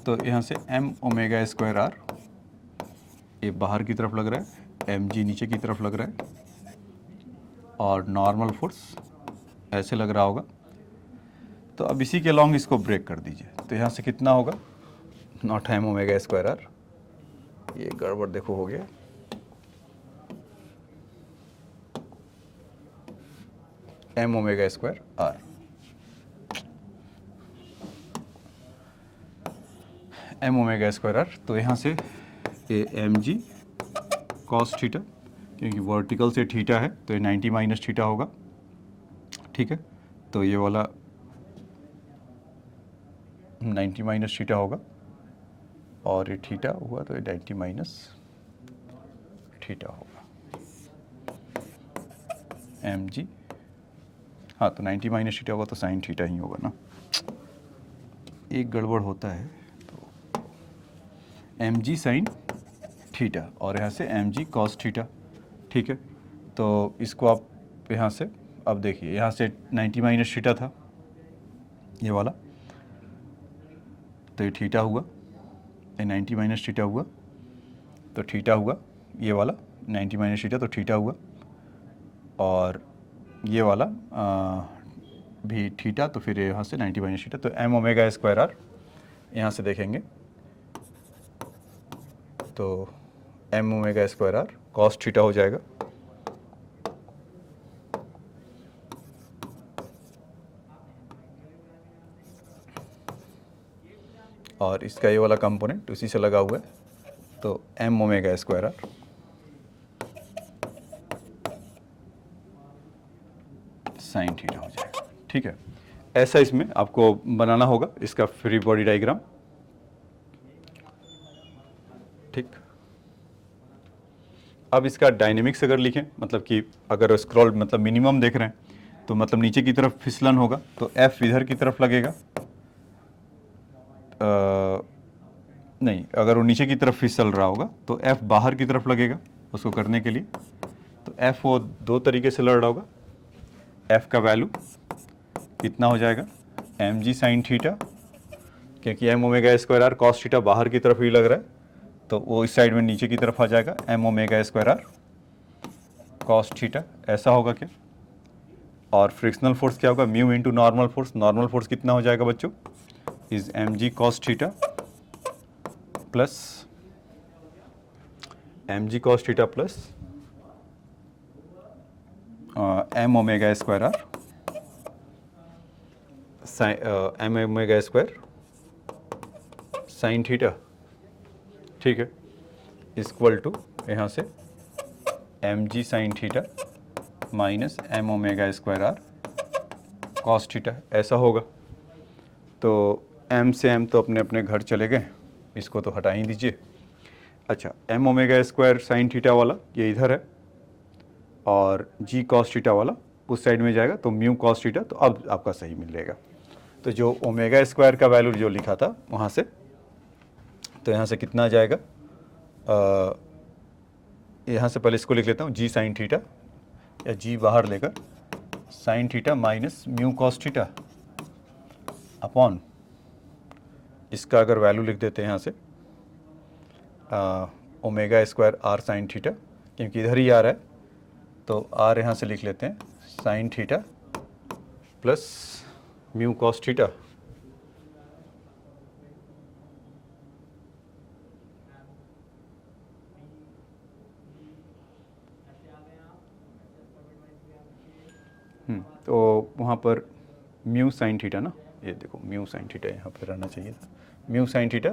तो यहाँ से m ओमेगा स्क्वायर आर, ये बाहर की तरफ लग रहा है, mg नीचे की तरफ लग रहा है, और नॉर्मल फोर्स ऐसे लग रहा होगा। तो अब इसी के लॉन्ग इसको ब्रेक कर दीजिए, तो यहाँ से कितना होगा, not m omega square r, ये गड़बड़ देखो हो गया, m omega square r, m omega square are. तो यहाँ से ये mg कॉस थीटा, क्योंकि वर्टिकल से थीटा है तो ये 90 माइनस थीटा होगा। ठीक है, तो ये वाला 90 माइनस थीटा होगा, और ये थीटा हुआ तो ये 90 माइनस थीटा होगा, mg। हाँ, तो 90 माइनस थीटा होगा तो साइन थीटा ही होगा ना, एक गड़बड़ होता है। तो mg साइन थीटा, और यहाँ से mg कॉस थीटा। ठीक है, तो इसको आप यहाँ से, अब देखिए यहाँ से 90 माइनस थीटा था ये वाला, तो ये थीटा हुआ, ये 90 माइनस थीटा हुआ, तो थीटा हुआ, ये वाला 90 माइनस थीटा तो थीटा हुआ, और ये वाला भी थीटा, तो फिर यहाँ से 90 माइनस थीटा, तो m ओमेगा स्क्वायर आर यहाँ से देखेंगे तो m omega square are cos theta हो जाएगा, और इसका ये वाला कंपोनेंट उसी से लगा हुआ है, तो m omega square are sine theta हो जाएगा। ठीक है, ऐसा इसमें आपको बनाना होगा इसका फ्री बॉडी डायग्राम। ठीक, अब इसका डायनेमिक्स अगर लिखें, मतलब कि अगर स्क्रॉल मतलब मिनिमम देख रहे हैं तो मतलब नीचे की तरफ फिसलन होगा, तो F इधर की तरफ लगेगा, नहीं, अगर वो नीचे की तरफ फिसल रहा होगा तो F बाहर की तरफ लगेगा उसको करने के लिए। तो F वो दो तरीके से लड़ रहा होगा, F का वैल्यू कितना हो जाएगा, mg साइन थीटा, क्योंकि m omega square are cos theta बाहर की तरफ ही लग रहा है, तो वो इस साइड में नीचे की तरफ आ जाएगा, m omega square are cos theta, ऐसा होगा क्या। और फ्रिक्शनल फोर्स क्या होगा, mu into normal force, normal force कितना हो जाएगा बच्चों, is mg cos theta plus mg cos theta plus m omega square r m omega square sine theta. ठीक है, इक्वल टू यहाँ से mg sine theta minus m omega square are cos theta, ऐसा होगा। तो m से m तो अपने अपने घर चले गए, इसको तो हटा ही दीजिए। अच्छा, m omega square sine theta वाला ये इधर है, और g कॉस थीटा वाला उस साइड में जाएगा, तो म्यू कॉस थीटा, तो अब आपका सही मिलेगा। तो जो ओमेगा स्क्वायर का वैल्यू जो लिखा था वहाँ से, तो यहाँ से कितना आ जाएगा, यहाँ से पहले इसको लिख लेता हूँ, g साइन थीटा, या g बाहर लेकर sine theta minus mu cos theta upon, इसका अगर वैल्यू लिख देते हैं यहाँ से omega square are sine theta, क्योंकि इधर ही आ रहा है तो आर यहाँ से लिख लेते हैं sine theta plus mu cos theta. तो वहाँ पर म्यू साइन थीटा ना, ये देखो म्यू साइन थीटा यहाँ पे रहना चाहिए था, mu sine theta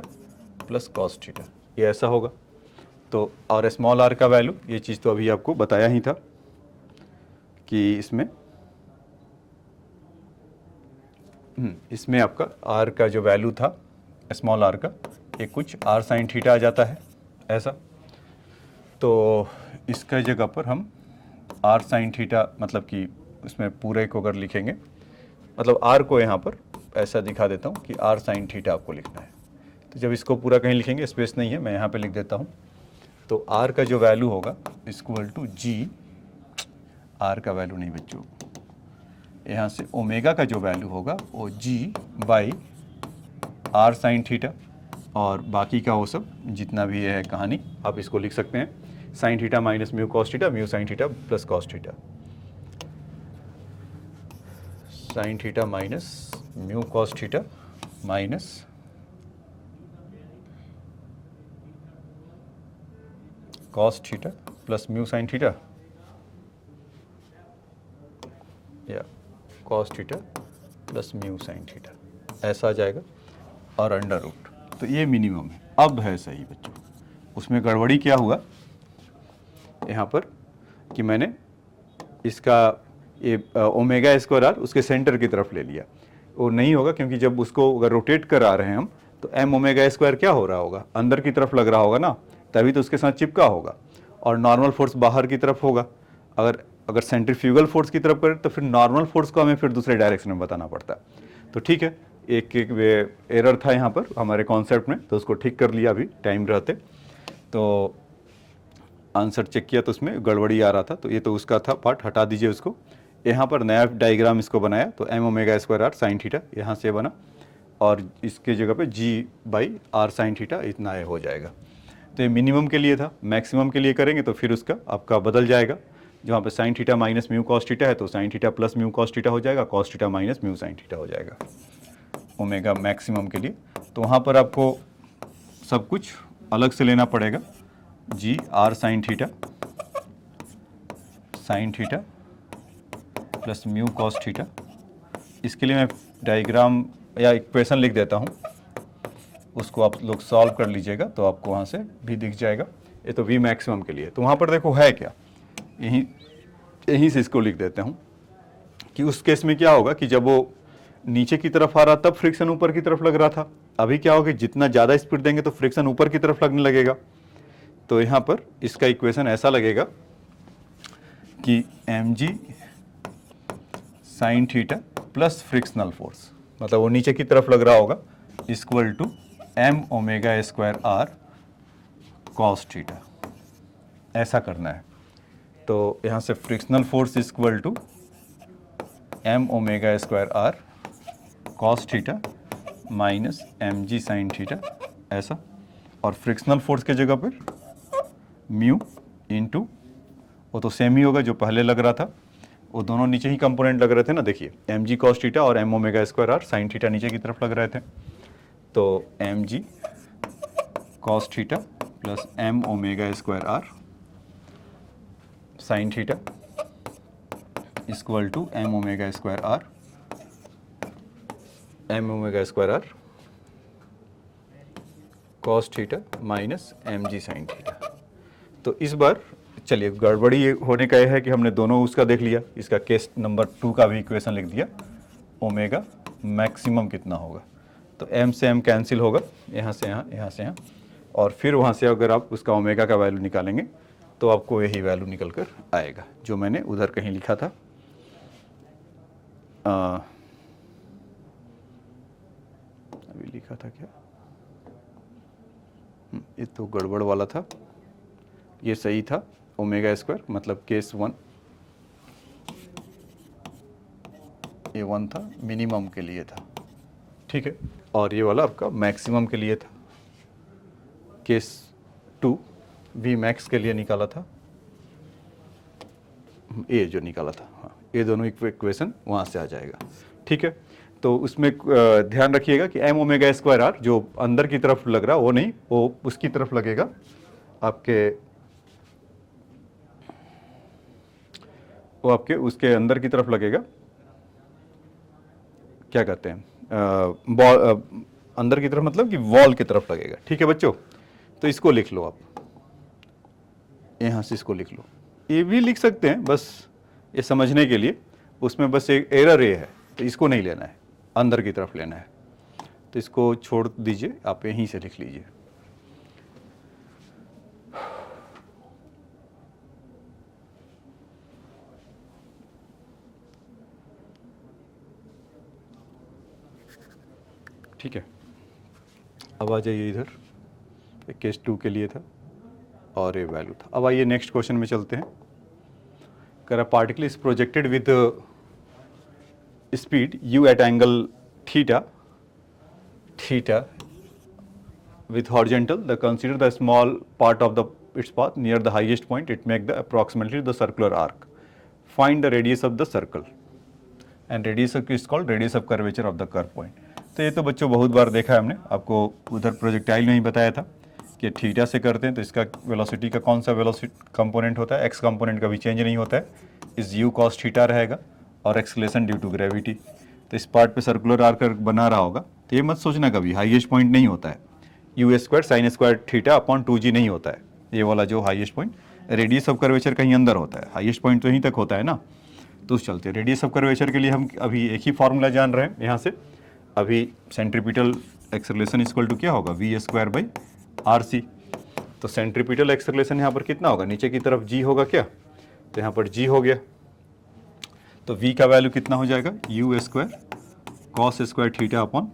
plus cos theta, ये ऐसा होगा। तो और स्मॉल आर का वैल्यू, ये चीज़ तो अभी आपको बताया ही था कि इसमें आपका आर का जो वैल्यू था स्मॉल आर का, ये कुछ आर साइन थीटा आ जाता है ऐसा। तो इसका जगह पर हम आर साइन थीटा, मतलब कि उसमें पूरे को अगर लिखेंगे, मतलब आर को यहाँ पर ऐसा दिखा देता हूँ कि आर साइन थीटा आपको लिखना है। तो जब इसको पूरा कहीं लिखेंगे, स्पेस नहीं है, मैं यहाँ पे लिख देता हूँ। तो आर का जो वैल्यू होगा इक्वल टू जी, आर का वैल्यू नहीं बच्चों, यहाँ से ओमेगा का जो वैल्यू होगा वो जी बाई आर साइन थीटा, और बाकी का वो सब जितना भी है कहानी आप इसको लिख सकते हैं sine theta minus mu cos theta, mu sine theta plus cos theta, sine theta minus mu cos theta minus cos theta plus mu sine theta, या cos theta plus mu sine theta, ऐसा आ जाएगा, और under root. तो ये minimum है। अब है सही बच्चों, उसमें गड़बड़ी क्या हुआ यहाँ पर कि मैंने इसका ये ओमेगा स्क्वायर आर उसके सेंटर की तरफ ले लिया। वो नहीं होगा, क्योंकि जब उसको अगर रोटेट करा रहे हैं हम, तो एम ओमेगा स्क्वायर क्या हो रहा होगा, अंदर की तरफ लग रहा होगा ना, तभी तो उसके साथ चिपका होगा, और नॉर्मल फोर्स बाहर की तरफ होगा। अगर सेंट्रीफ्यूगल फोर्स की तरफ करें तो फिर नॉर्मल फोर्स को हमें फिर दूसरे डायरेक्शन में बताना पड़ता है। तो ठीक है, एक एरर था यहाँ पर हमारे कॉन्सेप्ट में, तो उसको ठीक कर लिया अभी टाइम रहते। तो आंसर चेक किया तो उसमें गड़बड़ी आ रहा था, तो ये तो उसका था पार्ट, हटा दीजिए उसको। यहाँ पर नया डायग्राम इसको बनाया, तो m omega square are sine theta यहाँ से बना, और इसके जगह पे g by r sine theta इतना हो जाएगा। तो ये मिनिमम के लिए था, मैक्सिमम के लिए करेंगे तो फिर उसका आपका बदल जाएगा। जहाँ पे sign theta minus mu cos theta है, तो sine theta plus mu cos theta हो जाएगा, cos theta minus mu sine theta हो जाएगा ओमेगा मैक्सिमम के लिए। तो वहाँ पर आपको सब कुछ अलग से लेना पड़ेगा, G R sine theta plus mu cos theta. इसके लिए मैं डायग्राम या इक्वेशन लिख देता हूँ, उसको आप लोग सॉल्व कर लीजिएगा तो आपको वहाँ से भी दिख जाएगा। ये तो वी मैक्सिमम के लिए, तो वहाँ पर देखो है क्या, यहीं से इसको लिख देता हूँ कि उस केस में क्या होगा कि जब वो नीचे की तरफ आ रहा तब फ्रिक्शन ऊपर की तरफ लग रहा था। अभी क्या होगा, जितना ज़्यादा स्पीड देंगे तो फ्रिक्शन ऊपर की तरफ लगने लगेगा। तो यहाँ पर इसका इक्वेशन ऐसा लगेगा कि m g sine theta plus frictional force, मतलब वो नीचे की तरफ लग रहा होगा, equal to M omega square are cos theta, ऐसा करना है। तो यहाँ से frictional force equal to M omega square are cos theta minus M g sine theta, ऐसा। और फ्रिक्शनल फोर्स के जगह पर म्यू इंटू, वो तो सेम ही होगा जो पहले लग रहा था, वो दोनों नीचे ही कंपोनेंट लग रहे थे ना, देखिए एम जी कॉस थीटा और m omega square are sine theta नीचे की तरफ लग रहे थे। तो m ji cos theta plus m omega square are sine theta equal to M omega square are cos theta minus M g sine theta. तो इस बार चलिए, गड़बड़ी होने का यह है कि हमने दोनों उसका देख लिया, इसका केस नंबर 2 का भी इक्वेशन लिख दिया, ओमेगा मैक्सिमम कितना होगा। तो एम से एम कैंसिल होगा, यहाँ से यहाँ, यहाँ से यहाँ, और फिर वहाँ से अगर आप उसका ओमेगा का वैल्यू निकालेंगे तो आपको यही वैल्यू निकल कर आएगा जो मैंने उधर कहीं लिखा था। अभी लिखा था क्या, ये तो गड़बड़ वाला था, ये सही था, ओमेगा स्क्वायर मतलब केस 1, ये 1 था, मिनिमम के लिए था, ठीक है, और ये वाला आपका मैक्सिमम के लिए था, केस 2, वी मैक्स के लिए निकाला था, ए जो निकाला था, हाँ ये दोनों इक्वेशन वहाँ से आ जाएगा। ठीक है, तो उसमें ध्यान रखिएगा कि एम ओमेगा स्क्वायर आर जो अंदर की तरफ लग रहा वो नहीं, वो उसकी तरफ लगेगा आपके, वो आपके उसके अंदर की तरफ लगेगा, क्या कहते हैं बॉल, अंदर की तरफ मतलब कि वॉल की तरफ लगेगा। ठीक है बच्चों, तो इसको लिख लो आप, यहाँ से इसको लिख लो, ये भी लिख सकते हैं बस ये समझने के लिए, उसमें बस एक एरर ये है, तो इसको नहीं लेना है, अंदर की तरफ लेना है, तो इसको छोड़ दीजिए, आप यहीं से लिख लीजिए। ठीक है, अब आ जाइए इधर, केस 2 के लिए था और ये वैल्यू था। अब आइए नेक्स्ट क्वेश्चन में चलते हैं। कर a particle is projected with speed u at angle theta with horizontal, the consider the small part of the its path near the highest point, it make the approximately the circular arc, find the radius of the circle and radius of is called radius of curvature of the curve point। तो ये तो बच्चों बहुत बार देखा है हमने, आपको उधर प्रोजेक्टाइल में ही बताया था कि थीटा से करते हैं तो इसका वेलोसिटी का कौन सा वेलोसिटी कंपोनेंट होता है, एक्स कंपोनेंट कभी चेंज नहीं होता है, इस यू कॉस थीटा रहेगा और एक्सलेशन ड्यू टू ग्रेविटी। तो इस पार्ट पे सर्कुलर आर्क बना रहा होगा, तो ये मत सोचना कभी हाईएस्ट पॉइंट नहीं होता है, you square sine square theta upon 2g नहीं होता है, ये वाला जो highest point, radius of curvature कहीं अंदर होता है, हाईएस्ट पॉइंट तो यहीं तक होता है ना। तो उस चलते रेडियस ऑफ कर्वेचर के लिए हम अभी एक ही फार्मूला जान रहे हैं यहाँ से, अभी सेंट्रीपिटल एक्सेलरेशन इक्वल टू क्या होगा, v square by r c. तो सेंट्रीपिटल एक्सेलरेशन यहाँ पर कितना होगा, नीचे की तरफ g होगा क्या, तो यहाँ पर g हो गया, तो v का वैल्यू कितना हो जाएगा, u square cos square theta upon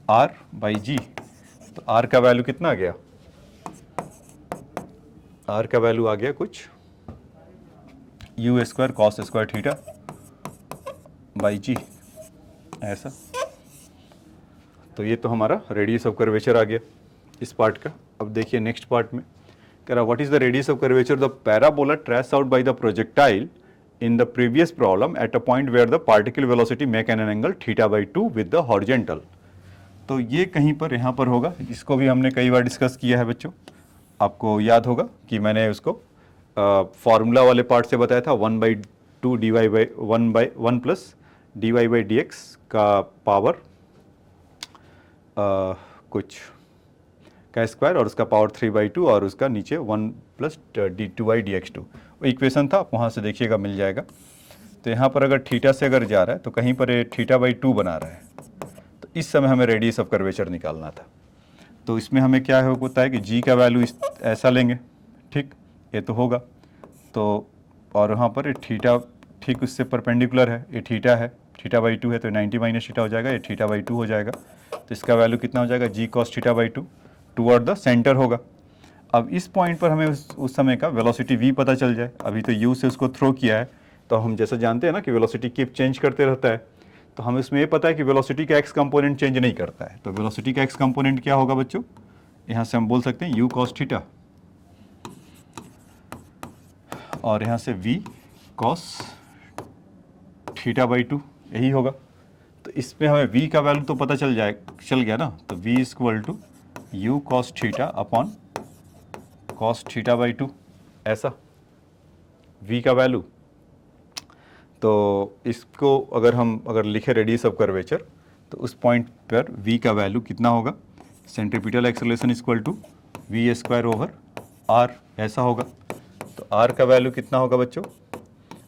r by G. तो r का वैल्यू कितना आ गया, r का वैल्यू आ गया कुछ u square cos square theta by जी, ऐसा। तो ये तो हमारा रेडियस ऑफ कर्वेचर आ गया इस पार्ट का। अब देखिए नेक्स्ट पार्ट में कह रहा what is the radius of curvature the parabola trace out by the projectile in the previous problem at a point where the particle velocity make an angle theta by 2 with the horizontal। तो ये कहीं पर यहाँ पर होगा, इसको भी हमने कई बार डिस्कस किया है बच्चों, आपको याद होगा कि मैंने उसको फॉर्मूला वाले पार्ट से बताया था 1/2 dy by 1 plus dy by dx का पावर कुछ का स्क्वायर और उसका पावर 3/2 और उसका नीचे 1 प्लस d2/dx2 वो इक्वेशन था, वहाँ से देखिएगा मिल जाएगा। तो यहाँ पर अगर थीटा से अगर जा रहा है तो कहीं पर ये θ/2 बना रहा है, तो इस समय हमें रेडियस ऑफ कर्वेचर निकालना था। तो इसमें हमें क्या होता है कि g का वैल्यू ऐसा लेंगे, ठीक ये तो होगा, तो और वहाँ पर ये थीटा ठीक उससे परपेंडिकुलर है, ये थीटा है, θ/2 है तो 90 माइनस थीटा हो जाएगा, ये θ/2 हो जाएगा। तो इसका वैल्यू कितना हो जाएगा, g cos θ/2 toward the centre होगा। अब इस पॉइंट पर हमें उस समय का वेलोसिटी v पता चल जाए, अभी तो u से उसको थ्रो किया है, तो हम जैसा जानते हैं ना कि वेलोसिटी कीप चेंज करते रहता है, तो हमें इसमें ये पता है कि वेलोसिटी का x कंपोनेंट चेंज नहीं करता है। तो वेलोसिटी का x कंपोनेंट क्या होगा बच्चों, यहाँ से हम बोल सकते हैं u cos थीटा और यहाँ से v cos θ/2 यही होगा। तो इसमें हमें v का वैल्यू तो पता चल गया ना, तो v equal to u cos theta upon cos θ/2 ऐसा v का वैल्यू। तो इसको अगर लिखे रेडियस ऑफ कर्वेचर तो उस पॉइंट पर v का वैल्यू कितना होगा, centripetal acceleration equal to v square over r ऐसा होगा। तो r का वैल्यू कितना होगा बच्चों,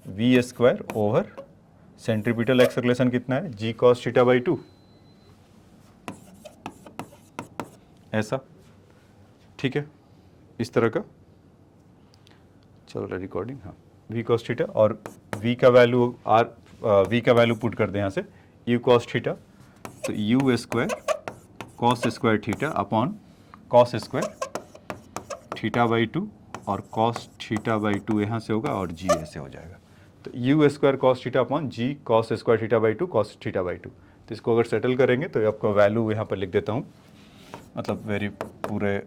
v square over centripetal acceleration कितना है, g cos θ/2 ऐसा, ठीक है इस तरह का चल रहा रिकॉर्डिंग, हाँ v cos थीटा और v का वैल्यू v का वैल्यू पुट कर दें यहाँ से u cos थीटा, तो u square cos square theta upon cos square θ/2 और cos θ/2 यहाँ से होगा और g ऐसे हो जाएगा। तो u square cos theta upon g cos square θ/2 cos θ/2। तो इसको अगर सेटल करेंगे तो आपका वैल्यू यहाँ पर लिख देता हूँ, मतलब वेरी पूरे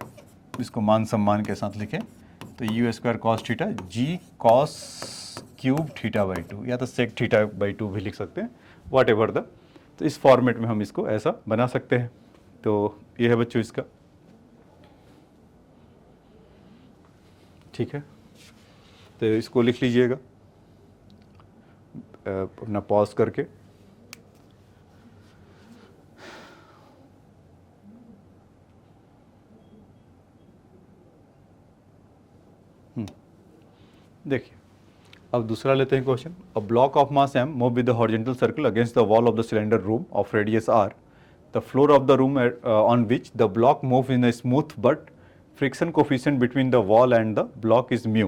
इसको मान सम्मान के साथ लिखें तो u square cos theta g cos cube theta by 2 या तो सेक थीटा बाई 2 भी लिख सकते हैं, वॉट एवर द। तो इस फॉर्मेट में हम इसको ऐसा बना सकते हैं। तो ये है बच्चों इसका, ठीक है। तो इसको लिख लीजिएगा अपना पॉज करके। देखिए अब दूसरा लेते हैं question. A block of mass m move with the horizontal circle against the wall of the cylinder room of radius r. The floor of the room on which the block moves in a smooth but friction coefficient between the wall and the block is mu.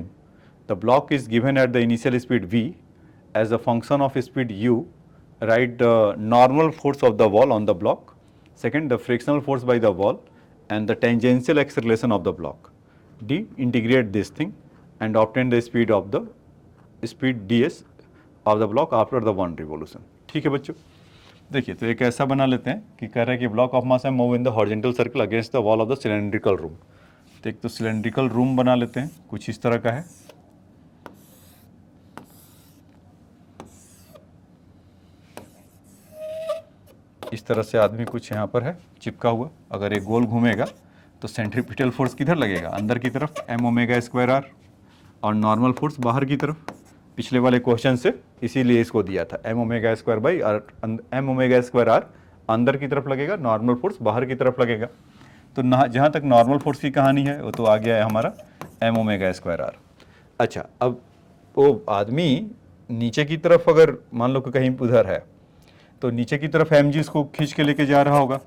The block is given at the initial speed v. As a function of speed u, write the normal force of the wall on the block. Second, the frictional force by the wall and the tangential acceleration of the block. D, integrate this thing and obtain the speed ds of the block after the one revolution. ठीक है बच्चों, देखिए तो एक ऐसा बना लेते हैं कि कह रहे हैं कि ब्लॉक ऑफ मास है move in the horizontal circle against the wall of the cylindrical room. तो एक तो सिलेंड्रिकल रूम बना लेते हैं, कुछ इस तरह का है। इस तरह से आदमी कुछ यहाँ पर है चिपका हुआ। अगर ये गोल घूमेगा तो सेंट्रीपिटल फोर्स किधर लगेगा, अंदर की तरफ, एम ओमेगा स्क्वायर आर, और नॉर्मल फोर्स बाहर की तरफ। पिछले वाले क्वेश्चन से इसीलिए इसको दिया था, m omega square by r, m omega square r अंदर की तरफ लगेगा, नॉर्मल फोर्स बाहर की तरफ लगेगा। तो जहाँ तक नॉर्मल फोर्स की कहानी है वो तो आ गया है हमारा एम ओमेगा स्क्वायर आर। अच्छा, अब वो आदमी नीचे की तरफ अगर मान लो कि कहीं उधर है तो नीचे की तरफ एम जी इसको खींच के लेके जा रहा होगा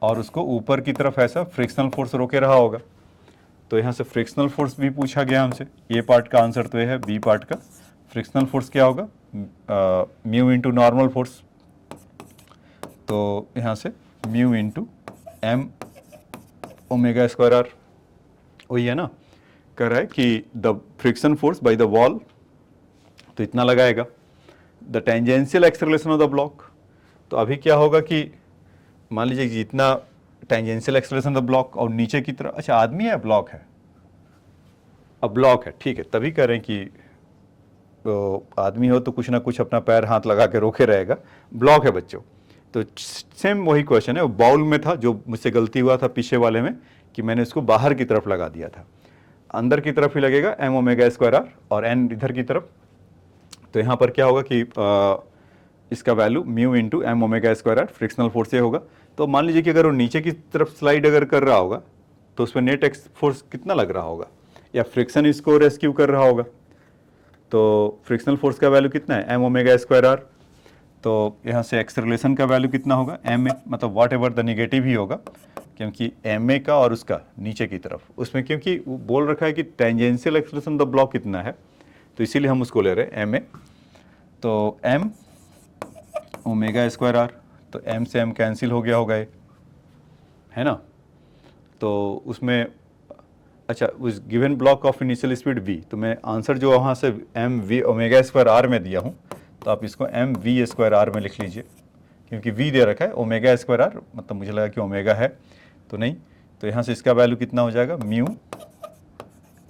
और उसको ऊपर की तरफ ऐसा फ्रिक्शनल फोर्स रोके रहा होगा। तो यहाँ से फ्रिक्शनल फोर्स भी पूछा गया हमसे। ये पार्ट का आंसर तो ये है, बी पार्ट का फ्रिक्शनल फोर्स क्या होगा, म्यू इंटू नॉर्मल फोर्स। तो यहाँ से mu into m omega square r, वही है ना। कह रहा है कि the friction force by the wall तो इतना लगाएगा, the tangential acceleration of the block. तो अभी क्या होगा कि मान लीजिए जितना tangential acceleration of the block और नीचे की तरफ, अच्छा आदमी है ब्लॉक है, अब ब्लॉक है, ठीक है। तभी कह रहे हैं कि तो आदमी हो तो कुछ ना कुछ अपना पैर हाथ लगा के रोके रहेगा, ब्लॉक है बच्चों। तो सेम वही क्वेश्चन है, वो बाउल में था जो मुझसे गलती हुआ था पीछे वाले में कि मैंने इसको बाहर की तरफ लगा दिया था। अंदर की तरफ ही लगेगा एम ओमेगा स्क्वायर आर और एन इधर की तरफ। तो यहाँ पर क्या होगा कि इसका value mu into m omega square r frictional force से होगा। तो मान लीजिए कि अगर वो नीचे की तरफ स्लाइड अगर कर रहा होगा तो उस पर नेट एक्स फोर्स कितना लग रहा होगा, या फ्रिक्शन इसको रेस्क्यू कर रहा होगा। तो फ्रिक्शनल फोर्स का वैल्यू कितना है, एम ओमेगा स्क्वायर आर। तो यहाँ से एक्सेलरेशन का वैल्यू कितना होगा, एम ए, मतलब वॉट एवर द निगेटिव ही होगा, क्योंकि एम ए का और उसका नीचे की तरफ उसमें, क्योंकि वो बोल रखा है कि टेंजेंशियल एक्सेलरेशन द ब्लॉक कितना है, तो इसीलिए हम उसको ले रहे हैं एम ए। तो एम ओमेगा स्क्वायर आर, तो एम से एम कैंसिल हो गया होगा ये, है ना। तो उसमें अच्छा, उस given block of initial speed v, तो मैं आंसर जो वहाँ से m v omega square r में दिया हूँ, तो आप इसको एम वी स्क्वायर आर में लिख लीजिए, क्योंकि v दे रखा है, ओमेगा स्क्वायर आर मतलब मुझे लगा कि ओमेगा है तो नहीं। तो यहाँ से इसका वैल्यू कितना हो जाएगा, mu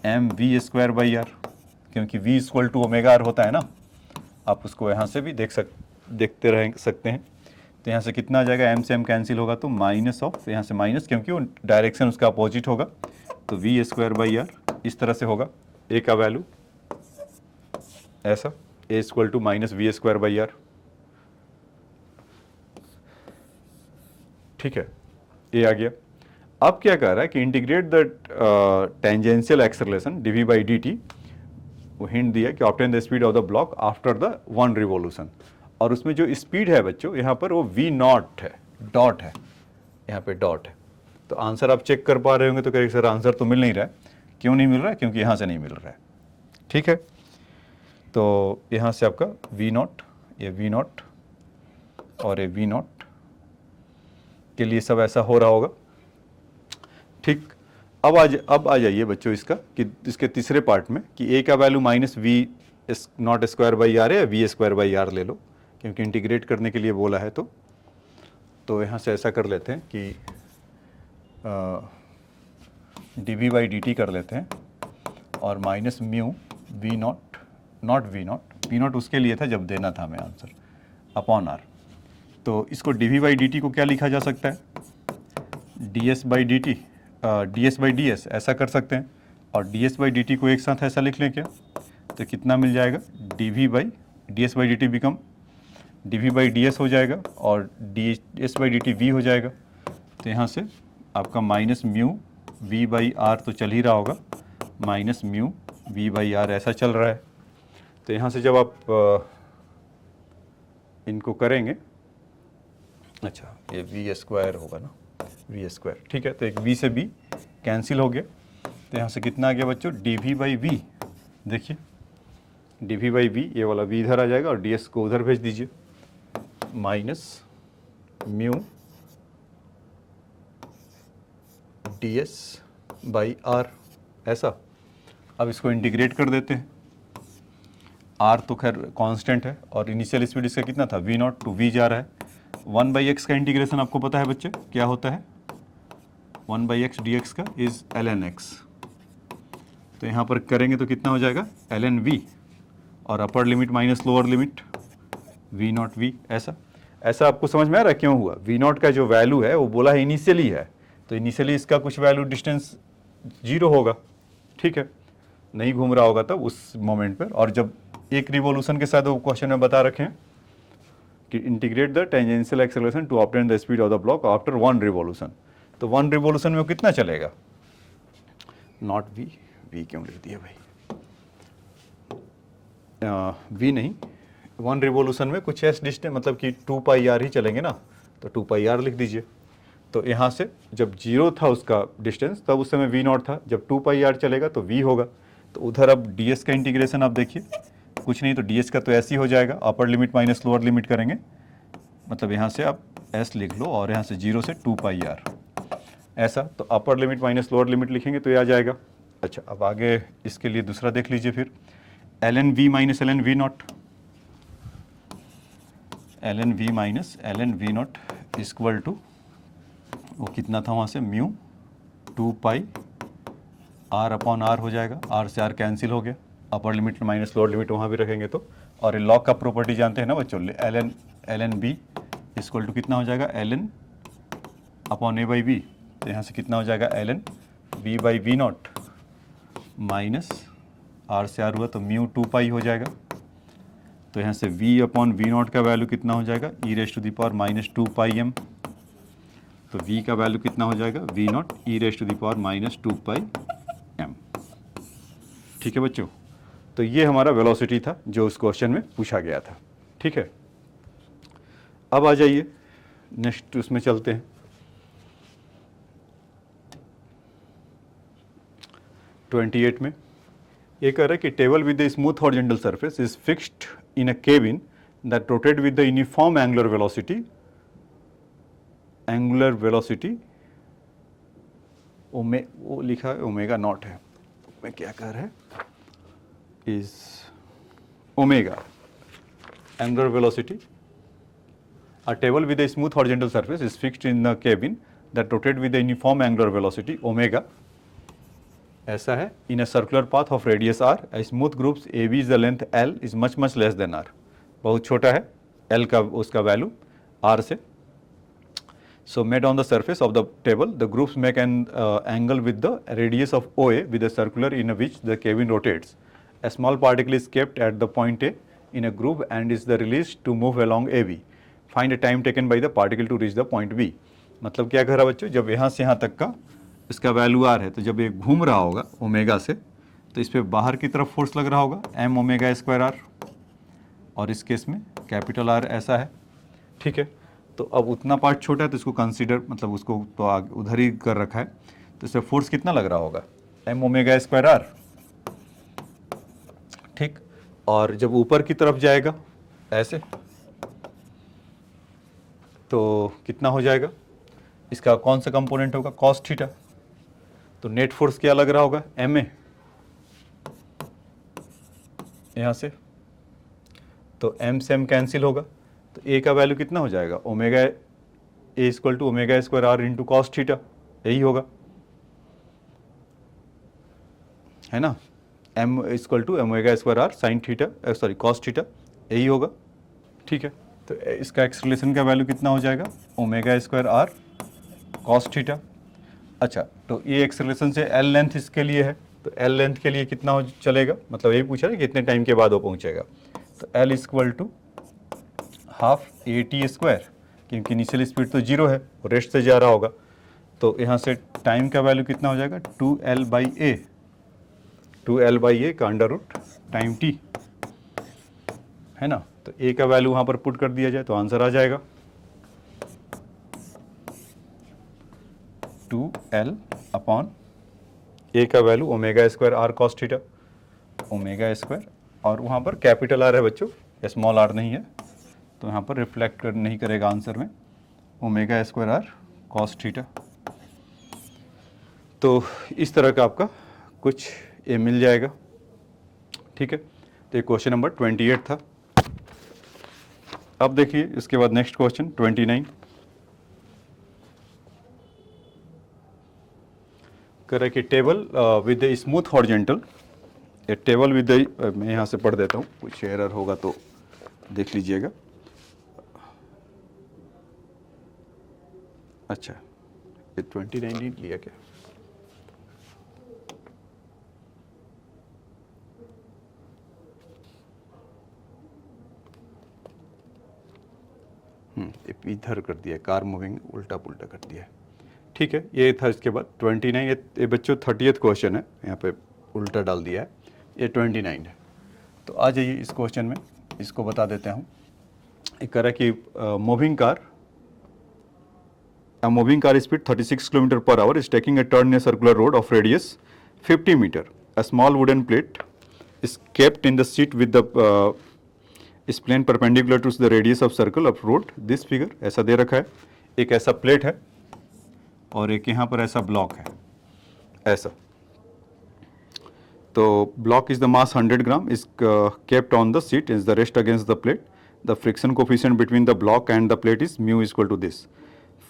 m v square by r, क्योंकि v equal to omega r होता है ना। आप उसको यहाँ से भी देखते रह सकते हैं। तो यहाँ से कितना आ जाएगा, एम से एम कैंसिल होगा तो माइनस ऑफ, यहाँ से माइनस, क्योंकि वो डायरेक्शन उसका अपोजिट होगा। तो वी स्क्वायर बाई आर इस तरह से होगा, ए का वैल्यू ऐसा, A equal to minus V square by R, ठीक है, ए आ गया। अब क्या कह रहा है कि integrate the tangential acceleration d we by D t, वो हिंट दिया कि obtain the speed of the block after the one revolution. और उसमें जो स्पीड है बच्चों यहाँ पर वो वी नॉट है, डॉट है, यहाँ पे डॉट है। तो आंसर आप चेक कर पा रहे होंगे तो कहेंगे सर आंसर तो मिल नहीं रहा है। क्यों नहीं मिल रहा है, क्योंकि यहाँ से नहीं मिल रहा है, ठीक है। तो यहाँ से आपका वी नॉट, ये वी नॉट और ये वी नॉट के लिए सब ऐसा हो रहा होगा, ठीक। अब आ जाइए बच्चों इसका कि इसके तीसरे पार्ट में कि ए का value minus v not square by r है, या वी स्क्वायर बाई आर ले लो, क्योंकि इंटीग्रेट करने के लिए बोला है। तो यहाँ से ऐसा कर लेते हैं कि डी बाई डी टी कर लेते हैं और minus mu v not, not v not, v not उसके लिए था जब देना था हमें आंसर, अपॉन आर। तो इसको डी बाई डी टी को क्या लिखा जा सकता है, D s by D T, D s by d S ऐसा कर सकते हैं, और d s by D T को एक साथ ऐसा लिख लें क्या, तो कितना मिल जाएगा, d we by d s by D t become d we by d s हो जाएगा और d s by D t v हो जाएगा। तो यहाँ से आपका minus mu v by r तो चल ही रहा होगा, minus mu v by r ऐसा चल रहा है। तो यहाँ से जब आप इनको करेंगे, अच्छा ये वी स्क्वायर होगा ना, वी स्क्वायर, ठीक है। तो एक वी से बी कैंसिल हो गया, तो यहाँ से कितना आ गया बच्चों, डी वी बाई वी, देखिए डी वी बाई वी, ये वाला वी इधर आ जाएगा और डी एस को उधर भेज दीजिए, minus mu d s by r ऐसा। अब इसको इंटीग्रेट कर देते हैं, आर तो खैर कांस्टेंट है और इनिशियल स्पीड इसका कितना था, वी नॉट टू वी जा रहा है। 1/x का इंटीग्रेशन आपको पता है बच्चे क्या होता है, 1/x dx का इज ln x। तो यहाँ पर करेंगे तो कितना हो जाएगा, ln v और अपर limit minus lower limit v not v ऐसा। ऐसा आपको समझ में आ रहा है क्यों हुआ, v नॉट का जो वैल्यू है वो बोला है इनिशियली है, तो इनिशियली इसका कुछ वैल्यू डिस्टेंस 0 होगा, ठीक है, नहीं घूम रहा होगा तब उस मोमेंट पर। और जब एक रिवॉल्यूशन के साथ वो क्वेश्चन में बता रखे हैं कि integrate the tangential acceleration to obtain the speed of the block after 1 revolution, तो 1 रिवॉल्यूशन में वो कितना चलेगा, नॉट वी, वी क्यों लिख दिया भाई, वी नहीं, 1 रिवॉल्यूशन में कुछ एस डिस्टेंस मतलब कि 2 पाई आर ही चलेंगे ना, तो 2 पाई आर लिख दीजिए। तो यहाँ से जब 0 था उसका डिस्टेंस तब उस समय वी नॉट था, जब 2 पाई आर चलेगा तो वी होगा। तो उधर अब डी एस का इंटीग्रेशन आप देखिए, कुछ नहीं तो डी एस का तो ऐसे ही हो जाएगा, अपर लिमिट माइनस लोअर लिमिट करेंगे, मतलब यहाँ से आप एस लिख लो और यहाँ से 0 से 2 पाई आर ऐसा। तो अपर लिमिट माइनस लोअर लिमिट लिखेंगे तो ये आ जाएगा। अच्छा अब आगे इसके लिए दूसरा देख लीजिए फिर, ln v minus ln v not, ln v minus ln v not equal to वो कितना था वहाँ से, mu 2 pi r upon r हो जाएगा, आर से आर कैंसिल हो गया, upper limit minus lower limit वहाँ भी रखेंगे तो। और ये लॉग का प्रॉपर्टी जानते हैं ना बच्चों, ln b इक्वल टू कितना हो जाएगा, ln upon a by b, तो यहाँ से कितना हो जाएगा ln v by v not minus r से आर हुआ तो म्यू 2 पाई हो जाएगा। तो यहाँ से v अपॉन वी नॉट का वैल्यू कितना हो जाएगा, E raise to the power minus 2 pi M, तो v का वैल्यू कितना हो जाएगा, V not E raise to the power minus 2 pi M, ठीक है बच्चों। तो ये हमारा वेलोसिटी था जो उस क्वेश्चन में पूछा गया था, ठीक है। अब आ जाइए नेक्स्ट उसमें चलते हैं, 28 में ये कह रहा है कि table with the smooth horizontal surface is fixed in a cabin that rotate with the uniform angular velocity, angular velocity वो लिखा है ओमेगा नॉट है, मैं क्या कह रहा है, is omega angular velocity. A table with a smooth horizontal surface is fixed in the cabin that rotate with the uniform angular velocity omega, ऐसा है, in a circular path of radius r, a smooth groups AB is the length L is much less than r, बहुत छोटा है L का उसका value R से। So made on the surface of the table, the groups make an angle with the radius of OA with a circular in which the cabin rotates. A small particle is kept at the point A in a groove and is the released to move along AB. Find a time taken by the particle to reach the point B. मतलब क्या कर रहा बच्चों, जब यहाँ से यहाँ तक का इसका वैल्यू आर है, तो जब ये घूम रहा होगा ओमेगा से, तो इस पर बाहर की तरफ फोर्स लग रहा होगा एम ओमेगा स्क्वायर आर, और इस केस में कैपिटल आर ऐसा है, ठीक है। तो अब उतना पार्ट छोटा है तो इसको कंसीडर मतलब उसको तो उधर ही कर रखा है, तो इससे फोर्स कितना लग रहा होगा, एम ओमेगा स्क्वायर आर, ठीक। और जब ऊपर की तरफ जाएगा ऐसे तो कितना हो जाएगा, इसका कौन सा कंपोनेंट होगा, कॉस थीटा, तो नेट फोर्स क्या लग रहा होगा, एम ए, यहाँ से तो एम से एम कैंसिल होगा, तो ए का वैल्यू कितना हो जाएगा, omega a equal to omega square r into cos theta, यही होगा। है ना, m equal to omega square are sine theta sorry cos theta, यही होगा। ठीक है, तो इसका एक्सेलरेशन का वैल्यू कितना हो जाएगा, omega square are cos theta. अच्छा, तो ये एक्सेलरेशन से एल लेंथ इसके लिए है, तो एल लेंथ के लिए कितना हो चलेगा, मतलब यही पूछा ना कितने टाइम के बाद वो पहुंचेगा, तो l equal to half a t square, क्योंकि इनिशियल स्पीड तो जीरो है, रेस्ट से जा रहा होगा, तो यहाँ से टाइम का वैल्यू कितना हो जाएगा, 2L by A, 2L by ए का अंडर रूट टाइम टी, है ना। तो ए का वैल्यू वहाँ पर पुट कर दिया जाए तो आंसर आ जाएगा 2L अपॉन ए का value omega square are cos theta, omega square, और वहाँ पर कैपिटल आर है बच्चों, स्मॉल आर नहीं है, तो यहाँ पर रिफ्लेक्ट नहीं करेगा आंसर में, omega square are cos theta. तो इस तरह का आपका कुछ ये मिल जाएगा। ठीक है, तो ये क्वेश्चन नंबर 28 था। अब देखिए इसके बाद नेक्स्ट क्वेश्चन 29 कर रहा है कि table with the smooth horizontal, ये टेबल विद द, मैं यहाँ से पढ़ देता हूँ, कुछ एरर होगा तो देख लीजिएगा। अच्छा, ये 29 लिया क्या, इधर कर दिया, कार मूविंग उल्टा पुल्टा कर दिया। ठीक है, ये था। इसके बाद 29, ये बच्चों 30th क्वेश्चन है, यहाँ पे उल्टा डाल दिया है, ये 29 है। तो आ जाइए इस क्वेश्चन में, इसको बता देते हूँ। एक कह रहा है कि moving car speed 36 km per hour is taking a turn in a circular road of radius 50 meter. A small wooden plate is kept in the seat with the is plane perpendicular to the radius of circle of road. This figure ऐसा दे रखा है, एक ऐसा plate है और एक यहाँ पर ऐसा ब्लॉक है, ऐसा। तो block is the mass 100 gram is kept on the seat, is the rest against the plate. The friction coefficient between the block and the plate is mu equal to this.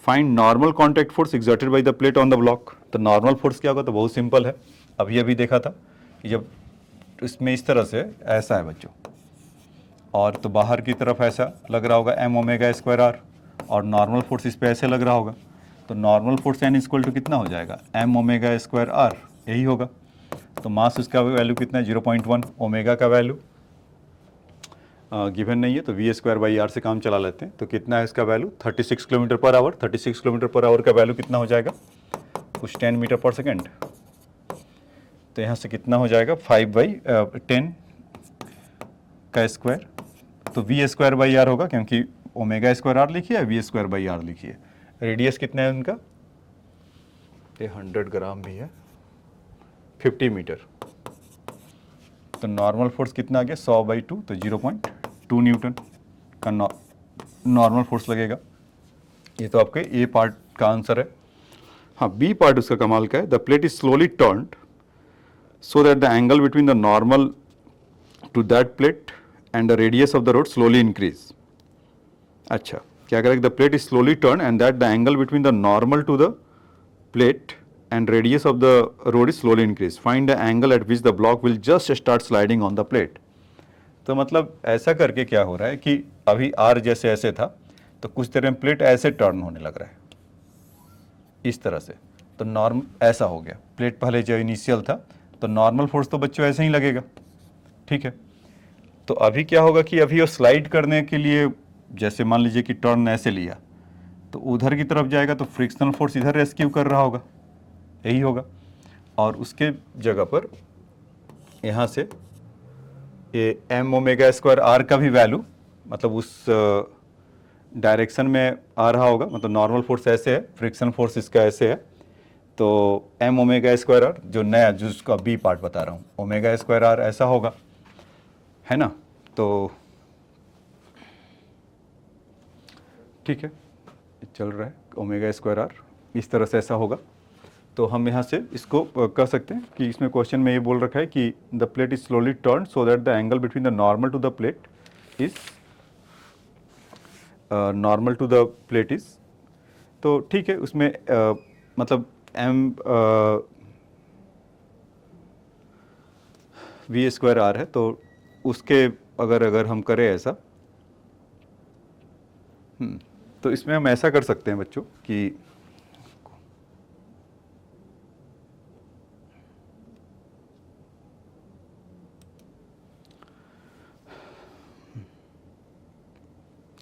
Find normal contact force exerted by the plate on the block. तो normal force क्या होगा, तो बहुत simple है, अभी अभी देखा था कि जब इसमें इस तरह से ऐसा है बच्चों, और तो बाहर की तरफ ऐसा लग रहा होगा एम ओमेगा स्क्वायर आर, और नॉर्मल फोर्स इस पर ऐसे लग रहा होगा, तो normal force n equal to कितना हो जाएगा, एम ओमेगा स्क्वायर आर, यही होगा। तो मास उसका वैल्यू कितना है, 0.1, ओमेगा का वैल्यू गिवन नहीं है, तो वी स्क्वायर बाई आर से काम चला लेते हैं। तो कितना है इसका value, 36 kilometre per our. 36 kilometre per our का वैल्यू कितना हो जाएगा, कुछ 10 मीटर पर सेकेंड। तो यहाँ से कितना हो जाएगा, 5/10 का स्क्वायर, तो वी स्क्वायर बाई आर होगा, क्योंकि ओमेगा स्क्वायर आर लिखिए, वी स्क्वायर बाई आर लिखिए। रेडियस कितना है उनका, ये 100 ग्राम भी है, 50 मीटर। तो नॉर्मल फोर्स कितना आ गया, 100/2, तो 0.2 न्यूटन का नॉर्मल फोर्स लगेगा। ये तो आपके ए पार्ट का आंसर है। हाँ, बी पार्ट उसका कमाल का है। The plate is slowly turned so that the angle between the normal to that plate and the radius of the road slowly increase. अच्छा, क्या करेगा, the plate is slowly turn and that the angle between the normal to the plate and radius of the road is slowly increase. Find the angle at which the block will just start sliding on the plate. तो मतलब ऐसा करके क्या हो रहा है कि अभी R जैसे ऐसे था, तो कुछ देर में प्लेट ऐसे टर्न होने लग रहा है, इस तरह से। तो नॉर्म ऐसा हो गया, प्लेट पहले जो इनिशियल था, तो नॉर्मल फोर्स तो बच्चों ऐसे ही लगेगा। ठीक है, तो अभी क्या होगा कि अभी वो स्लाइड करने के लिए, जैसे मान लीजिए कि टर्न ऐसे लिया, तो उधर की तरफ जाएगा, तो फ्रिक्शनल फोर्स इधर रेस्क्यू कर रहा होगा, यही होगा। और उसके जगह पर यहाँ से ये एम ओमेगा स्क्वायर आर का भी वैल्यू, मतलब उस डायरेक्शन में आ रहा होगा, मतलब नॉर्मल फोर्स ऐसे है, फ्रिक्शन फोर्स इसका ऐसे है, तो एम ओमेगा स्क्वायर आर जो नया, जो उसका बी पार्ट बता रहा हूँ, ओमेगा स्क्वायर आर ऐसा होगा, है ना। तो ठीक है, चल रहा है ओमेगा स्क्वायर आर इस तरह से ऐसा होगा। तो हम यहाँ से इसको कह सकते हैं कि इसमें क्वेश्चन में ये बोल रखा है कि the plate is slowly turn so that the angle between the normal to the plate is normal to the plate is, तो ठीक है, उसमें मतलब एम वी स्क्वायर आर है, तो उसके अगर हम करें ऐसा, तो इसमें हम ऐसा कर सकते हैं बच्चों कि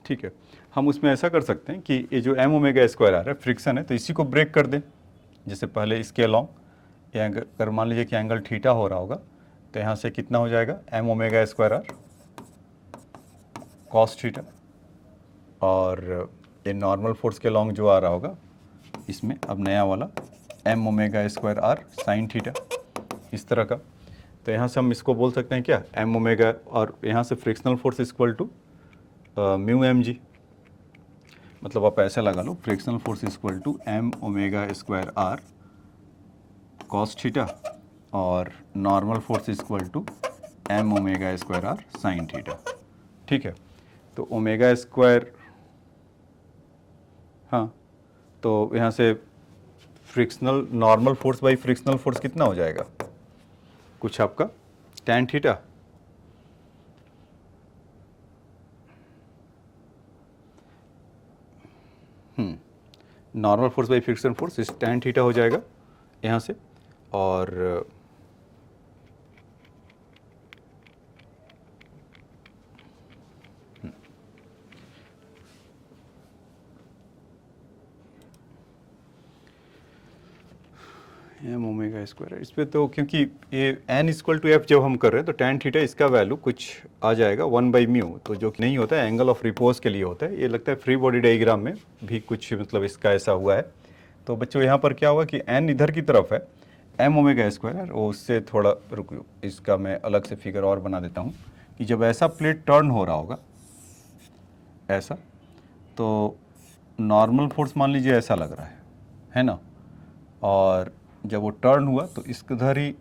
ठीक है, हम उसमें ऐसा कर सकते हैं कि ये जो एम ओमेगा स्क्वायर आ रहा है फ्रिक्शन है, तो इसी को ब्रेक कर दें। जैसे पहले इसके अलॉन्ग ये अगर मान लीजिए कि एंगल थीटा हो रहा होगा, तो यहाँ से कितना हो जाएगा m omega square are cos theta, और ये नॉर्मल फोर्स के अलॉन्ग जो आ रहा होगा इसमें अब नया वाला m omega square are sine theta, इस तरह का। तो यहाँ से हम इसको बोल सकते हैं क्या, एम ओमेगा, और यहाँ से frictional force equal to mu M G, मतलब आप ऐसे लगा लो frictional force equal to M omega square are cos theta, और normal force equal to M omega square are sine theta. ठीक है, तो ओमेगा स्क्वायर, हाँ, तो यहाँ से frictional normal force by frictional force कितना हो जाएगा, कुछ आपका tan theta, normal force by friction force is tan theta हो जाएगा यहाँ से, और एम ओमेगा स्क्वायर इस पे, तो क्योंकि ये एन इक्वल टू एफ जब हम कर रहे हैं तो tan थीटा इसका वैल्यू कुछ आ जाएगा 1/μ, तो जो कि नहीं होता है, एंगल ऑफ रिपोज के लिए होता है। ये लगता है फ्री बॉडी डायग्राम में भी कुछ मतलब इसका ऐसा हुआ है। तो बच्चों यहाँ पर क्या होगा कि एन इधर की तरफ है, एम ओमेगा स्क्वायर, वो उससे थोड़ा रुको, इसका मैं अलग से फिगर और बना देता हूँ कि जब ऐसा प्लेट टर्न हो रहा होगा ऐसा, तो नॉर्मल फोर्स मान लीजिए ऐसा लग रहा है ना, और जब वो टर्न हुआ तो इधर ही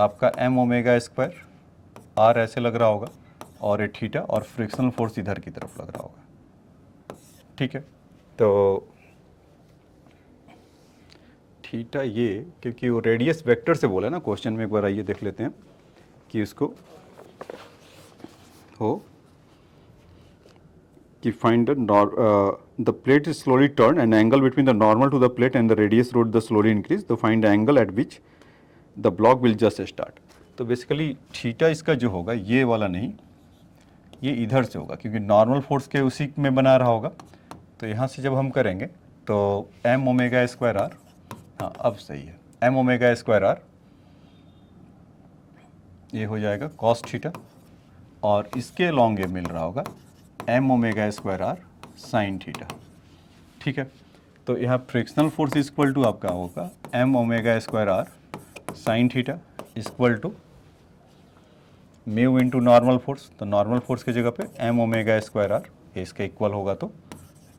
आपका एम ओमेगा स्क्वायर आर ऐसे लग रहा होगा, और ये थीटा और फ्रिक्शनल फोर्स इधर की तरफ लग रहा होगा। ठीक है, तो थीटा ये, क्योंकि वो रेडियस वेक्टर से बोला ना क्वेश्चन में, एक बार आइए देख लेते हैं कि उसको हो कि find the plate is slowly turn and angle between the normal to the plate and the radius road the slowly increase, the find the angle at which the block will just start. तो basically theta इसका जो होगा ये वाला नहीं, ये इधर से होगा, क्योंकि नॉर्मल फोर्स के उसी में बना रहा होगा। तो यहाँ से जब हम करेंगे तो एम ओमेगा स्क्वायर आर, हाँ अब सही है, एम ओमेगा स्क्वायर आर ये हो जाएगा कॉस थीटा, और इसके लॉन्ग ये मिल रहा होगा m omega square are sine theta. ठीक है, तो यहाँ फ्रिक्शनल फोर्स इक्वल टू आपका होगा m omega square are sine theta equal to mu into normal force, तो नॉर्मल फोर्स की जगह पे एम ओमेगा स्क्वायर आर, ये इसका इक्वल होगा तो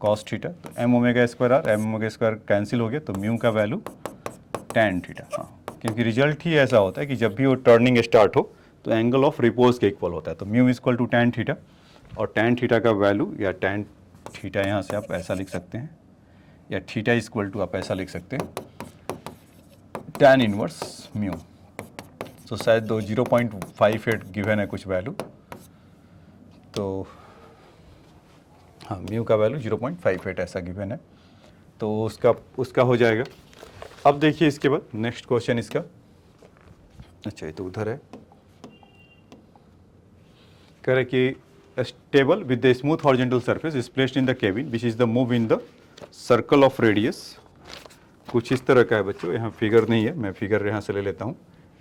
कॉस थीटा, तो m omega square r m omega square cancel हो गया, तो म्यू का वैल्यू tan थीटा। हाँ, क्योंकि रिजल्ट ही ऐसा होता है कि जब भी वो टर्निंग स्टार्ट हो तो एंगल ऑफ रिपोज के इक्वल होता है, तो mu equal to tan theta, और tan थीटा का वैल्यू या tan थीटा यहाँ से आप ऐसा लिख सकते हैं, या थीटा इक्वल टू आप ऐसा लिख सकते हैं tan इनवर्स म्यू। तो शायद 0.58 गिवन है कुछ वैल्यू, तो हाँ म्यू का वैल्यू 0.58 ऐसा गिवन है, तो उसका हो जाएगा। अब देखिए इसके बाद नेक्स्ट क्वेश्चन इसका, अच्छा ये तो उधर है, कह रहे कि table with the smooth horizontal surface is placed in the cabin which is the move in the circle of radius, कुछ इस तरह का है बच्चों। यहाँ फिगर नहीं है, मैं फिगर यहाँ से ले लेता हूँ।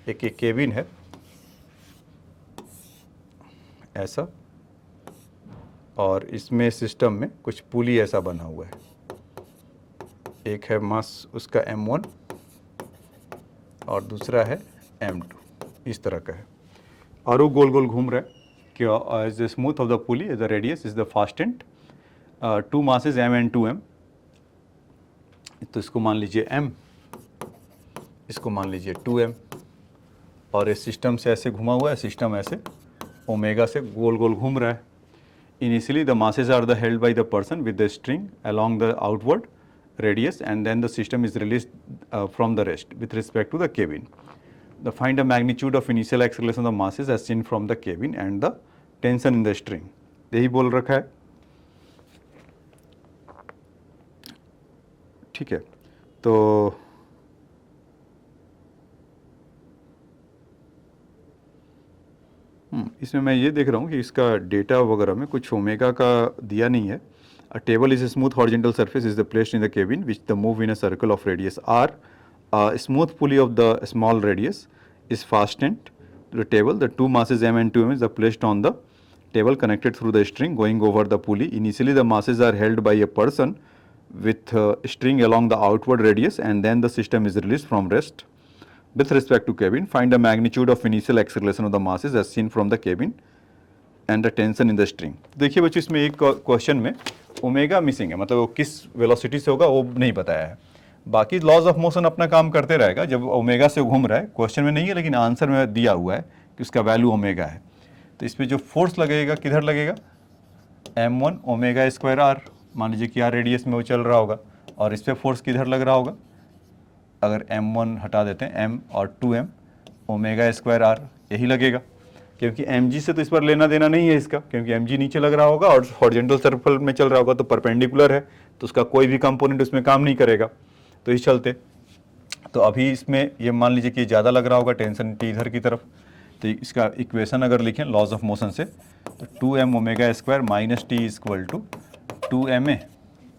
एक केबिन है ऐसा, और इसमें सिस्टम में कुछ पुली ऐसा बना हुआ है, एक है मास उसका m1 और दूसरा है m2, इस तरह का है, और वो गोल गोल घूम रहा है। क्या as the smooth of the pulley as the radius is the fastened, two masses m and 2m, तो इसको मान लीजिए m, इसको मान लीजिए 2m, और इस सिस्टम से ऐसे घुमा हुआ है, सिस्टम ऐसे ओमेगा से गोल गोल घूम रहा है। Initially the masses are held by the person with the string along the outward radius, and then the system is released from the rest with respect to the cabin. The find the magnitude of initial acceleration of masses as seen from the cabin and the tension in the string, यही बोल रखा है। ठीक है, तो इसमें मैं ये देख रहा हूँ कि इसका डेटा वगैरह में कुछ ओमेगा का दिया नहीं है। A table is a smooth horizontal surface is the placed in the cabin which the move in a circle of radius r, smooth pulley of the small radius is fastened to the table. The two masses m and 2m are placed on the table connected through the string going over the pulley. Initially the masses are held by a person with string along the outward radius and then the system is released from rest. With respect to cabin, find the magnitude of initial acceleration of the masses as seen from the cabin and the tension in the string. देखिए बच्चों, इसमें एक question में omega missing है, मतलब वो किस velocity से होगा वो नहीं बताया है। बाकी लॉज ऑफ मोशन अपना काम करते रहेगा। जब ओमेगा से घूम रहा है, क्वेश्चन में नहीं है लेकिन आंसर में दिया हुआ है कि उसका वैल्यू ओमेगा है। तो इस पर जो फोर्स लगेगा किधर लगेगा, m1 ओमेगा स्क्वायर आर, मान लीजिए कि आर रेडियस में वो चल रहा होगा, और इस पर फोर्स किधर लग रहा होगा, अगर m1 हटा देते हैं m और 2m ओमेगा स्क्वायर आर, यही लगेगा। क्योंकि mg से तो इस पर लेना देना नहीं है इसका, क्योंकि mg नीचे लग रहा होगा और हॉरिजॉन्टल सर्कल में चल रहा होगा, तो परपेंडिकुलर है, तो उसका कोई भी कंपोनेंट उसमें काम नहीं करेगा। तो इस चलते तो अभी इसमें ये मान लीजिए कि ज़्यादा लग रहा होगा, टेंशन टी इधर की तरफ। तो इसका इक्वेशन अगर लिखें लॉज ऑफ मोशन से, तो 2m omega square minus t equal to 2ma,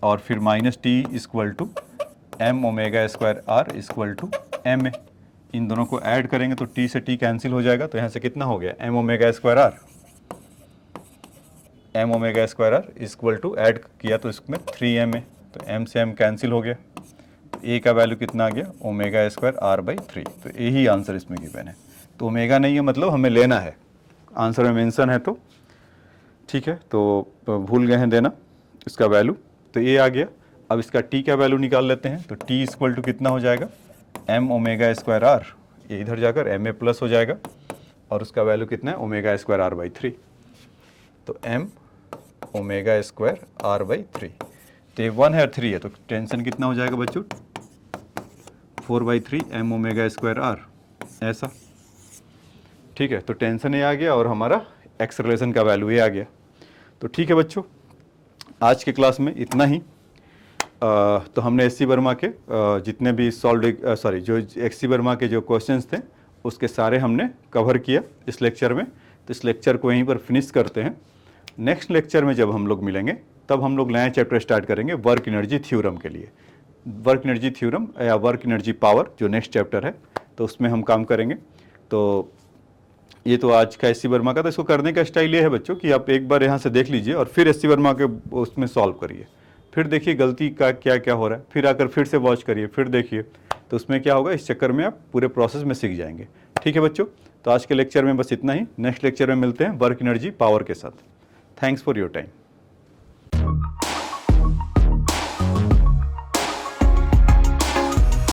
और फिर minus t equal to m omega square r equal to ma। इन दोनों को ऐड करेंगे तो t से t कैंसिल हो जाएगा, तो यहाँ से कितना हो गया, m omega square r, m omega square r equal to add किया तो इसमें 3ma, तो m से m कैंसिल हो गया, ए का वैल्यू कितना आ गया, ओमेगा स्क्वायर आर बाई 3। तो यही आंसर इसमें गिवन है। तो ओमेगा नहीं है मतलब हमें लेना है, आंसर में मेंशन है, तो ठीक है। तो भूल गए हैं देना इसका वैल्यू, तो ये आ गया। अब इसका टी का वैल्यू निकाल लेते हैं, तो टी इक्वल टू कितना हो जाएगा, एम ओमेगा स्क्वायर आर, ये इधर जाकर एम ए प्लस हो जाएगा, और उसका वैल्यू कितना है, ओमेगा स्क्वायर आर बाई 3। तो m omega square are by 3, तो ये 1 है और 3 है, तो टेंशन कितना हो जाएगा बच्चों, 4/3 m ओमेगा स्क्वायर आर, ऐसा। ठीक है, तो टेंशन ये आ गया और हमारा एक्सेलरेशन का वैल्यू ये आ गया। तो ठीक है बच्चों, आज के क्लास में इतना ही। तो हमने एस सी वर्मा के जितने भी जो एस सी वर्मा के जो क्वेश्चंस थे उसके सारे हमने कवर किया इस लेक्चर में। तो इस लेक्चर को यहीं पर फिनिश करते हैं। नेक्स्ट लेक्चर में जब हम लोग मिलेंगे तब हम लोग नया चैप्टर स्टार्ट करेंगे वर्क एनर्जी थ्योरम के लिए। वर्क एनर्जी थ्योरम या वर्क एनर्जी पावर जो नेक्स्ट चैप्टर है, तो उसमें हम काम करेंगे। तो ये तो आज का एस सी वर्मा का, तो इसको करने का स्टाइल ये है बच्चों कि आप एक बार यहाँ से देख लीजिए और फिर एस सी वर्मा के उसमें सॉल्व करिए, फिर देखिए गलती का क्या क्या हो रहा है, फिर आकर फिर से वॉच करिए, फिर देखिए, तो उसमें क्या होगा, इस चक्कर में आप पूरे प्रोसेस में सीख जाएंगे। ठीक है बच्चों, तो आज के लेक्चर में बस इतना ही। नेक्स्ट लेक्चर में मिलते हैं वर्क एनर्जी पावर के साथ। Thanks for your time.